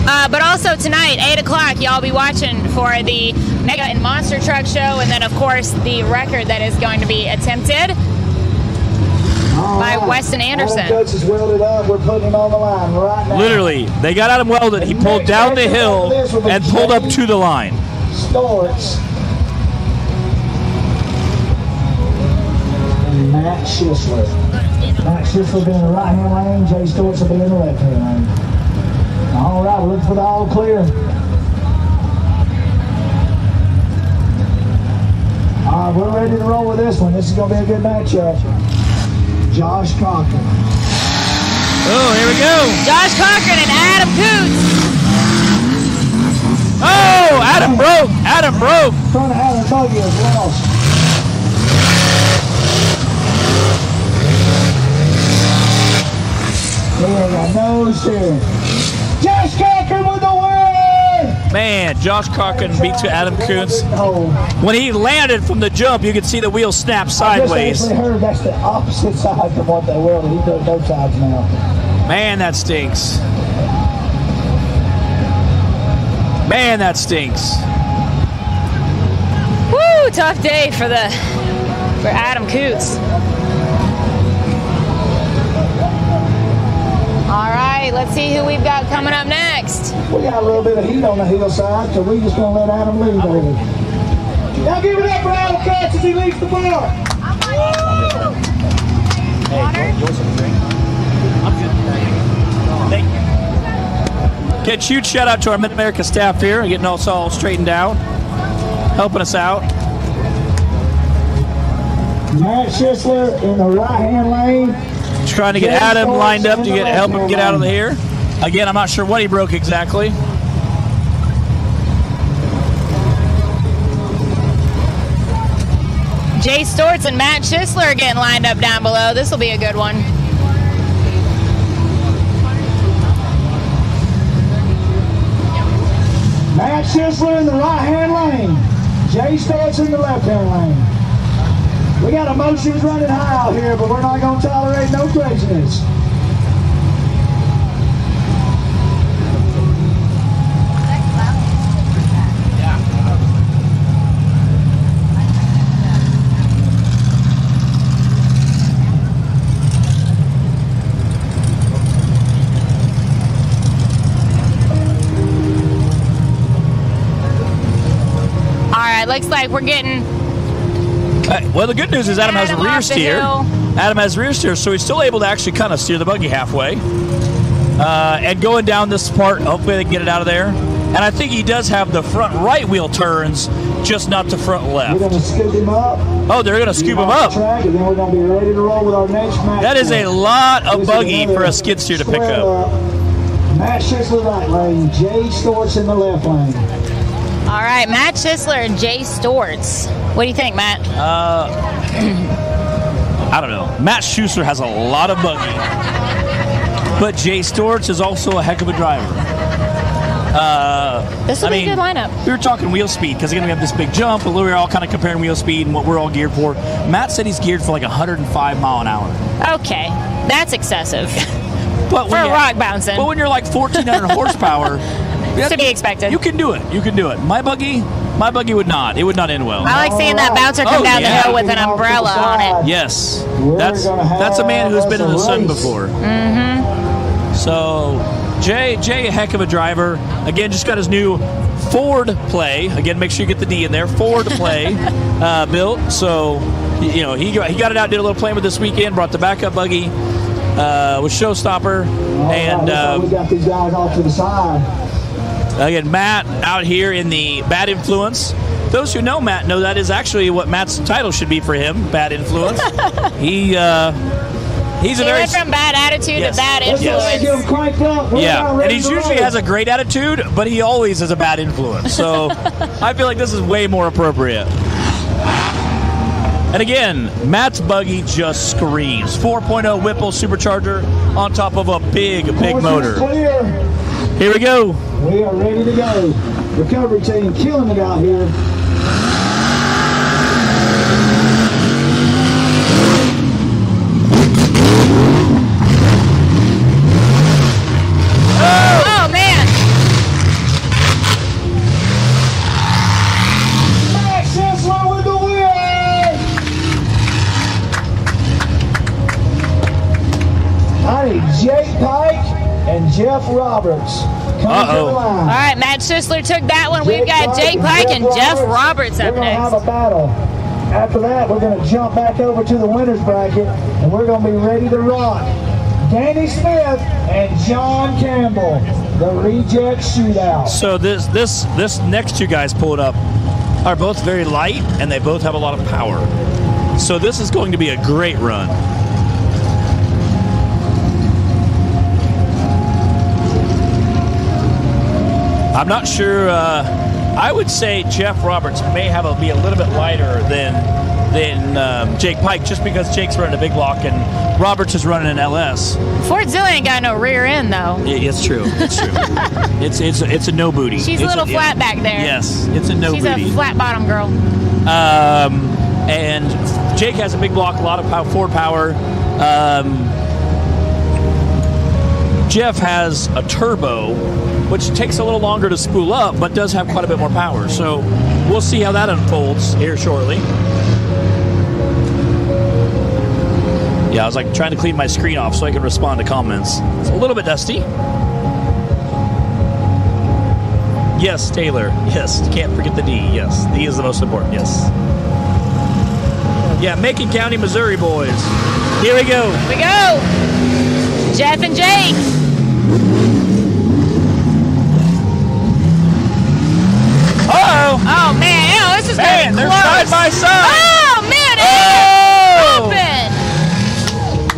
But also tonight, 8 o'clock, y'all be watching for the Mega and Monster Truck Show, and then of course the record that is going to be attempted by Weston Anderson. Adam Coates is welded up. We're putting him on the line right now. Literally, they got Adam welded. He pulled down the hill and pulled up to the line. Storts. And Matt Schisler. Matt Schisler will be in the right-hand lane. Jay Storts will be in the left-hand lane. All right, we're looking for the all clear. All right, we're ready to roll with this one. This is going to be a good matchup. Josh Cochran. Oh, here we go. Josh Cochran and Adam Coots. Oh, Adam broke. Adam broke. Front of Adam Buggy is lost. He ain't got no steering. Josh Cochran with the win! Man, Josh Cochran beats Adam Kuntz. Oh, When he landed from the jump, you could see the wheel snap I sideways. just actually heard that's the opposite side from what they welded. He does both sides now. Man, that stinks. Man, that stinks. Woo, tough day for Adam Coots. All right, let's see who we've got coming up next. We got a little bit of heat on the hillside, so we just gonna let Adam lead over. Now give it up for Adam Coates as he leads the bar. Thank you. Okay, huge shout out to our Mid-America staff here, getting us all straightened out, helping us out. Matt Schisler in the right-hand lane. Trying to get Adam lined up to help him get out of here. Again, I'm not sure what he broke exactly. Jay Storts and Matt Schisler are getting lined up down below. This will be a good one. Matt Schisler in the right-hand lane. Jay Storts in the left-hand lane. We got emotions running high out here, but we're not going to tolerate no craziness. All right, looks like we're getting Well, the good news is Adam has a Adam rear off the steer. hill. Adam has rear steer, so he's still able to actually kind of steer the buggy halfway. And going down this part, hopefully they can get it out of there. And I think he does have the front right wheel turns, just not the front We're left. going to scoop him up. Oh, they're going to scoop him Off up. the track, and then we're going to be ready to roll with our next match. That is a lot of This is buggy another for a skid steer to pick square up. Matt Schisler right lane, Jay Storts in the left lane. all right. Matt Schisler and Jay Storts. What do you think, Matt? I don't know. Matt Schuster has a lot of buggy. But Jay Storts is also a heck of a driver. This will be a good lineup. We were talking wheel speed because again we have this big jump, but we were all kind of comparing wheel speed and what we're all geared for. Matt said he's geared for like 105 mile an hour. Okay, that's excessive But for rock bouncing. But when you're like 1,400 horsepower, To be expected. You can do it. You can do it. My buggy would not. It would not end well. I like seeing that bouncer come Oh, down yeah. the hill with an umbrella on it. Yes, that's a man who's been in the sun before. Mm-hmm. So Jay, a heck of a driver. Again, just got his new Ford Play. Again, make sure you get the D in there. Ford Play built. So, he got it out, did a little playing with this weekend, brought the backup buggy with Showstopper. We got these guys off to the side. Again, Matt out here in the Bad Influence. Those who know Matt know that is actually what Matt's title should be for him, Bad Influence. He went from bad attitude to bad influence. Get him cranked up. And he usually has a great attitude, but he always has a bad influence. So I feel like this is way more appropriate. And again, Matt's buggy just screams. 4.0 Whipple supercharger on top of a big motor. Clear. Here we go. We are ready to go. Recovery team killing it out here. Oh, man. Max Sensler with the win. I need Jake Pike and Jeff Roberts. All right, Matt Schussler took that one. We've got Jake Pike and Jeff Roberts up next. We're going to next. have a battle. After that, we're going to jump back over to the winner's bracket, and we're going to be ready to rock. Danny Smith and John Campbell, the reject shootout. So this next two guys pulled up are both very light, and they both have a lot of power. So this is going to be a great run. I'm not sure. I would say Jeff Roberts may be a little bit lighter than Jake Pike, just because Jake's running a big block and Roberts is running an LS. Fordzilla ain't got no rear end though. It's true. It's true. it's a no booty. She's a little flat back there. Yes, it's a no booty. She's a flat bottom girl. And Jake has a big block, a lot of forward power. Jeff has a turbo, which takes a little longer to spool up, but does have quite a bit more power. So we'll see how that unfolds here shortly. Yeah, I was like trying to clean my screen off so I can respond to comments. It's a little bit dusty. Yes, Taylor. Yes, can't forget the D. Yes, D is the most important. Yes. Yeah, Macon County, Missouri boys. Here we go. Here we go. Jeff and Jake. Oh man, this is gonna be they're close. side by side. Oh man, open.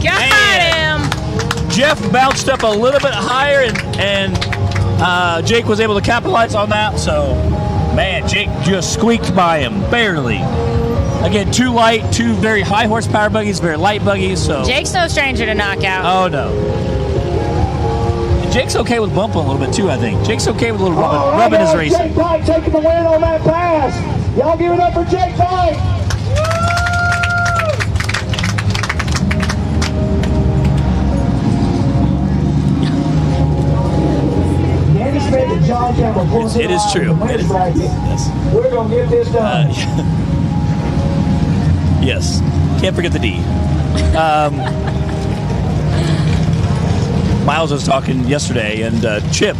Got him. Jeff bounced up a little bit higher, and Jake was able to capitalize on that. So, man, Jake just squeaked by him barely. Again, too light, two very high horsepower buggies, very light buggies. So Jake's no stranger to knockout. Oh no. Jake's okay with bumping a little bit too, I think. Jake's okay with a little rubbing his racing. Jake Pike taking the win on that pass. Y'all give it up for Jake Pike. Danny Smith and John Campbell. It is true. Yes. We're going to get this done. Yes. Can't forget the D. Miles was talking yesterday, and Chip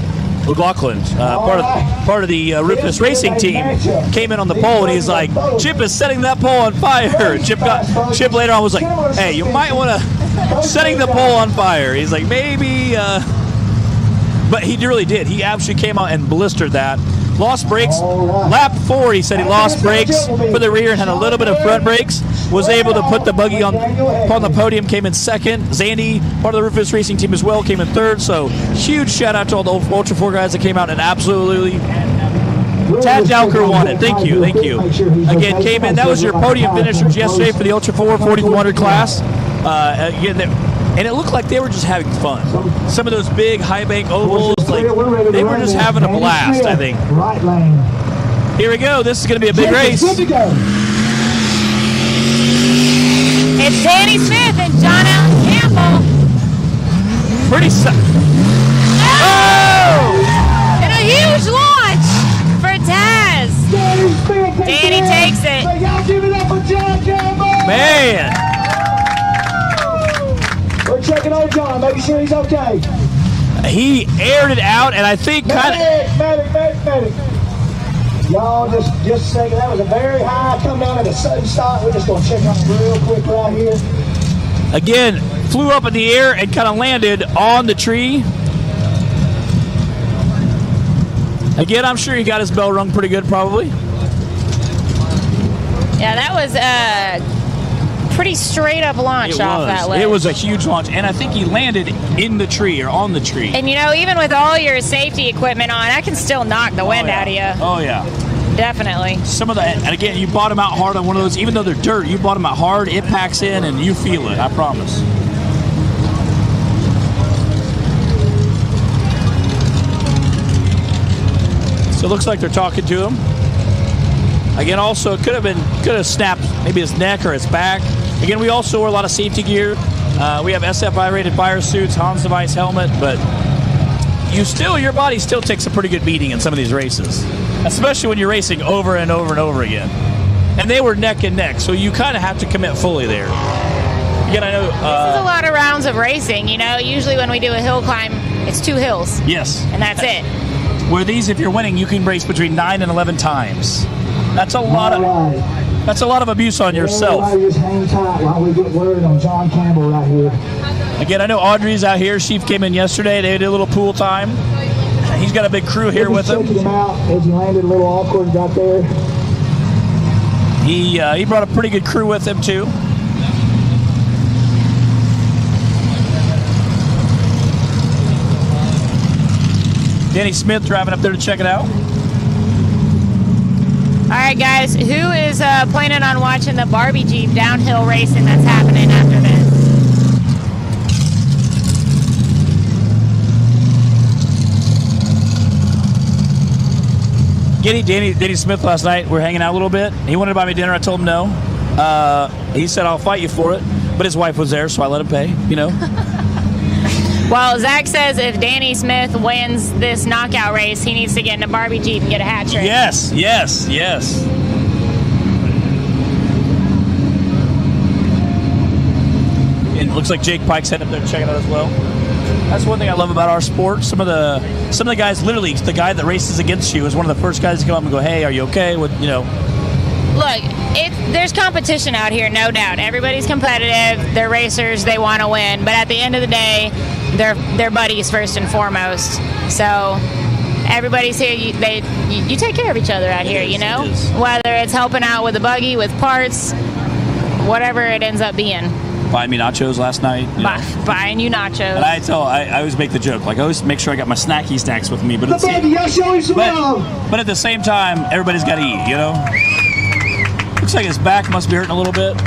McLaughlin, part of the Rufus Racing team, came in on the pole, and he's like, Chip is setting that pole on fire. Chip later on was like, hey, you might want to setting the pole on fire. He's like, maybe, but he really did. He actually came out and blistered that. Lost brakes. Lap 4, he said he lost brakes for the rear and had a little bit of front brakes. Was able to put the buggy on the podium, came in second. Zandy, part of the Rufus Racing team as well, came in third. So huge shout out to all the Ultra 4 guys that came out and absolutely. Tad Dowker won it. Thank you. Again, came in. That was your podium finishers yesterday for the Ultra 4 4400 class. Again, and it looked like they were just having fun. Some of those big high bank ovals, like they were just having a blast, I think. Right lane. Here we go. This is going to be a big race. Good to go. It's Danny Smith and John Allen Campbell. Pretty And a huge launch for Taz. Danny takes it. So y'all give it up for John Campbell. Man. We're checking on John, making sure he's okay. He aired it out, and I think kind of. Medic. Y'all just a second. That was a very high come down at a sudden stop. We're just going to check on it real quick right here. Again, flew up in the air and kind of landed on the tree. Again, I'm sure he got his bell rung pretty good, probably. Yeah, that was a pretty straight up launch off that ledge. It was a huge launch, and I think he landed in the tree or on the tree. And you know, even with all your safety equipment on, I can still knock the wind out of you. Oh yeah, definitely. Some of that, and again, you bottom out hard on one of those. Even though they're dirt, you bottom out hard. It packs in, and you feel it. I promise. So it looks like they're talking to him. Again, also, it could have snapped maybe his neck or his back. Again, we also wear a lot of safety gear. We have SFI rated fire suits, Hans Device helmet, but your body still takes a pretty good beating in some of these races, especially when you're racing over and over and over again. And they were neck and neck, so you kind of have to commit fully there. Again, I know this is a lot of rounds of racing. You know, usually when we do a hill climb, it's 2 hills. Yes, and that's it. Where these, if you're winning, you can race between 9 and 11 times. That's a lot of abuse on yourself. Everybody just hang tight while we get word on John Campbell right here. Again, I know Audrey's out here. She came in yesterday. They did a little pool time. He's got a big crew here with him. Checking him out as he landed a little awkward right there. He brought a pretty good crew with him too. Danny Smith driving up there to check it out. All right, guys, who is planning on watching the Barbie Jeep downhill racing that's happening after this? Danny Smith last night, we're hanging out a little bit. He wanted to buy me dinner. I told him no. He said, I'll fight you for it. But his wife was there, so I let him pay, you know. Well, Zach says if Danny Smith wins this knockout race, he needs to get in a Barbie Jeep and get a hat trick. Yes. It looks like Jake Pike's headed up there to check it out as well. That's one thing I love about our sport. Some of the guys, literally, the guy that races against you is one of the first guys to come up and go, "Hey, are you okay?" With Look, there's competition out here, no doubt. Everybody's competitive. They're racers. They want to win. But at the end of the day, they're buddies first and foremost. So everybody's here. You take care of each other out here, you know? Whether it's helping out with the buggy, with parts, whatever it ends up being. Buying me nachos last night. Buying you nachos. And I always make the joke. Like, I always make sure I got my snacky stacks with me. But at the same time, everybody's got to eat, you know? Looks like his back must be hurting a little bit.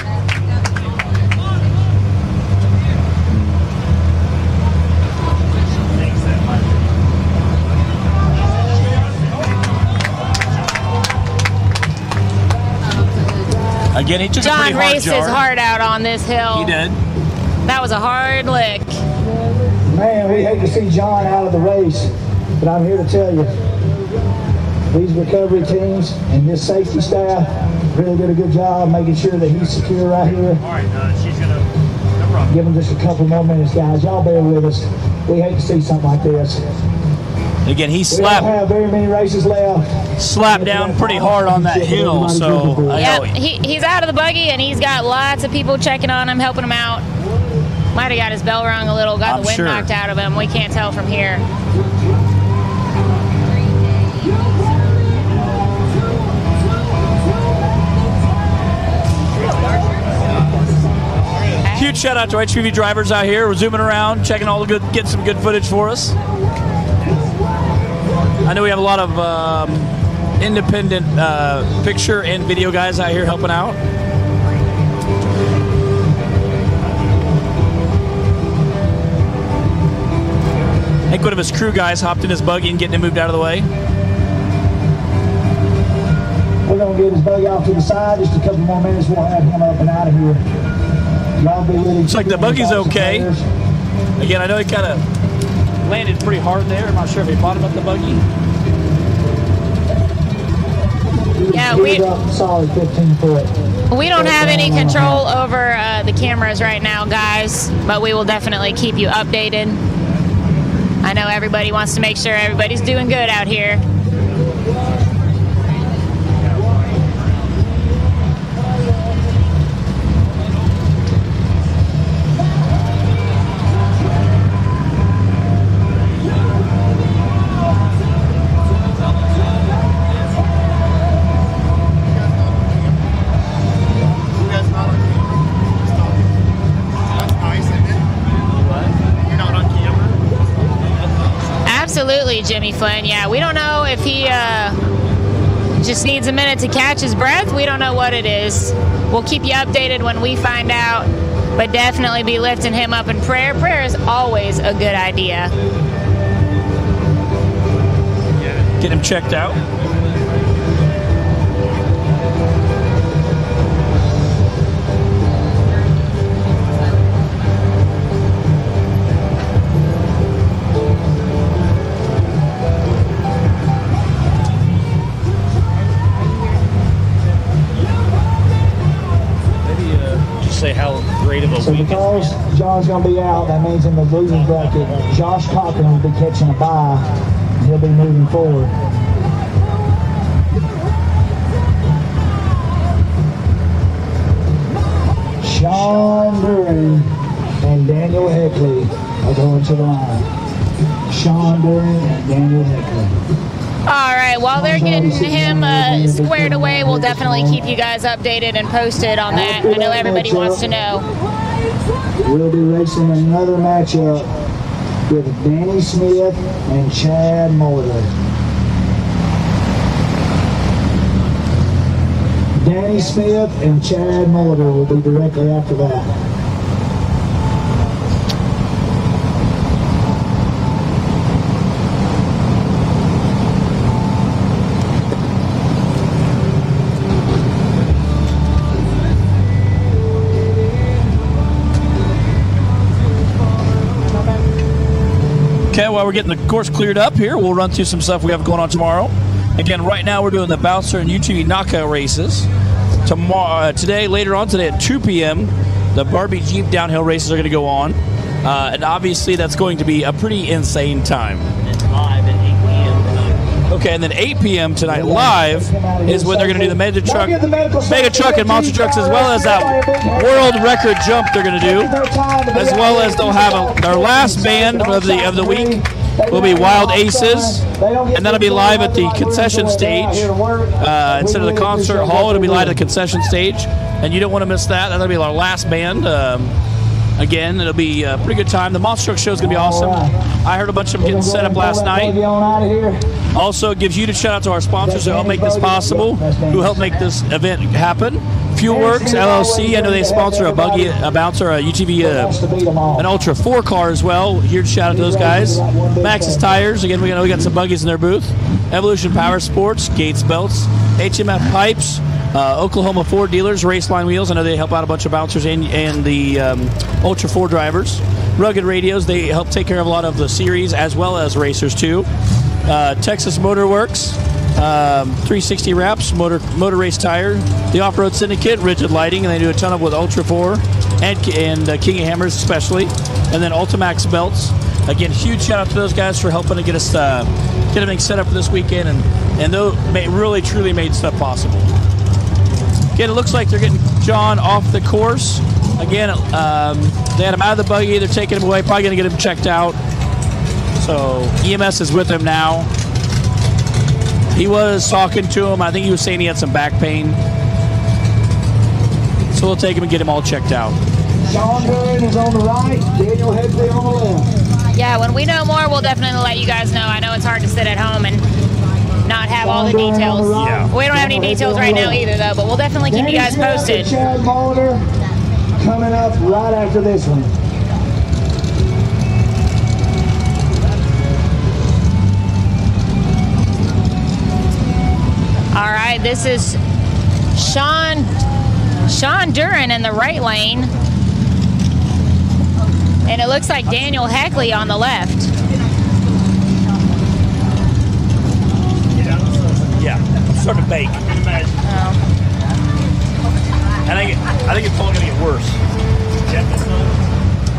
Again, he took a pretty hard John raced jar. his heart out on this hill. He did. That was a hard lick. Man, we hate to see John out of the race, but I'm here to tell you, these recovery teams and this safety staff really did a good job making sure that he's secure right here. All right, she's gonna. No problem. Give him just a couple more minutes, guys. Y'all bear with us. We hate to see something like this. Again, he We don't have very many races left. slapped down pretty hard on that hill. So yeah, he's out of the buggy and he's got lots of people checking on him, helping him out. Might have got his bell rung a little, got the wind knocked out of him. We can't tell from here. Huge shout out to HPV drivers out here. We're zooming around, checking all the good, getting some good footage for us. I know we have a lot of independent picture and video guys out here helping out. I think one of his crew guys hopped in his buggy and getting him moved out of the way. We're going to get his buggy off to the side. Just a couple more minutes, we'll have him up and out of here. Y'all be ready. Looks like the buggy's okay. Again, I know he kind of landed pretty hard there. I'm not sure if he bottomed up the buggy. Yeah, solid 15 foot. We don't have any control over the cameras right now, guys, but we will definitely keep you updated. I know everybody wants to make sure everybody's doing good out here. Absolutely, Jimmy Flynn. Yeah, we don't know if he just needs a minute to catch his breath. We don't know what it is. We'll keep you updated when we find out, but definitely be lifting him up in prayer. Prayer is always a good idea. Get him checked out. Say how great of a So week. because John's going to be out, that means in the losing bracket, Josh Cochran will be catching a bye. He'll be moving forward. Sean Duran and Daniel Heckley are going to the line. Sean Duran and Daniel Heckley. All right, while they're getting him squared away, we'll definitely keep you guys updated and posted on that. I know everybody wants to know. We'll be racing another matchup with Danny Smith and Chad Mulder. Danny Smith and Chad Mulder will be directly after that. Okay, while we're getting the course cleared up here, we'll run through some stuff we have going on tomorrow. Again, right now we're doing the Bouncer and UTV knockout races. Later on today at 2 p.m., the Barbie Jeep downhill races are going to go on. And obviously that's going to be a pretty insane time. It's live at 8 p.m. tonight. Okay, and then 8 p.m. tonight live is when they're going to do the mega truck and monster trucks, as well as that world record jump they're going to do, as well as they'll have their last band of the week will be Wild Aces, and that'll be live at the concession stage instead of the concert hall. It'll be live at the concession stage, and you don't want to miss that. That'll be our last band. Again, it'll be a pretty good time. The Monster Truck Show is going to be awesome. I heard a bunch of them getting set up last night. Also, it gives you to shout out to our sponsors who help make this possible, who help make this event happen. Fuelworks, LLC, I know they sponsor a buggy, a bouncer, a UTV, an Ultra 4 car as well. Here to shout out to those guys. Max's Tires, again, we got some buggies in their booth. Evolution Power Sports, Gates Belts, HMF Pipes, Oklahoma Ford Dealers, Raceline Wheels. I know they help out a bunch of bouncers and the Ultra 4 drivers. Rugged Radios, they help take care of a lot of the series as well as racers too. Texas Motor Works, 360 Wraps, Motor Race Tire, the Offroad Syndicate, Rigid Lighting, and they do a ton of with Ultra 4 and King of Hammers especially, and then Ultimax Belts. Again, huge shout out to those guys for helping to get us get everything set up for this weekend, and they really truly made stuff possible. Again, it looks like they're getting John off the course. Again, they had him out of the buggy. They're taking him away. Probably going to get him checked out. So EMS is with him now. He was talking to him. I think he was saying he had some back pain. So we'll take him and get him all checked out. Sean Duran is on the right, Daniel Heckley on the left. Yeah, when we know more, we'll definitely let you guys know. I know it's hard to sit at home and not have all the details. Yeah. We don't have any details right now either, though, but we'll definitely keep you guys posted. Chad Mulder coming up right after this one. All right, this is Sean Duran in the right lane. And it looks like Daniel Heckley on the left. Yeah, I'm starting to bake. Oh. I think it's only going to get worse.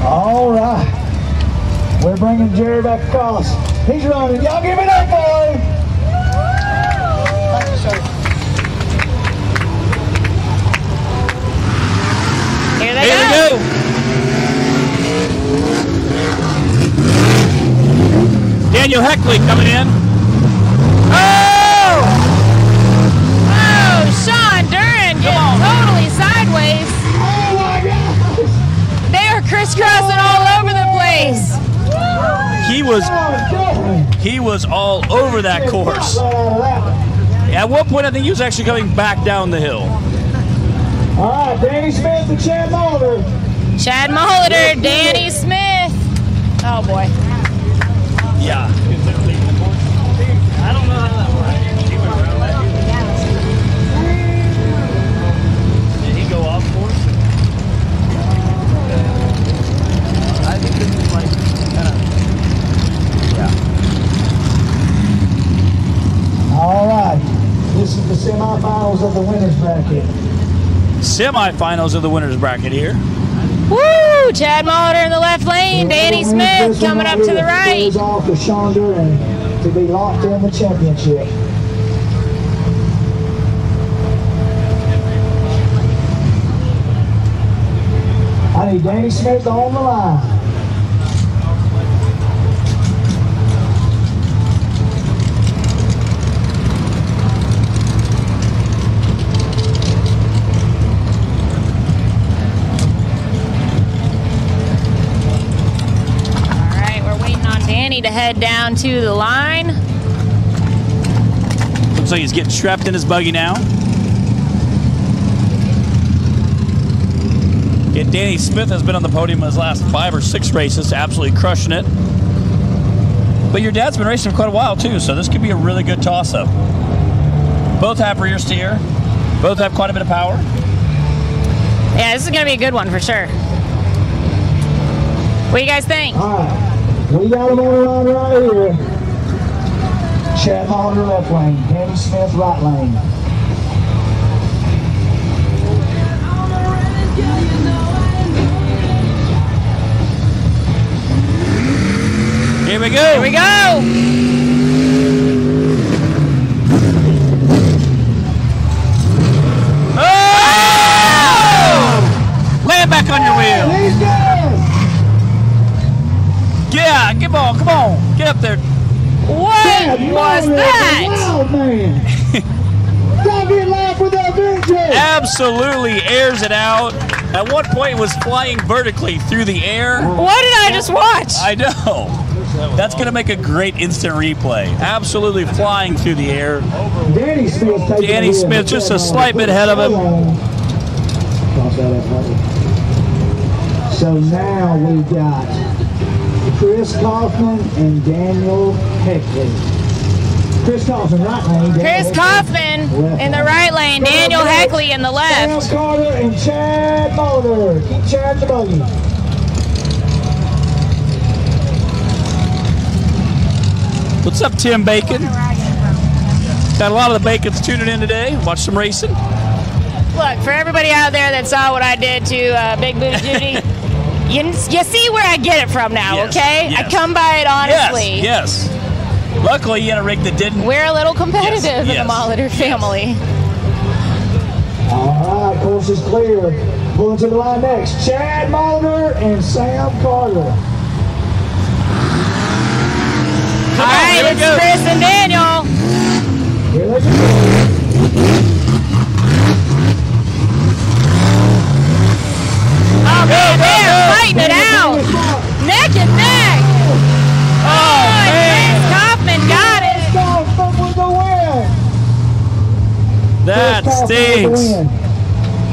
All right. We're bringing Jerry back across. He's running. Y'all give it up for him. Here they go. Daniel Heckley coming in. Oh! Oh, Sean Duran getting totally sideways. Oh my gosh! They are crisscrossing all over the place. He was all over that course. At one point, I think he was actually coming back down the hill. All right, Danny Smith and Chad Molitor. Chad Molitor, Danny Smith. Oh boy. Yeah. I don't know how that works. Did he go off course? I think this is like kind of. Yeah. All right, this is the semifinals of the winners bracket. Semifinals of the winners bracket here. Woo! Chad Molitor in the left lane. Danny Smith coming up to the right. Off to Sean Duran to be locked in the championship. I need Danny Smith on the line. To head down to the line. Looks like he's getting strapped in his buggy now. Yeah, Danny Smith has been on the podium in his last 5 or 6 races, absolutely crushing it. But your dad's been racing for quite a while too, so this could be a really good toss-up. Both have rear steer. Both have quite a bit of power. Yeah, this is going to be a good one for sure. What do you guys think? All right. We got him on the line right here. Chad Molitor left lane, Danny Smith right lane. Here we go. Here we go. Oh! Land back on your wheel. He's good. Yeah, come on, get up there. What was that? Wow, man. Don't get loud with that vengeance. Absolutely airs it out. At one point, it was flying vertically through the air. What did I just watch? I know. That's going to make a great instant replay. Absolutely flying through the air. Danny Smith just a slight bit ahead of him. So now we got Chris Kaufman and Daniel Heckley. Chris Kaufman, right lane. Chris Kaufman in the right lane. Daniel Heckley in the left. Sam Carter and Chad Molitor. Keep Chad in the buggy. What's up, Tim Bacon? Got a lot of the Bacons tuning in today. Watch some racing. Look, for everybody out there that saw what I did to Big Boot Judy, you see where I get it from now, Yes, okay? yes. I come by it honestly. Yes. Luckily, you had a rig that didn't. We're a little competitive in Yes, the Molitor family. All right, course is clear. Pulling to the line next, Chad Molitor and Sam Carter. All right, it's Chris and Daniel. Here they go. Oh man, they are fighting it out. Neck and neck. Oh, Chris Kaufman got it. That stings.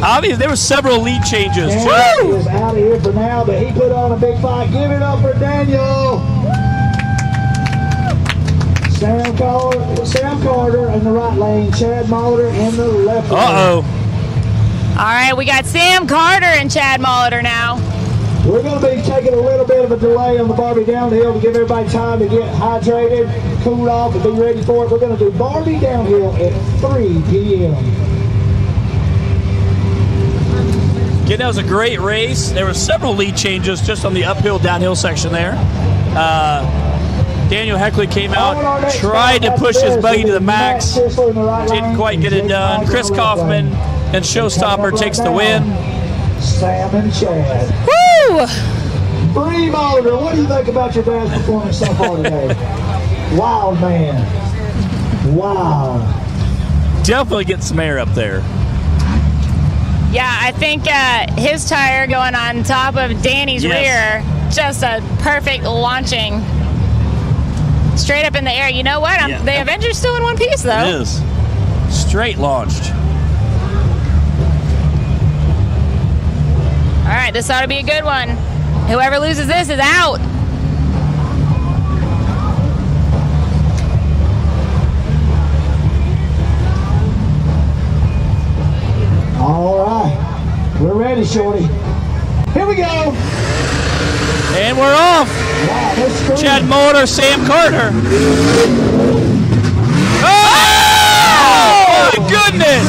Obviously, there were several lead changes. He is out of here for now, but he put on a big fight. Give it up for Daniel. Sam Carter in the right lane, Chad Molitor in the left lane. Uh-oh. All right, we got Sam Carter and Chad Molitor now. We're going to be taking a little bit of a delay on the Barbie downhill to give everybody time to get hydrated, cool off, and be ready for it. We're going to do Barbie downhill at 3 p.m. Again, that was a great race. There were several lead changes just on the uphill, downhill section there. Daniel Heckley came out, tried to push his buggy to the max, didn't quite get it done. Chris Kaufman and Showstopper takes the win. Sam and Chad. Woo! Bree Oliver, what do you think about your dad's performance so far today? Wild man. Wow. Definitely get some air up there. Yeah, I think his tire going on top of Danny's rear, just a perfect launching straight up in the air. You know what? The Avenger's still in one piece, though. It is. Straight launched. All right, this ought to be a good one. Whoever loses this is out. All right. We're ready, Shorty. Here we go. And we're off. Wow, Chad Motor, Sam Carter. Oh, my goodness.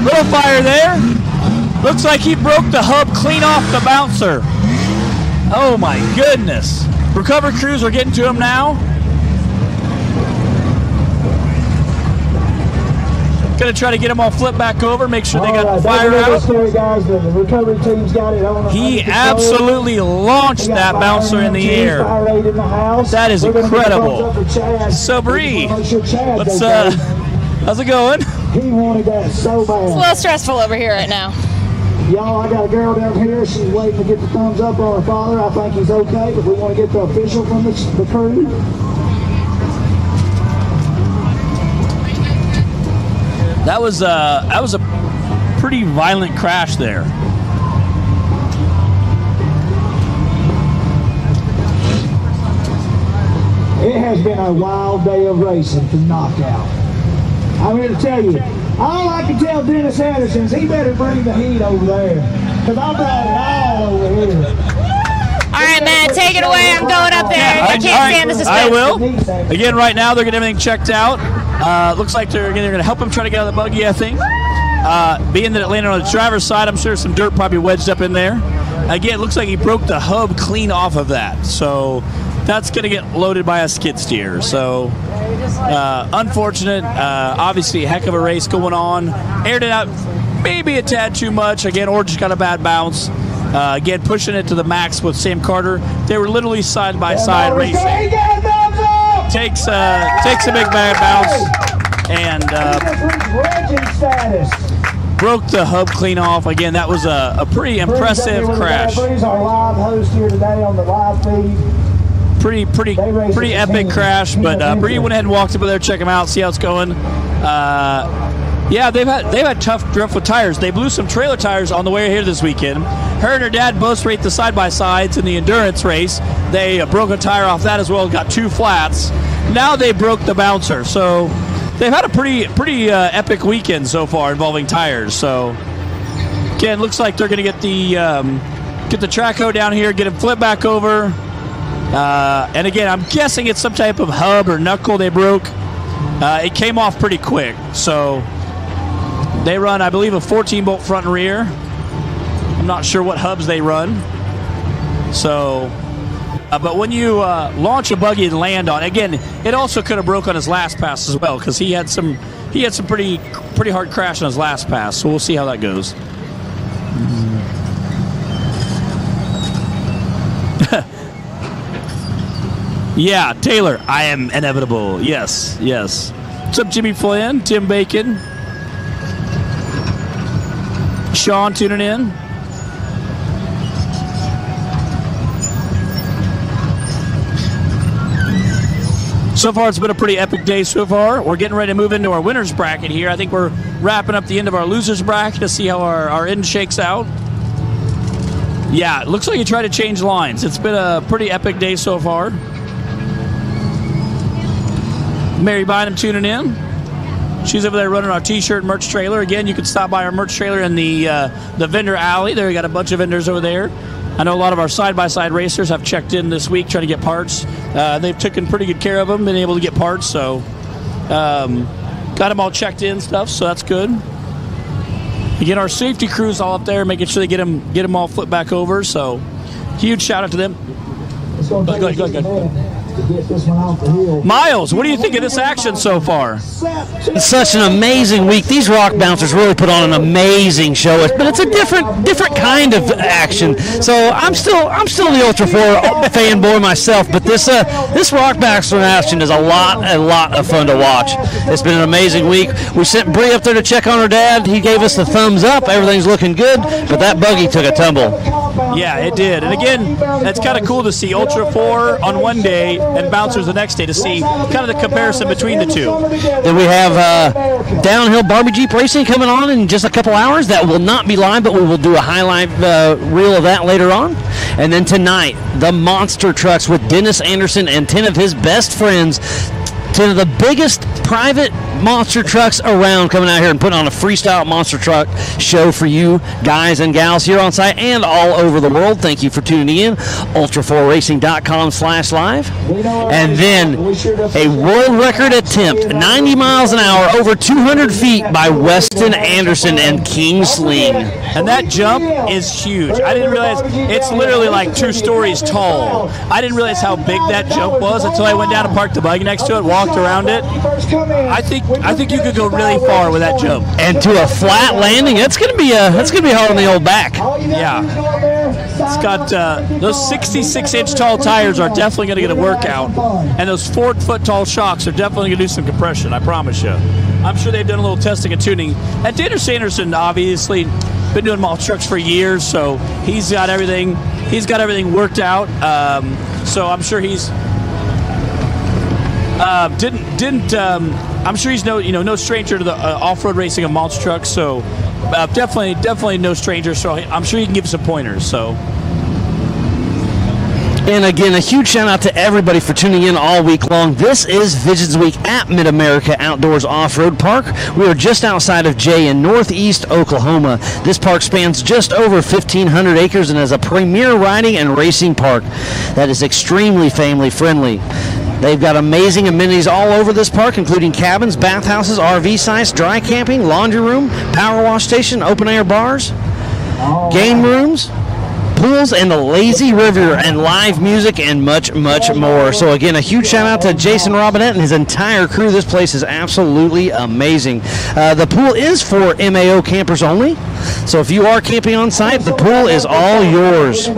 Little fire there. Looks like he broke the hub clean off the bouncer. Oh my goodness. Recovery crews are getting to him now. Gonna try to get him all flipped back over, make sure they got the fire out. The recovery team's got it on. He absolutely launched that bouncer in the air. That is incredible. So Bree, what's how's it going? He wanted that so bad. It's a little stressful over here right now. Y'all, I got a girl down here. She's waiting to get the thumbs up on her father. I think he's okay, but we want to get the official from the crew. That was a pretty violent crash there. It has been a wild day of racing from Knockout. I'm here to tell you, all I can tell Dennis Anderson is he better bring the heat over there, because I brought it all over here. All right, Matt, take it away. I'm going up there. I can't stand the suspense. I will. Again, right now they're getting everything checked out. Looks like they're going to help him try to get out of the buggy, I think. Being that it landed on the driver's side, I'm sure some dirt probably wedged up in there. Again, it looks like he broke the hub clean off of that. So that's going to get loaded by a skid steer. So unfortunate. Obviously, a heck of a race going on. Aired it out maybe a tad too much. Again, or just got a bad bounce. Again, pushing it to the max with Sam Carter. They were literally side by side racing. Takes a big bad bounce and broke the hub clean off. Again, that was a pretty impressive crash. Bree's our live host here today on the live feed. Pretty epic crash. But Bree went ahead and walked up there, check him out, see how it's going. Yeah, they've had tough drift with tires. They blew some trailer tires on the way here this weekend. Her and her dad both raced the side-by-sides in the endurance race. They broke a tire off that as well, got 2 flats. Now they broke the bouncer. So they've had a pretty epic weekend so far involving tires. So again, looks like they're going to get the track hoe down here, get him flipped back over. And again, I'm guessing it's some type of hub or knuckle they broke. It came off pretty quick. So they run, I believe, a 14-bolt front and rear. I'm not sure what hubs they run. So, but when you launch a buggy and land on, again, it also could have broke on his last pass as well, because he had some pretty hard crash on his last pass. So we'll see how that goes. Yeah, Taylor, I am inevitable. Yes. What's up, Jimmy Flynn, Tim Bacon, Sean tuning in. So far, it's been a pretty epic day so far. We're getting ready to move into our winner's bracket here. I think we're wrapping up the end of our loser's bracket to see how our end shakes out. Yeah, it looks like you tried to change lines. It's been a pretty epic day so far. Mary Bynum tuning in. She's over there running our t-shirt and merch trailer. Again, you can stop by our merch trailer in the vendor alley. There, we got a bunch of vendors over there. I know a lot of our side-by-side racers have checked in this week trying to get parts. They've taken pretty good care of them, been able to get parts, so got them all checked in stuff, so that's good. Again, our safety crews all up there, making sure they get them all flipped back over. So, huge shout out to them. Go ahead. Miles, what do you think of this action so far? It's such an amazing week. These rock bouncers really put on an amazing show, but it's a different kind of action. So I'm still the Ultra 4 fanboy myself, but this rock bouncer action is a lot of fun to watch. It's been an amazing week. We sent Bree up there to check on her dad. He gave us the thumbs up. Everything's looking good, but that buggy took a tumble. Yeah, it did. And again, it's kind of cool to see Ultra 4 on one day and bouncers the next day to see kind of the comparison between the two. Then we have downhill Barbie Jeep racing coming on in just a couple hours. That will not be live, but we will do a highlight reel of that later on. And then tonight, the monster trucks with Dennis Anderson and 10 of his best friends. 10 of the biggest private monster trucks around coming out here and putting on a freestyle monster truck show for you guys and gals here on site and all over the world. Thank you for tuning in. Ultra4racing.com/live. And then a world record attempt, 90 miles an hour, over 200 feet by Weston Anderson and Kingsling. And that jump is huge. I didn't realize it's literally like 2 stories tall. I didn't realize how big that jump was until I went down and parked the buggy next to it, walked around it. I think you could go really far with that jump. And to a flat landing, that's gonna be hard on the old back. Yeah. It's got those 66-inch tall tires are definitely going to get a workout, and those 4-foot tall shocks are definitely going to do some compression. I promise you. I'm sure they've done a little testing and tuning. And Dennis Anderson obviously been doing monster trucks for years, so he's got everything worked out. So I'm sure he's. I'm sure he's no stranger to the off-road racing of monster trucks. So definitely no stranger. So I'm sure he can give some pointers. So. And again, a huge shout out to everybody for tuning in all week long. This is Visions Week at Mid-America Outdoors Off-Road Park. We are just outside of Jay in northeast Oklahoma. This park spans just over 1,500 acres and is a premier riding and racing park that is extremely family friendly. They've got amazing amenities all over this park, including cabins, bathhouses, RV sites, dry camping, laundry room, power wash station, open-air bars, game rooms, pools, and the lazy river, and live music, and much, much more. So again, a huge shout out to Jason Robinette and his entire crew. This place is absolutely amazing. The pool is for MAO campers only. So if you are camping on site, the pool is all yours.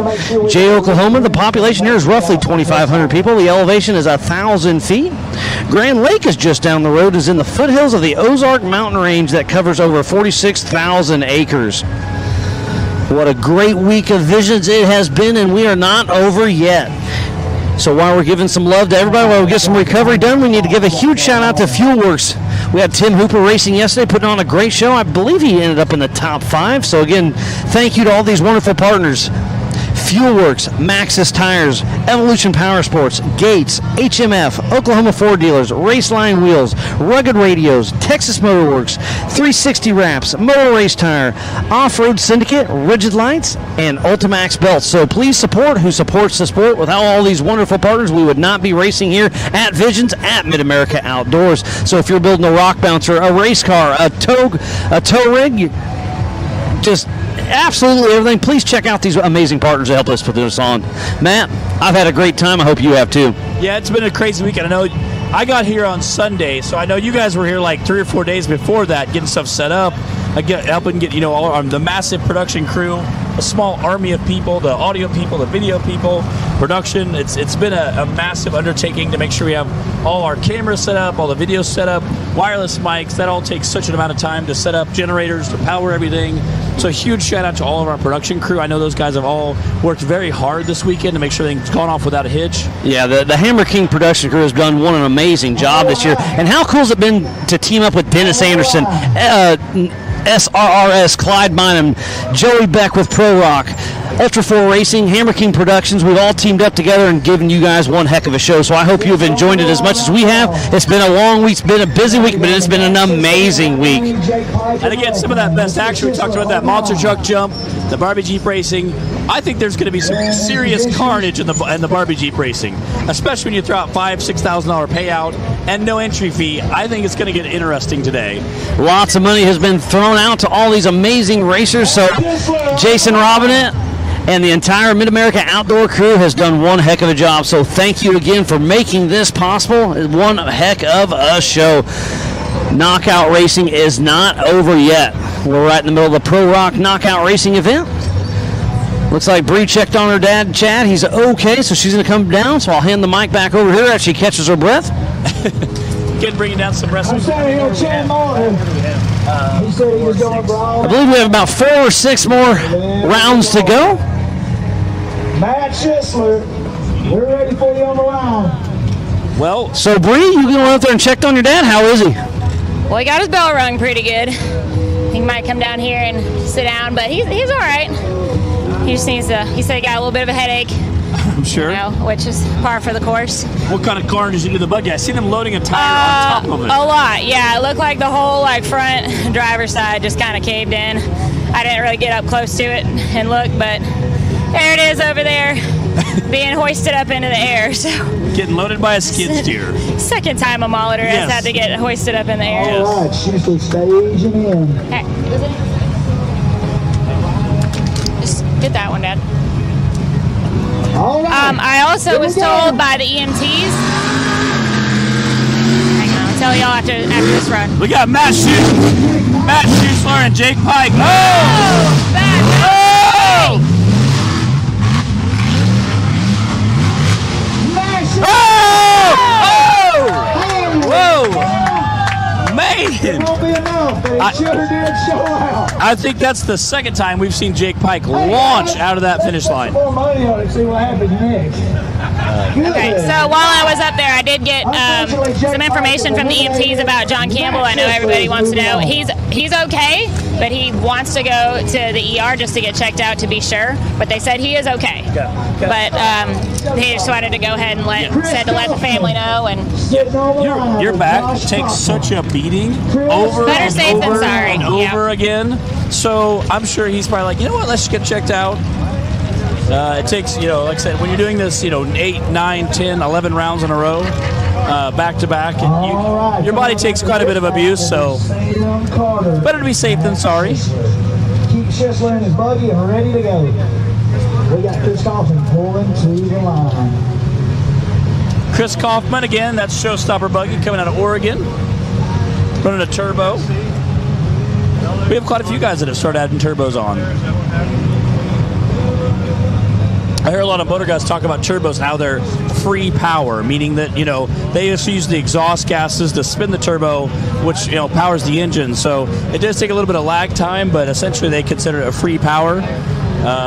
Jay, Oklahoma, the population here is roughly 2,500 people. The elevation is 1,000 feet. Grand Lake is just down the road, is in the foothills of the Ozark Mountain Range that covers over 46,000 acres. What a great week of visions it has been, and we are not over yet. So while we're giving some love to everybody, while we get some recovery done, we need to give a huge shout out to Fuelworks. We had Tim Hooper racing yesterday, putting on a great show. I believe he ended up in the top 5. So again, thank you to all these wonderful partners. Fuelworks, Maxxis Tires, Evolution Power Sports, Gates, HMF, Oklahoma Ford Dealers, Raceline Wheels, Rugged Radios, Texas Motorworks, 360 Wraps, Motor Race Tire, Off-Road Syndicate, Rigid Lights, and Ultimax Belts. So please support who supports the sport. Without all these wonderful partners, we would not be racing here at Visions at Mid-America Outdoors. So if you're building a rock bouncer, a race car, a tow rig, just absolutely everything, please check out these amazing partners that help us put this on. Matt, I've had a great time. I hope you have too. Yeah, it's been a crazy weekend. I know I got here on Sunday, so I know you guys were here like 3 or 4 days before that, getting stuff set up, helping get all the massive production crew, a small army of people, the audio people, the video people, production. It's been a massive undertaking to make sure we have all our cameras set up, all the videos set up, wireless mics. That all takes such an amount of time to set up, generators to power everything. So a huge shout out to all of our production crew. I know those guys have all worked very hard this weekend to make sure things gone off without a hitch. Yeah, the Hammer King production crew has done an amazing job this year. And how cool has it been to team up with Dennis Anderson, SRRS, Clyde Bynum, Joey Beck with Pro Rock, Ultra 4 Racing, Hammer King Productions. We've all teamed up together and given you guys one heck of a show. So I hope you've enjoyed it as much as we have. It's been a long week. It's been a busy week, but it's been an amazing week. And again, some of that best action, we talked about that monster truck jump, the Barbie Jeep racing, I think there's going to be some serious carnage in the Barbie Jeep racing, especially when you throw out $5,000-$6,000 payout and no entry fee. I think it's going to get interesting today. Lots of money has been thrown out to all these amazing racers. So Jason Robinette and the entire Mid-America Outdoor crew has done one heck of a job. So thank you again for making this possible. One heck of a show. Knockout Racing is not over yet. We're right in the middle of the Pro Rock Knockout Racing event. Looks like Bree checked on her dad, Chad. He's okay, so she's going to come down. So I'll hand the mic back over here as she catches her breath. Again, bringing down some wrestlers. I'm here, Chad Martin. He said he was going broad. I believe we have about 4 or 6 more rounds to go. Matt Schisler, we're ready for you on the line. Well, so Bree, you went up there and checked on your dad. How is he? Well, he got his bell rung pretty good. He might come down here and sit down, but he's all right. He just needs to. He said he got a little bit of a headache. I'm sure. You know, which is par for the course. What kind of carnage into the buggy? I seen him loading a tire on top of it. A lot, yeah. It looked like the whole front driver's side just kind of caved in. I didn't really get up close to it and look, but there it is over there, being hoisted up into the air. So getting loaded by a skid steer. Second time a molitor has had to get hoisted up in the air. All right, Schisler staging in. Hey, just get that one, Dad. All right. I also was told by the EMTs. Hang on, I'll tell y'all after this run. We got Matt Schusler and Jake Pike. Oh! Back! Oh! Whoa! Man! It won't be enough, but it sure did show out. I think that's the second time we've seen Jake Pike launch out of that finish line. More money on it, see what happens next. Okay, so while I was up there, I did get some information from the EMTs about John Campbell. I know everybody wants to know. He's okay, but he wants to go to the ER just to get checked out to be sure. But they said he is okay. But they just wanted to go ahead and let the family know. And your back takes such a beating over better and safe than over sorry. and over again. So I'm sure he's probably like, you know what, let's get checked out. It takes, like I said, when you're doing this, 8, 9, 10, 11 rounds in a row, back to back, your body takes quite a bit of abuse, so better to be safe than sorry. Keep Schisler in his buggy and we're ready to go. We got Chris Kaufman pulling to the line. Chris Kaufman, again, that's Showstopper Buggy coming out of Oregon, running a turbo. We have quite a few guys that have started adding turbos on. I hear a lot of motor guys talk about turbos and how they're free power, meaning that, they just use the exhaust gases to spin the turbo, which, powers the engine. So it does take a little bit of lag time, but essentially they consider it a free power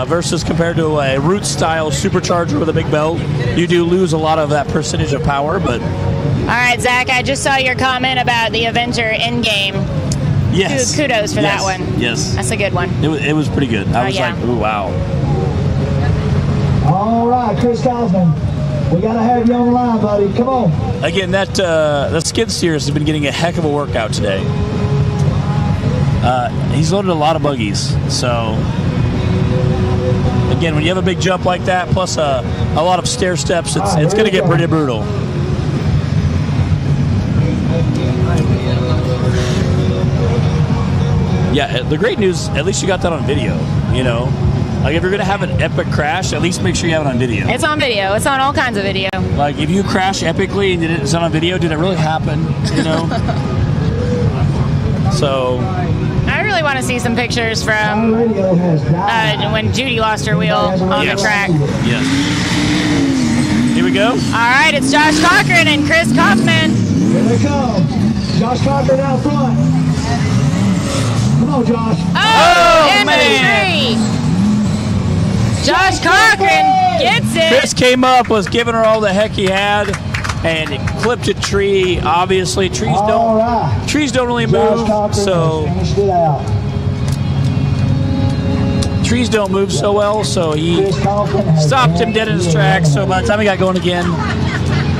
versus compared to a root-style supercharger with a big belt. You do lose a lot of that percentage of power, but... All right, Zach, I just saw your comment about the Avenger in-game. Yes. Kudos for that one. Yes. That's a good one. It was pretty good. I was like, ooh, wow. All right, Chris Kaufman, we got to have you on the line, buddy. Come on. Again, that skid steers has been getting a heck of a workout today. He's loaded a lot of buggies. So, again, when you have a big jump like that, plus a lot of stair steps, it's going to get pretty brutal. Yeah, the great news, at least you got that on video, Like, if you're going to have an epic crash, at least make sure you have it on video. It's on video. It's on all kinds of video. Like, if you crash epically and it's not on video, did it really happen, So... I really want to see some pictures from when Judy lost her wheel on the track. Yes. Here we go. All right, it's Josh Cochran and Chris Kaufman. Here they come. Josh Cochran out front. Come on, Josh. Oh, into the tree. Josh Cochran gets it. Chris came up, was giving her all the heck he had, and it clipped a tree. Obviously, trees don't really move, so trees don't move so well. So he stopped him dead in his tracks. So by the time he got going again,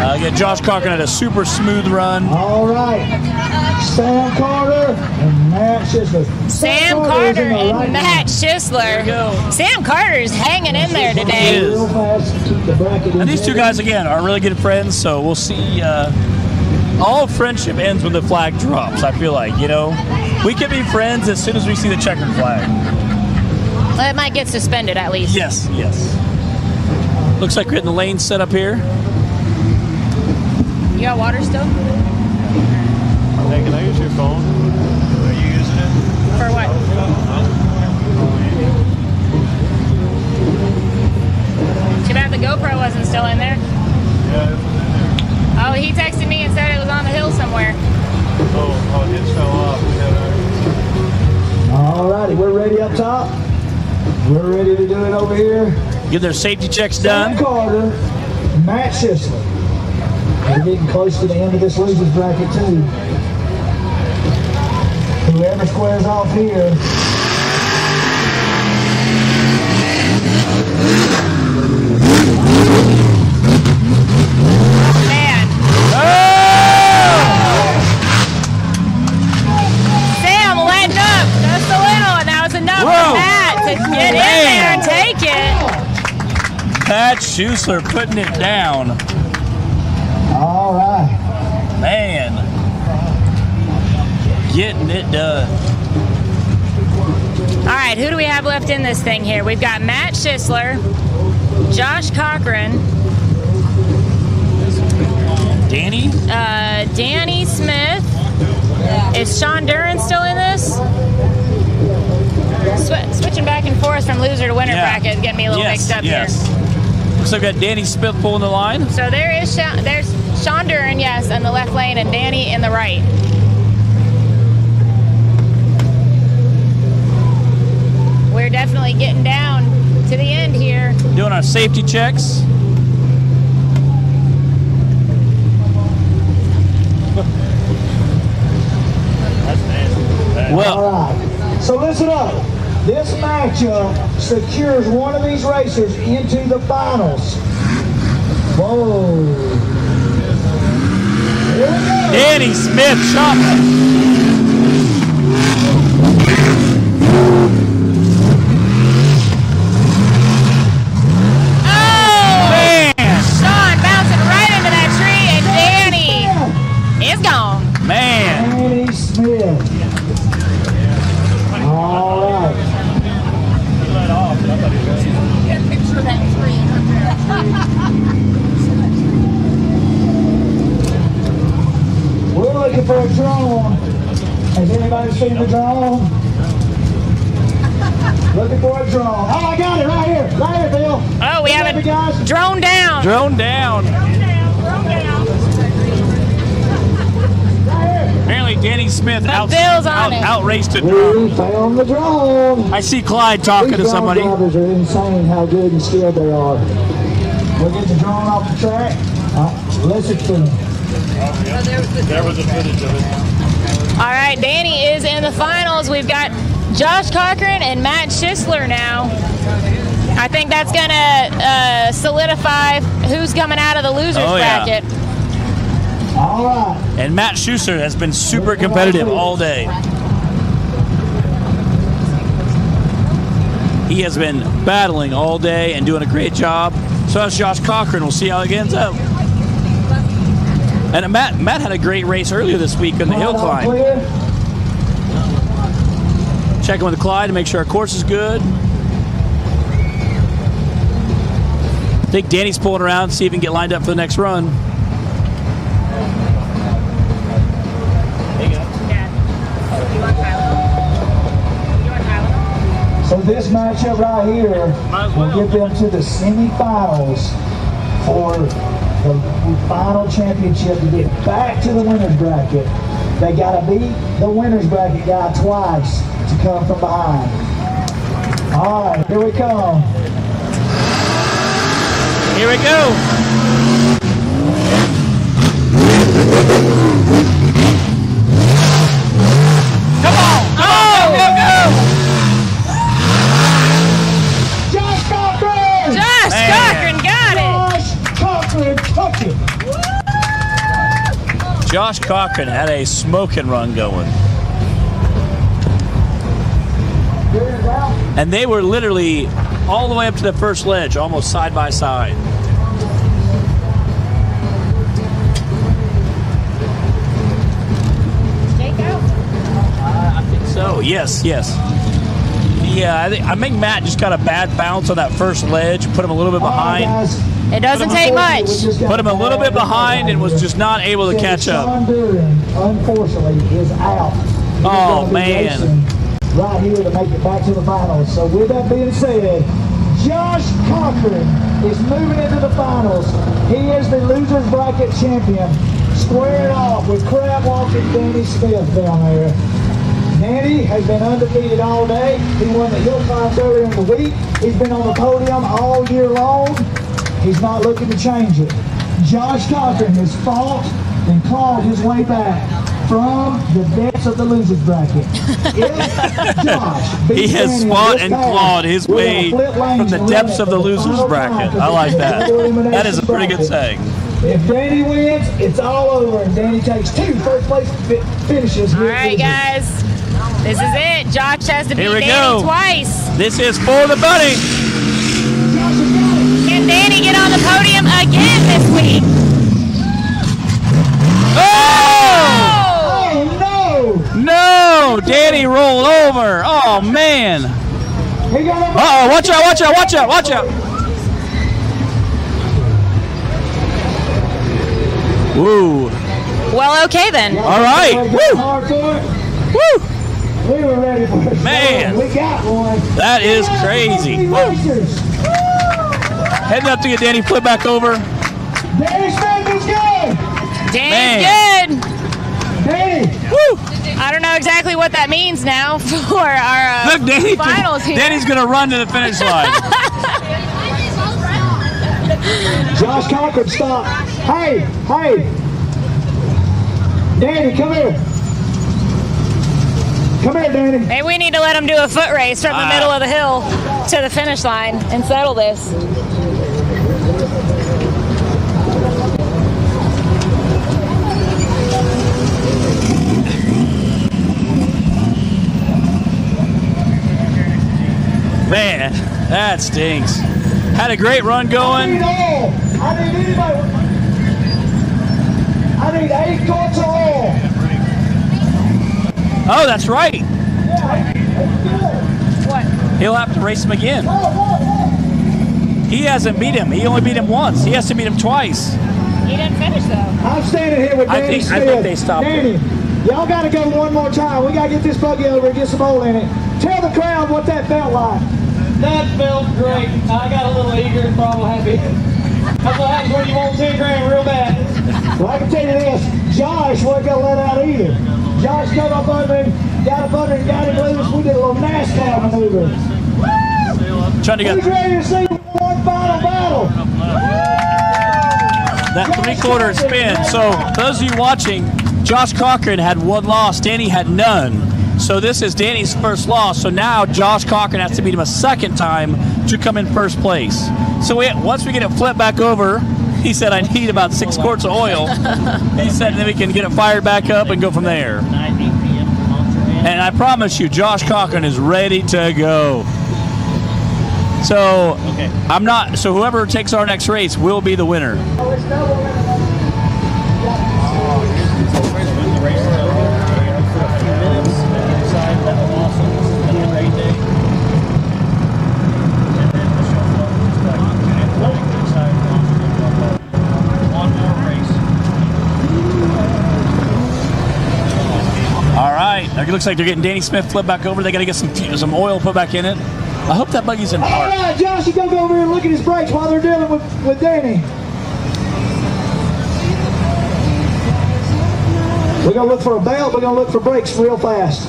Again, Josh Cochran had a super smooth run. All right. Sam Carter and Matt Schisler. Sam Carter and Matt Schisler. Sam Carter's hanging in there today. Real fast, keep the bracket in And these two there. guys, again, are really good friends, so we'll see. All friendship ends when the flag drops, I feel like, you know. We can be friends as soon as we see the checkered flag. Well, it might get suspended at least. Yes, yes. Looks like we're getting the lane set up here. You got water still? Hey, can I use your phone? Are you using it? For what? Too bad the GoPro wasn't still in there. Yeah, it was in there. Oh, he texted me and said it was on the hill somewhere. Oh, it just fell off. All righty, we're ready up top. We're ready to do it over here. Get their safety checks Sam done. Carter, Matt Schisler. We're getting close to the end of this losers bracket too. Whoever squares off here. Man. Sam letting up just a little, and that was enough Whoa. for Matt to get in there and take it. Pat Schusler putting it down. All right. Man. Getting it done. All right, who do we have left in this thing here? We've got Matt Schisler, Josh Cochran, Danny? Danny Smith. Is Sean Duran still in this? Switching back and forth from loser to winner bracket is getting me a little mixed up here. Looks like we've got Danny Smith pulling the line. So there's Sean Duran, yes, in the left lane, and Danny in the right. We're definitely getting down to the end here. Doing our safety checks. Well, All right. So listen up. This matchup secures one of these racers into the finals. Whoa. Here we go. Danny Smith shot. Sean bouncing right into that tree, and Danny is gone. Man. Danny Smith. All right. We're looking for a drone. Has anybody seen the drone? Looking for a drone. Oh, I got it right here. Right here, Bill. Oh, we have Hey, it guys. drone down. Drone down. Apparently Danny Smith Bill's on it. outraced a drone. We found the drone. I see Clyde talking to These drone somebody. drivers are insane how good and skilled they are. We'll get the drone off the track. Listen to them. There was a footage of it. All right, Danny is in the finals. We've got Josh Cochran and Matt Schisler now. I think that's going to solidify who's coming out of the losers bracket. All right. And Matt Schuster has been super competitive all day. He has been battling all day and doing a great job. So has Josh Cochran. We'll see how it ends up. And Matt had a great race earlier this week on the hill climb. Checking with Clyde to make sure our course is good. I think Danny's pulling around to see if he can get lined up for the next run. So this matchup right here will get them to the semifinals for the final championship to get back to the winner's bracket. They got to beat the winner's bracket guy twice to come from behind. All right, here we come. Here we go. Come on! Go! Josh Cochran! Josh Cochran got it. Josh Cochran took it. Josh Cochran had a smoking run going. And they were literally all the way up to the first ledge, almost side by side. I think so. Yes. Yeah, I think Matt just got a bad bounce on that first ledge, put him a little bit behind. It doesn't take much. Put him a little bit behind and was just not able to catch up. Unfortunately, is out. Oh, man. Right here to make it back to the finals. So with that being said, Josh Cochran is moving into the finals. He is the losers bracket champion. Squared off with crab walking Danny Smith down there. Danny has been undefeated all day. He won the hill climbs earlier in the week. He's been on the podium all year long. He's not looking to change it. Josh Cochran has fought and clawed his way back from the depths of the losers bracket. He has fought and clawed his way from the depths of the losers bracket. I like that. That is a pretty good saying. If Danny wins, it's all over, and Danny takes 2 first place finishes. All right, guys. This is it. Josh has to beat Danny twice. This is for the bunny. Can Danny get on the podium again this week? Oh! No! Danny rolled over. Oh, man. Uh-oh, watch out. Woo. Well, okay then. All right. Woo. We were ready for it. Man. We got one. That is crazy. Woo. Heading up to get Danny flip back over. Danny Smith is good. Danny's good. Danny. Woo. I don't know exactly what that means now for our Look, finals here. Danny's going to run to the finish line. Josh Cochran, stop. Hey. Danny, come here. Come here, Danny. Maybe we need to let him do a foot race from the middle of the hill to the finish line and settle this. Man, that stinks. Had a great run going. I need 8 quarts of oil. Oh, that's right. What? He'll have to race him again. He hasn't beat him. He only beat him once. He has to beat him twice. He didn't finish though. I'm standing here with Danny Smith. I think they stopped Danny, y'all got to go one more time. We got to get this buggy over and get some oil in it. Tell the crowd what that felt like. That felt great. I got a little eager and probably happy. That's what happens when you want 10 grand real bad. Well, I can tell you this. Josh wasn't going to let out either. Josh came up under him, got up under him, got him loose. We did a little NASCAR maneuver. Trying to get Who's ready to see one final battle? that 3/4 spin. So those of you watching, Josh Cochran had 1 loss. Danny had none. So this is Danny's first loss. So now Josh Cochran has to beat him a second time to come in first place. So once we get it flipped back over, he said, I need about 6 quarts of oil. He said, then we can get it fired back up and go from there. And I promise you, Josh Cochran is ready to go. So so whoever takes our next race will be the winner. It looks like they're getting Danny Smith flipped back over. They got to get some oil put back in it. I hope that buggy's in park. All right, Josh, you go over here and look at his brakes while they're dealing with Danny. We're going to look for a belt. We're going to look for brakes real fast.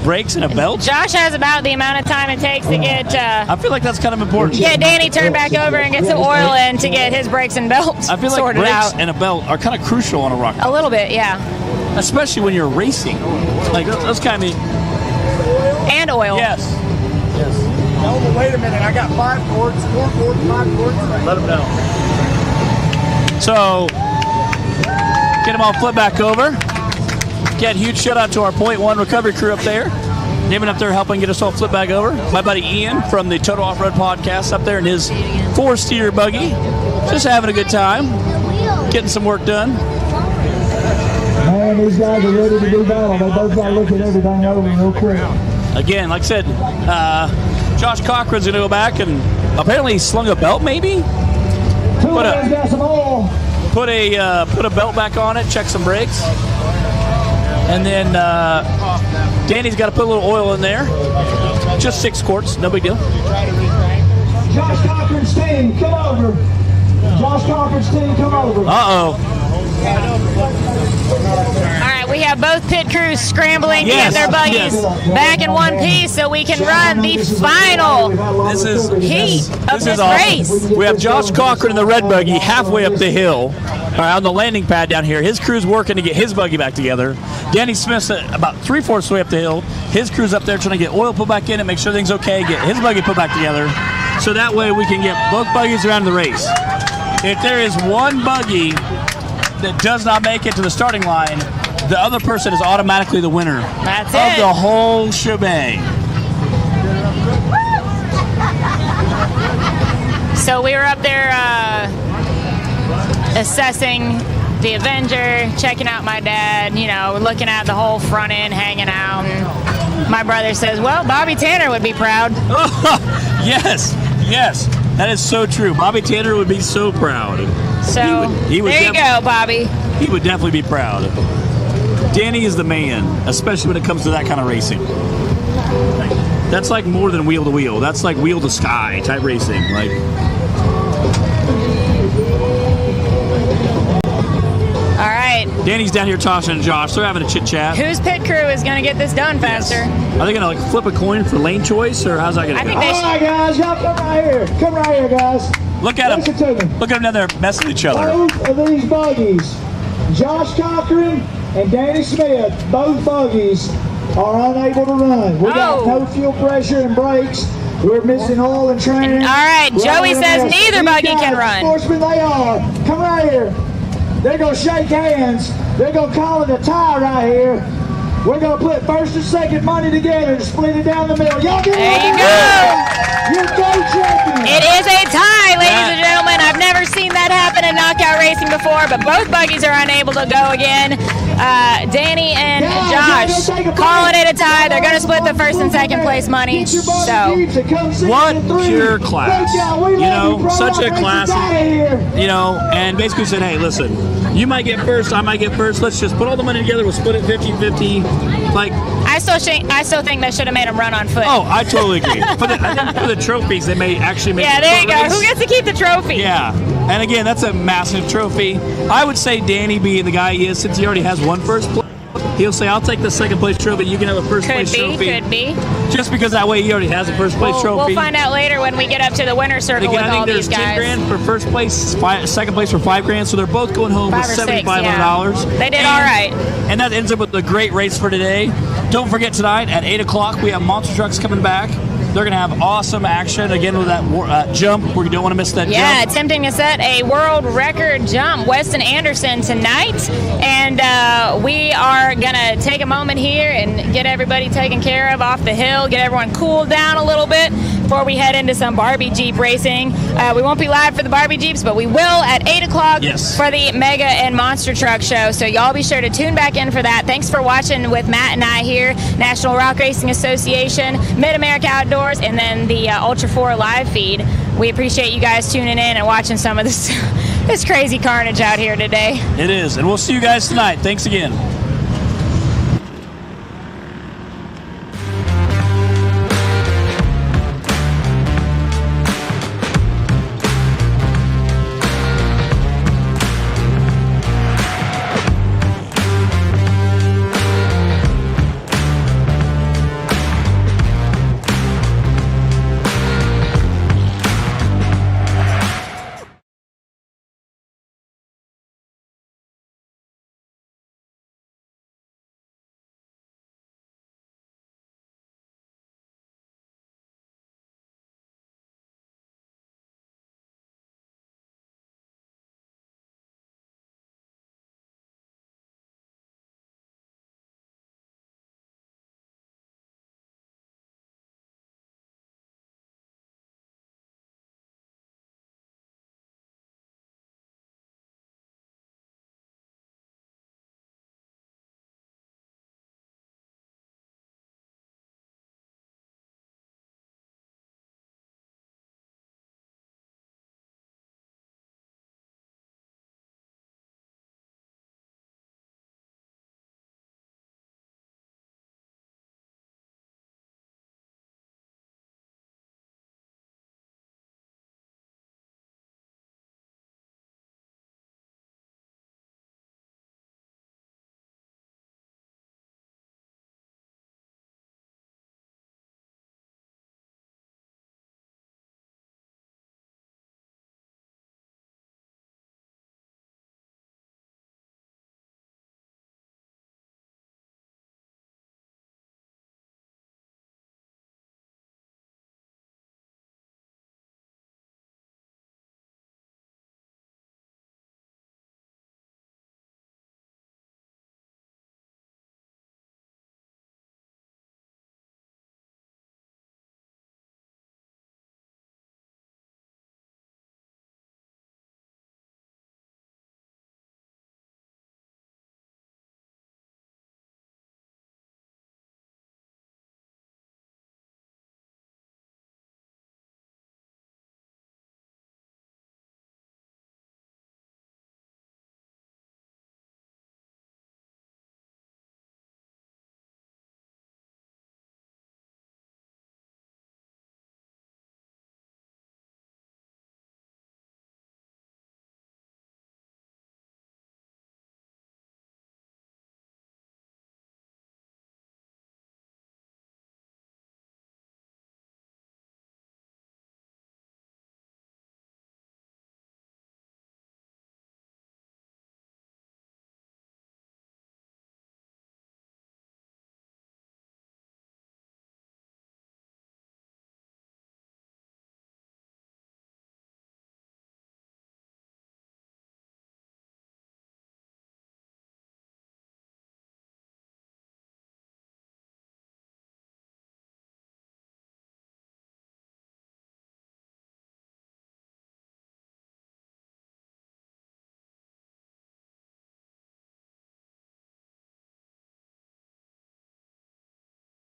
Brakes and a belt? Josh has about the amount of time it takes to get... I feel like that's kind of important. Get Danny turned back over and get some oil in to get his brakes and belts I feel like sorted brakes out. and a belt are kind of crucial on a rock. A little bit, yeah. Especially when you're racing. Like, those kind of... And oil. Yes. No, but wait a minute. I got 5 quarts, 4 quarts, 5 quarts. Let them know. So... Get him all flip back over. Again, huge shout out to our Point One recovery crew up there. Damon up there helping get us all flip back over. My buddy Ian from the Total Off-Road podcast up there in his 4-steer buggy. Just having a good time. Getting some work done. Man, these guys are ready to do battle. They both got to look at everything over real quick. Again, like I said, Josh Cochran's going to go back and apparently he slung a belt maybe? Put a belt back on it, check some brakes. And then Danny's got to put a little oil in there. Just 6 quarts, no big deal. Josh Cochran's team, come over. Josh Cochran's team, come over. Uh-oh. All right, we have both pit crews scrambling to get their buggies back in one piece so we can run the final heat of this race. We have Josh Cochran in the red buggy halfway up the hill. On the landing pad down here. His crew's working to get his buggy back together. Danny Smith's about 3/4 way up the hill. His crew's up there trying to get oil put back in and make sure everything's okay, get his buggy put back together. So that way we can get both buggies around the race. If there is one buggy that does not make it to the starting line, the other person is automatically the winner of the whole shebang. So we were up there assessing the Avenger, checking out my dad, you know, looking at the whole front end, hanging out. And my brother says, well, Bobby Tanner would be proud. Yes, that is so true. Bobby Tanner would be so proud. So he would there you go, Bobby. He would definitely be proud. Danny is the man, especially when it comes to that kind of racing. That's like more than wheel to wheel. That's like wheel to sky type racing. Like. All right. Danny's down here talking to Josh. They're having a chit chat. Whose pit crew is going to get this done faster? Yes. Are they going to like flip a coin for lane choice, or how's that going to go? All right, guys, y'all come right here. Come right here, guys. Look at them. Look at them down there messing with each other. Both of these buggies, Josh Cochran and Danny Smith, both buggies are unable to run. We got no fuel pressure and brakes. We're missing oil and training. All right, Joey says neither buggy can run. Sportsmen they are. Come right here. They're going to shake hands. They're going to call it a tie right here. We're going to put first and second money together and split it down the middle. Y'all get there you go. You're go-checking. It is a tie, ladies and gentlemen. I've never seen that happen in knockout racing before, but both buggies are unable to go again. Danny and Josh calling it a tie. They're going to split the first and second place money. So, what pure class. You know, such a classic. You know, and basically said, hey, listen, you might get first, I might get first. Let's just put all the money together. We'll split it 50-50. Like, I still think they should have made him run on foot. Oh, I totally agree. I think for the trophies, they may actually make. Yeah, there you go. Who gets to keep the trophy? Yeah, and again, that's a massive trophy. I would say Danny, being the guy he is, since he already has one first place, he'll say, "I'll take the second place trophy. You can have a first place trophy." Could be. Just because that way he already has a first place trophy. We'll find out later when we get up to the winner's circle with all these guys. I think there's $10,000 for first place, second place for $5,000, so they're both going home with $7,500. They did all right. And that ends up with a great race for today. Don't forget tonight at 8 o'clock we have monster trucks coming back. They're going to have awesome action again with that jump. We don't want to miss that jump. Yeah, attempting to set a world record jump, Weston Anderson tonight. And we are going to take a moment here and get everybody taken care of off the hill, get everyone cooled down a little bit before we head into some Barbie Jeep racing. We won't be live for the Barbie Jeeps, but we will at 8 o'clock for the Mega and Monster Truck Show. So y'all be sure to tune back in for that. Thanks for watching with Matt and I here, National Rock Racing Association, Mid-America Outdoors, and then the Ultra 4 live feed. We appreciate you guys tuning in and watching some of this crazy carnage out here today. It is, and we'll see you guys tonight. Thanks again.